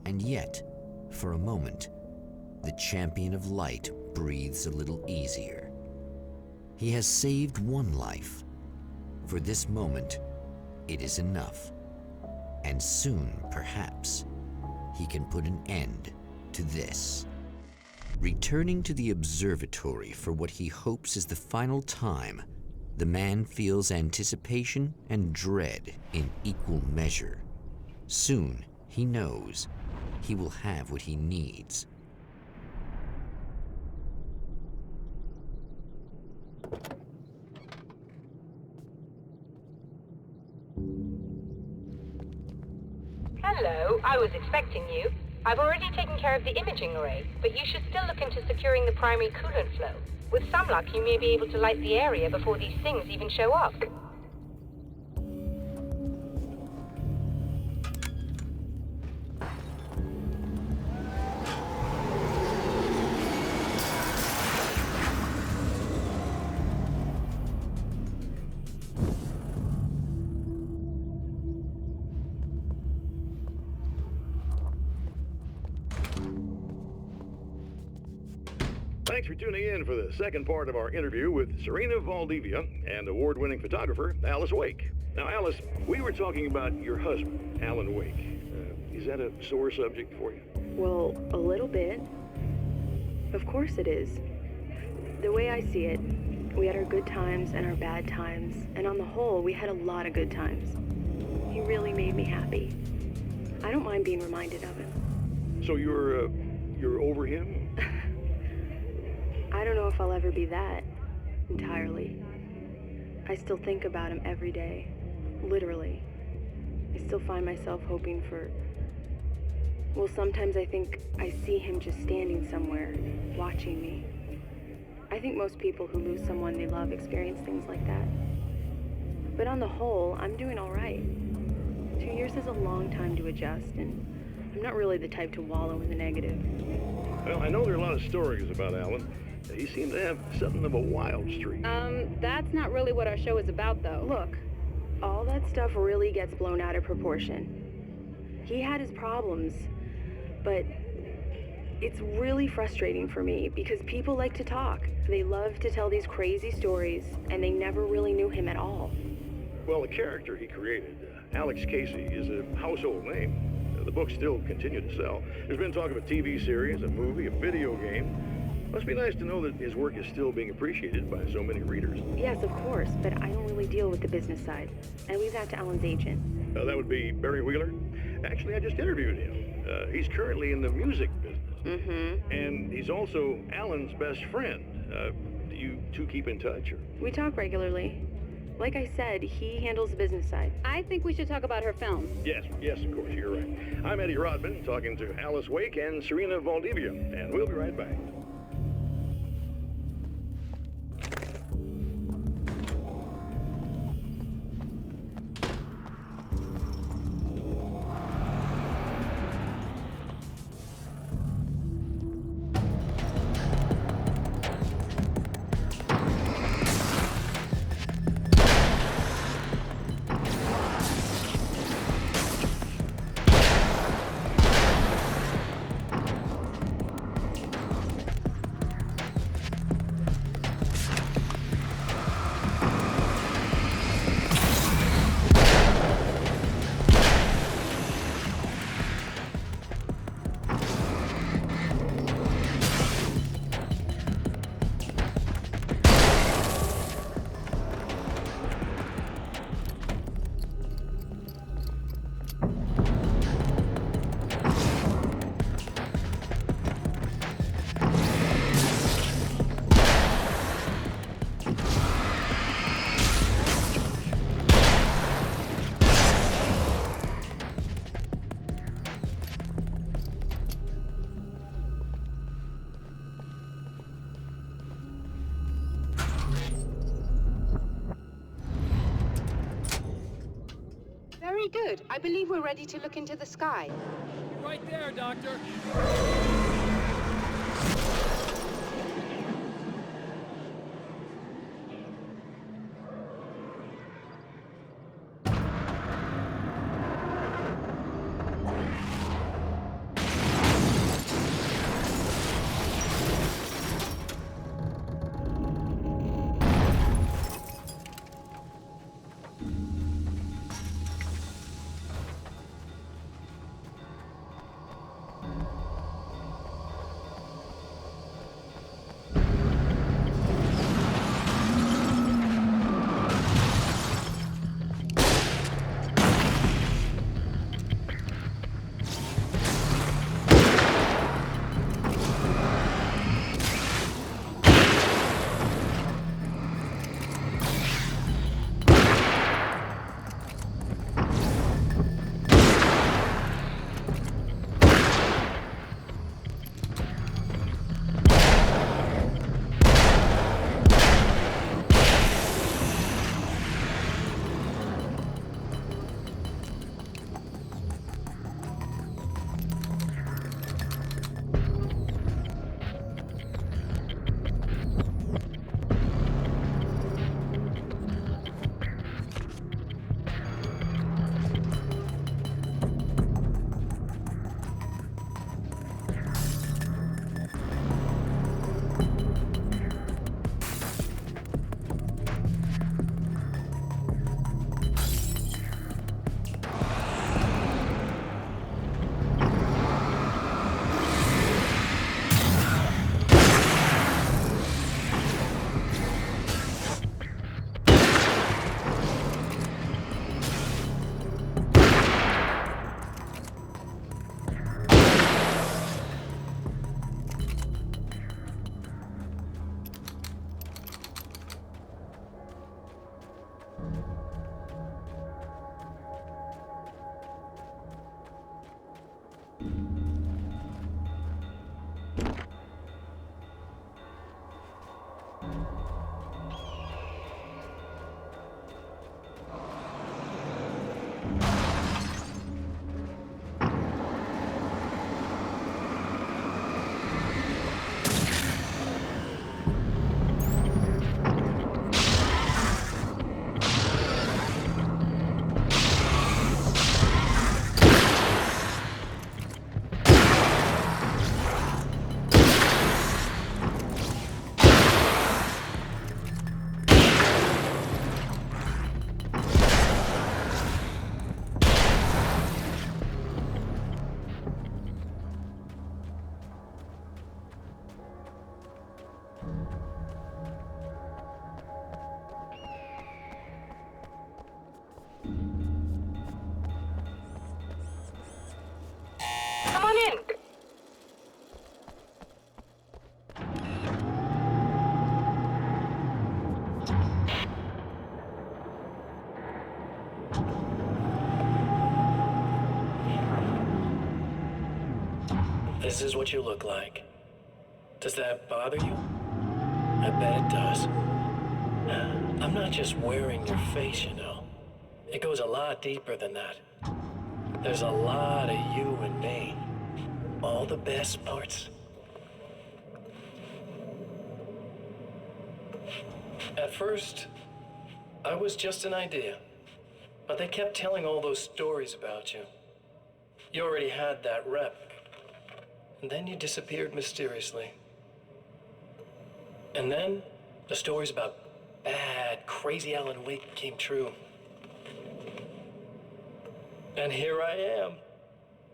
[SPEAKER 1] And yet, for a moment, the champion of light breathes a little easier. He has saved one life. For this moment, it is enough. And soon, perhaps, he can put an end to this. Returning to the observatory for what he hopes is the final time, the man feels anticipation and dread in equal measure. Soon, he knows he will have what he needs.
[SPEAKER 10] Hello, I was expecting you. I've already taken care of the imaging array, but you should still look into securing the primary coolant flow. With some luck, you may be able to light the area before these things even show up.
[SPEAKER 5] Thanks for tuning in for the second part of our interview with Serena Valdivia and award-winning photographer Alice Wake. Now, Alice, we were talking about your husband, Alan Wake. Is that a sore subject for you?
[SPEAKER 18] Well, a little bit. Of course it is. The way I see it, we had our good times and our bad times, and on the whole, we had a lot of good times. He really made me happy. I don't mind being reminded of him.
[SPEAKER 5] So you're over him?
[SPEAKER 18] I don't know if I'll ever be that, entirely. I still think about him every day, literally. I still find myself hoping for... Well, sometimes I think I see him just standing somewhere, watching me. I think most people who lose someone they love experience things like that. But on the whole, I'm doing all right. 2 years is a long time to adjust, and I'm not really the type to wallow in the negative.
[SPEAKER 5] Well, I know there are a lot of stories about Alan. He seemed to have something of a wild streak.
[SPEAKER 18] That's not really what our show is about, though. Look, all that stuff really gets blown out of proportion. He had his problems, but it's really frustrating for me because people like to talk. They love to tell these crazy stories, and they never really knew him at all.
[SPEAKER 5] Well, the character he created, Alex Casey, is a household name. The books still continue to sell. There's been talk of a TV series, a movie, a video game. Must be nice to know that his work is still being appreciated by so many readers.
[SPEAKER 18] Yes, of course, but I don't really deal with the business side. I leave that to Alan's agent.
[SPEAKER 5] That would be Barry Wheeler. Actually, I just interviewed him. He's currently in the music business.
[SPEAKER 18] Mm-hmm.
[SPEAKER 5] And he's also Alan's best friend. Do you two keep in touch? Or?
[SPEAKER 18] We talk regularly. Like I said, he handles the business side. I think we should talk about her film.
[SPEAKER 5] Yes, of course, you're right. I'm Eddie Rodman, talking to Alice Wake and Serena Valdivia, and we'll be right back.
[SPEAKER 11] Very good. I believe we're ready to look into the sky.
[SPEAKER 2] Right there, Doctor.
[SPEAKER 10] Come on in.
[SPEAKER 7] This is what you look like. Does that bother you? I bet it does. I'm not just wearing your face, you know. It goes a lot deeper than that. There's a lot of you and me. All the best parts. At first, I was just an idea. But they kept telling all those stories about you. You already had that rep. And then you disappeared mysteriously. And then the stories about bad, crazy Alan Wake came true. And here I am.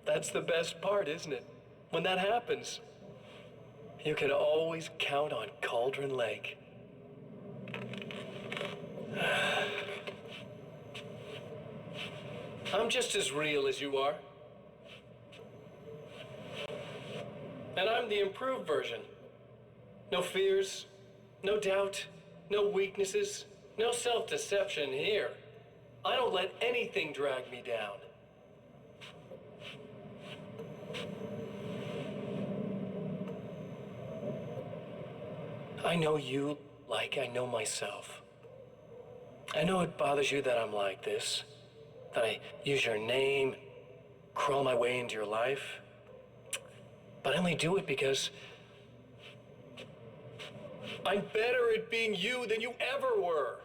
[SPEAKER 7] That's the best part, isn't it? When that happens, you can always count on Cauldron Lake. I'm just as real as you are. And I'm the improved version. No fears, no doubt, no weaknesses, no self-deception here. I don't let anything drag me down. I know you like I know myself. I know it bothers you that I'm like this, that I use your name, crawl my way into your life. But I only do it because I'm better at being you than you ever were.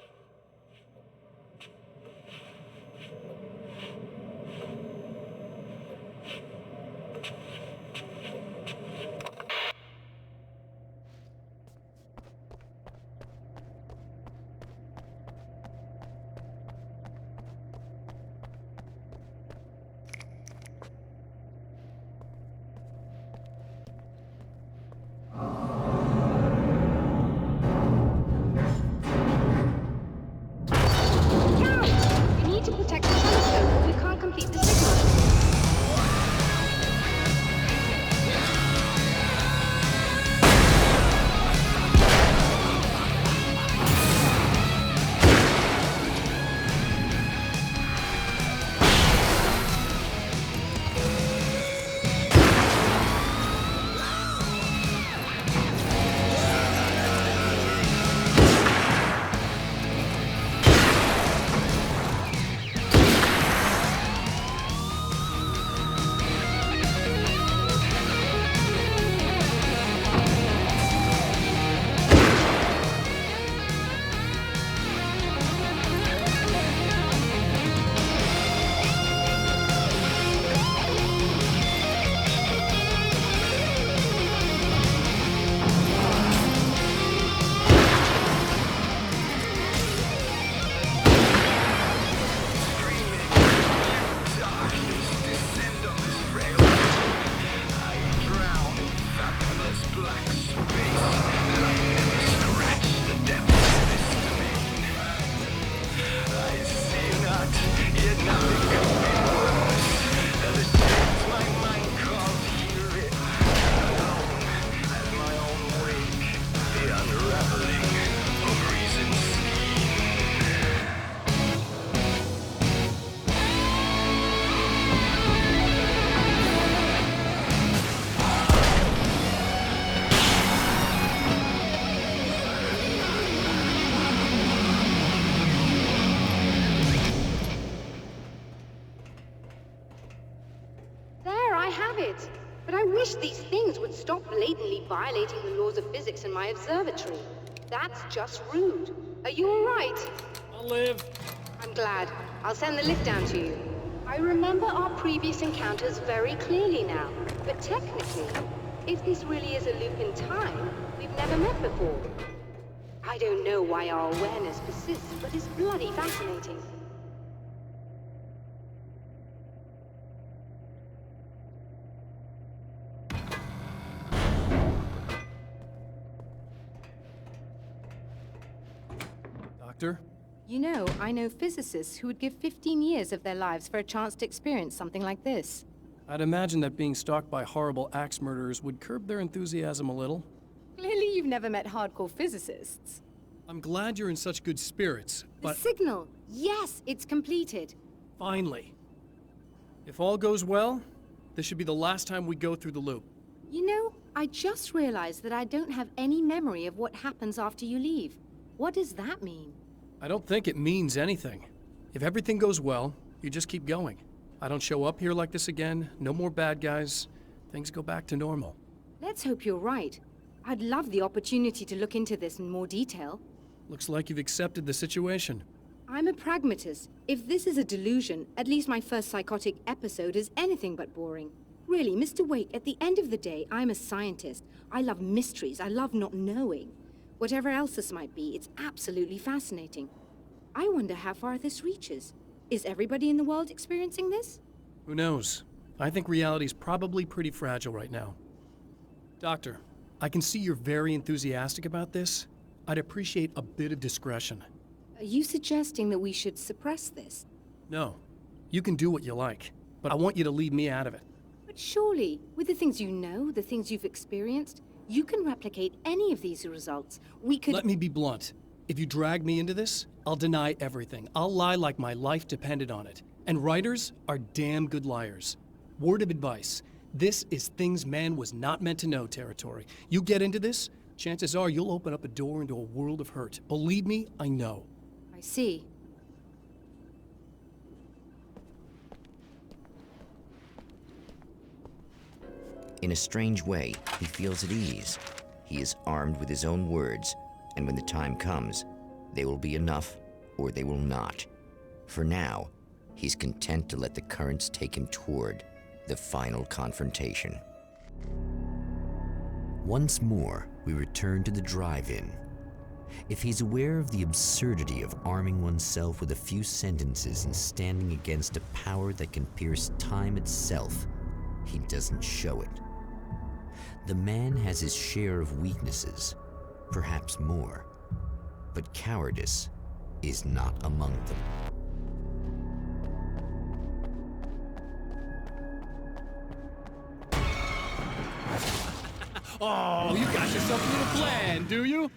[SPEAKER 11] You need to protect the telescope. We can't complete the signal. There, I have it. But I wish these things would stop blatantly violating the laws of physics in my observatory. That's just rude. Are you all right?
[SPEAKER 2] I'll live.
[SPEAKER 11] I'm glad. I'll send the lift down to you. I remember our previous encounters very clearly now. But technically, if this really is a loop in time, we've never met before. I don't know why our awareness persists, but it's bloody fascinating.
[SPEAKER 2] Doctor?
[SPEAKER 12] You know, I know physicists who would give 15 years of their lives for a chance to experience something like this.
[SPEAKER 2] I'd imagine that being stalked by horrible axe murderers would curb their enthusiasm a little.
[SPEAKER 12] Clearly you've never met hardcore physicists.
[SPEAKER 2] I'm glad you're in such good spirits, but...
[SPEAKER 12] The signal! Yes, it's completed.
[SPEAKER 2] Finally. If all goes well, this should be the last time we go through the loop.
[SPEAKER 12] You know, I just realized that I don't have any memory of what happens after you leave. What does that mean?
[SPEAKER 2] I don't think it means anything. If everything goes well, you just keep going. I don't show up here like this again, no more bad guys. Things go back to normal.
[SPEAKER 12] Let's hope you're right. I'd love the opportunity to look into this in more detail.
[SPEAKER 2] Looks like you've accepted the situation.
[SPEAKER 12] I'm a pragmatist. If this is a delusion, at least my first psychotic episode is anything but boring. Really, Mr. Wake, at the end of the day, I'm a scientist. I love mysteries. I love not knowing. Whatever else this might be, it's absolutely fascinating. I wonder how far this reaches. Is everybody in the world experiencing this?
[SPEAKER 2] Who knows? I think reality's probably pretty fragile right now. Doctor, I can see you're very enthusiastic about this. I'd appreciate a bit of discretion.
[SPEAKER 12] Are you suggesting that we should suppress this?
[SPEAKER 2] No. You can do what you like, but I want you to leave me out of it.
[SPEAKER 12] But surely, with the things you know, the things you've experienced, you can replicate any of these results. We could—
[SPEAKER 2] Let me be blunt. If you drag me into this, I'll deny everything. I'll lie like my life depended on it. And writers are damn good liars. Word of advice. This is things man was not meant to know territory. You get into this, chances are you'll open up a door into a world of hurt. Believe me, I know.
[SPEAKER 12] I see.
[SPEAKER 1] In a strange way, he feels at ease. He is armed with his own words, and when the time comes, they will be enough or they will not. For now, he's content to let the currents take him toward the final confrontation. Once more, we return to the drive-in. If he's aware of the absurdity of arming oneself with a few sentences and standing against a power that can pierce time itself, he doesn't show it. The man has his share of weaknesses, perhaps more, but cowardice is not among them.
[SPEAKER 2] Oh, you got yourself a little plan, do you?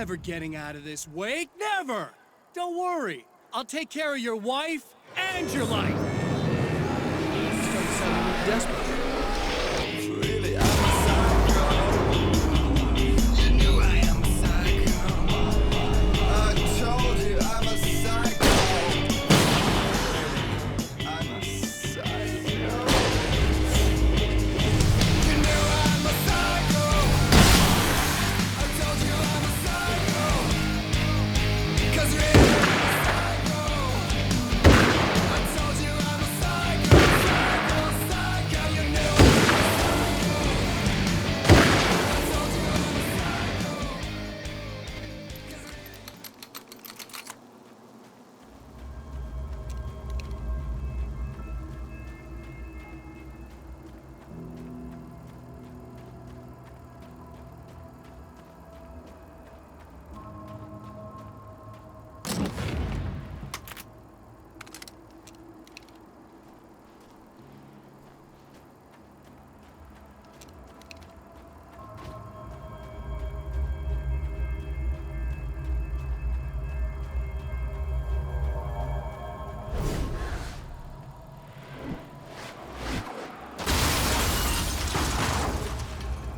[SPEAKER 2] never getting out of this, Wake. Never! Don't worry. I'll take care of your wife and your life. You start sounding desperate.
[SPEAKER 13] Really, I'm a psycho. You knew I am a psycho. I told you I'm a psycho. I'm a psycho. You knew I'm a psycho. I told you I'm a psycho. 'Cause really I'm a psycho. I told you I'm a psycho, psycho, psycho. You knew I'm a psycho. I told you I'm a psycho.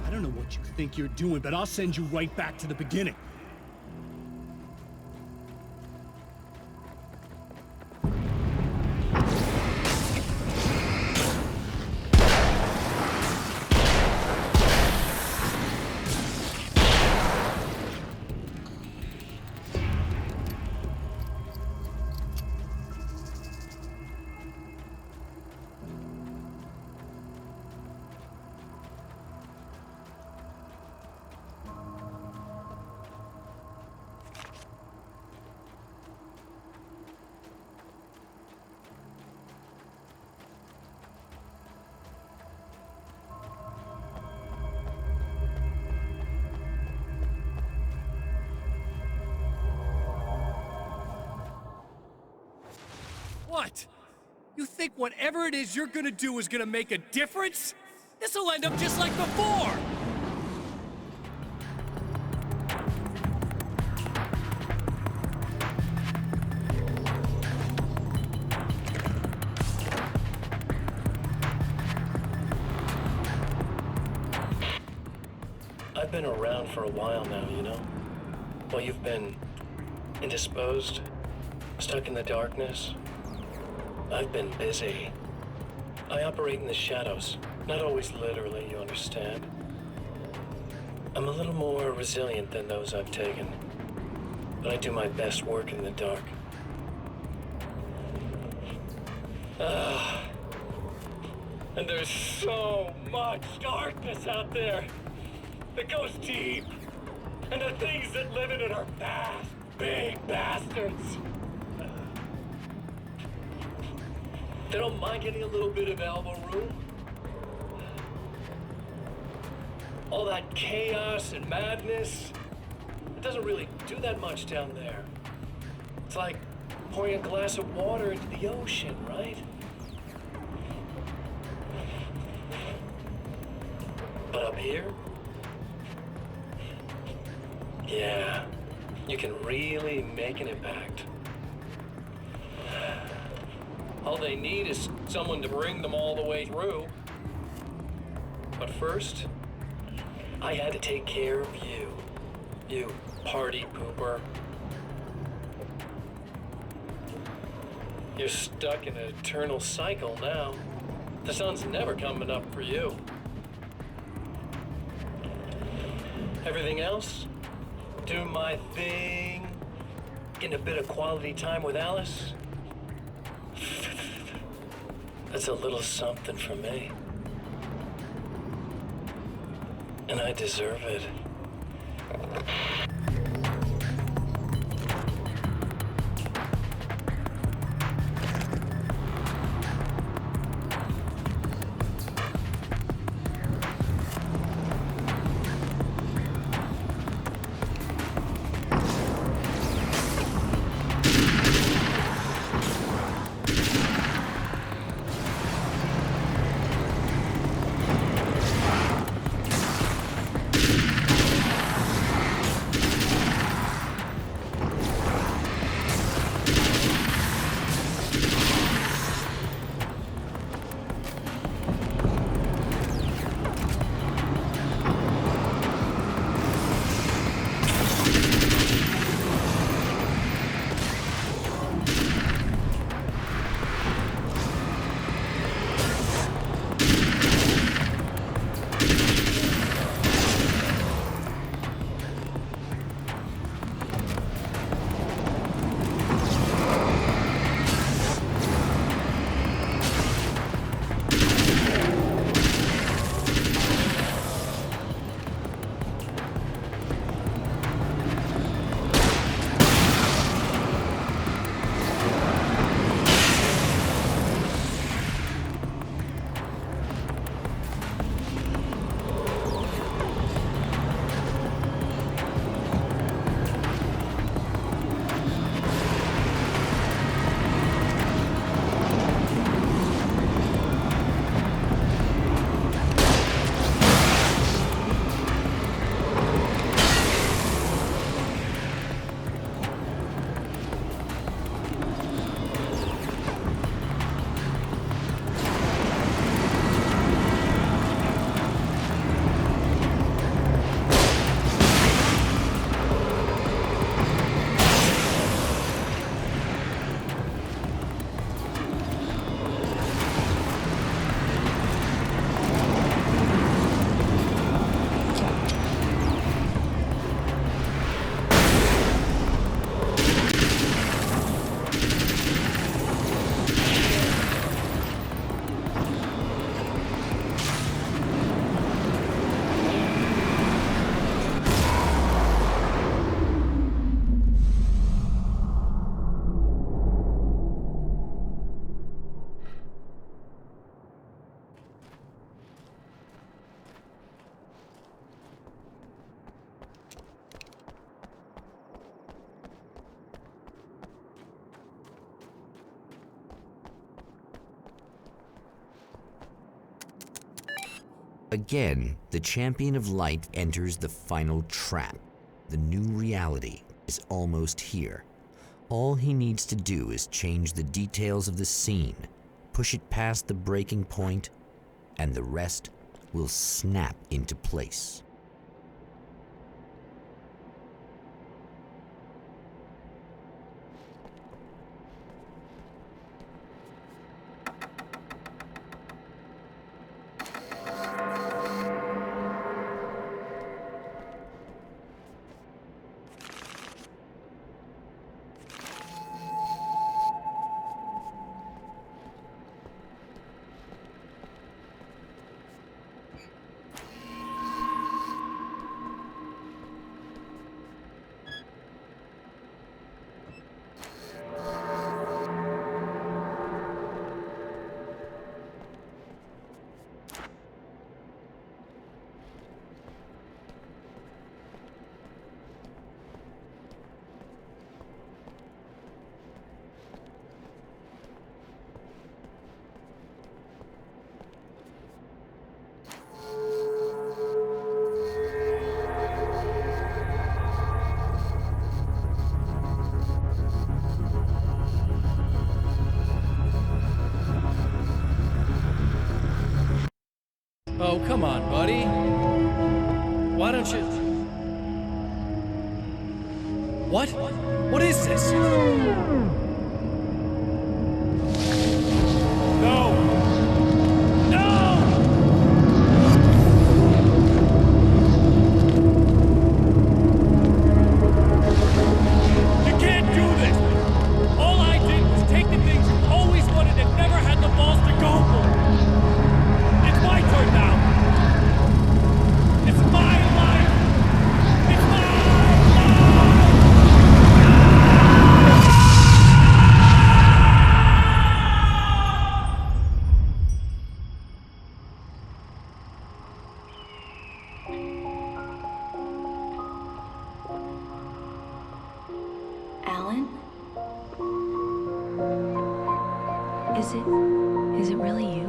[SPEAKER 2] I don't know what you think you're doing, but I'll send you right back to the beginning. What? You think whatever it is you're gonna do is gonna make a difference? This'll end up just like before!
[SPEAKER 7] I've been around for a while now, you know? While you've been indisposed, stuck in the darkness, I've been busy. I operate in the shadows, not always literally, you understand? I'm a little more resilient than those I've taken, but I do my best work in the dark. And there's so much darkness out there that goes deep, and the things that live in it are fast, big bastards. They don't mind getting a little bit of elbow room. All that chaos and madness, it doesn't really do that much down there. It's like pouring a glass of water into the ocean, right? But up here, yeah, you can really make an impact. All they need is someone to bring them all the way through. But first, I had to take care of you. You party pooper. You're stuck in an eternal cycle now. The sun's never coming up for you. Everything else? Do my thing. Getting a bit of quality time with Alice. That's a little something for me. And I deserve it.
[SPEAKER 1] Again, the champion of light enters the final trap. The new reality is almost here. All he needs to do is change the details of the scene, push it past the breaking point, and the rest will snap into place.
[SPEAKER 7] Oh, come on, buddy. Why don't you... What? What is this? No! No! You can't do this! All I did was take the things you always wanted and never had the balls to go for. It's my turn now! It's my life! It's my
[SPEAKER 19] Alan? Is it really you?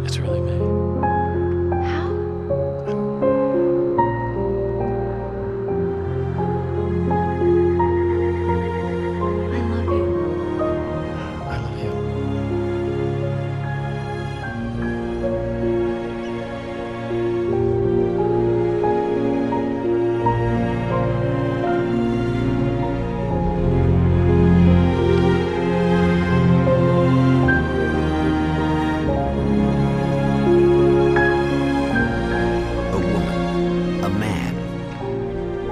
[SPEAKER 7] It's really me.
[SPEAKER 19] How? I love you.
[SPEAKER 7] I love you.
[SPEAKER 1] A woman, a man,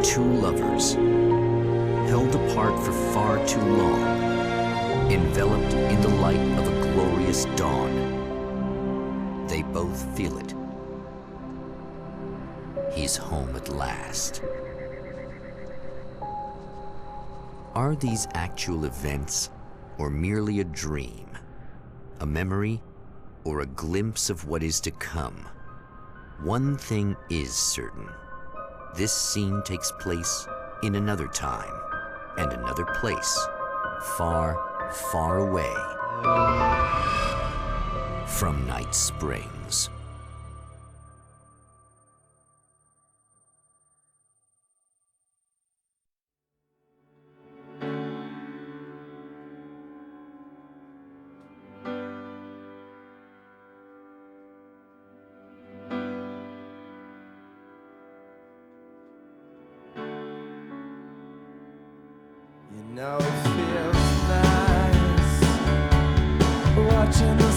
[SPEAKER 1] two lovers, held apart for far too long, enveloped in the light of a glorious dawn. They both feel it. He's home at last. Are these actual events, or merely a dream? A memory, or a glimpse of what is to come? One thing is certain. This scene takes place in another time and another place, far, far away from Night Springs.
[SPEAKER 13] You know it feels nice watching the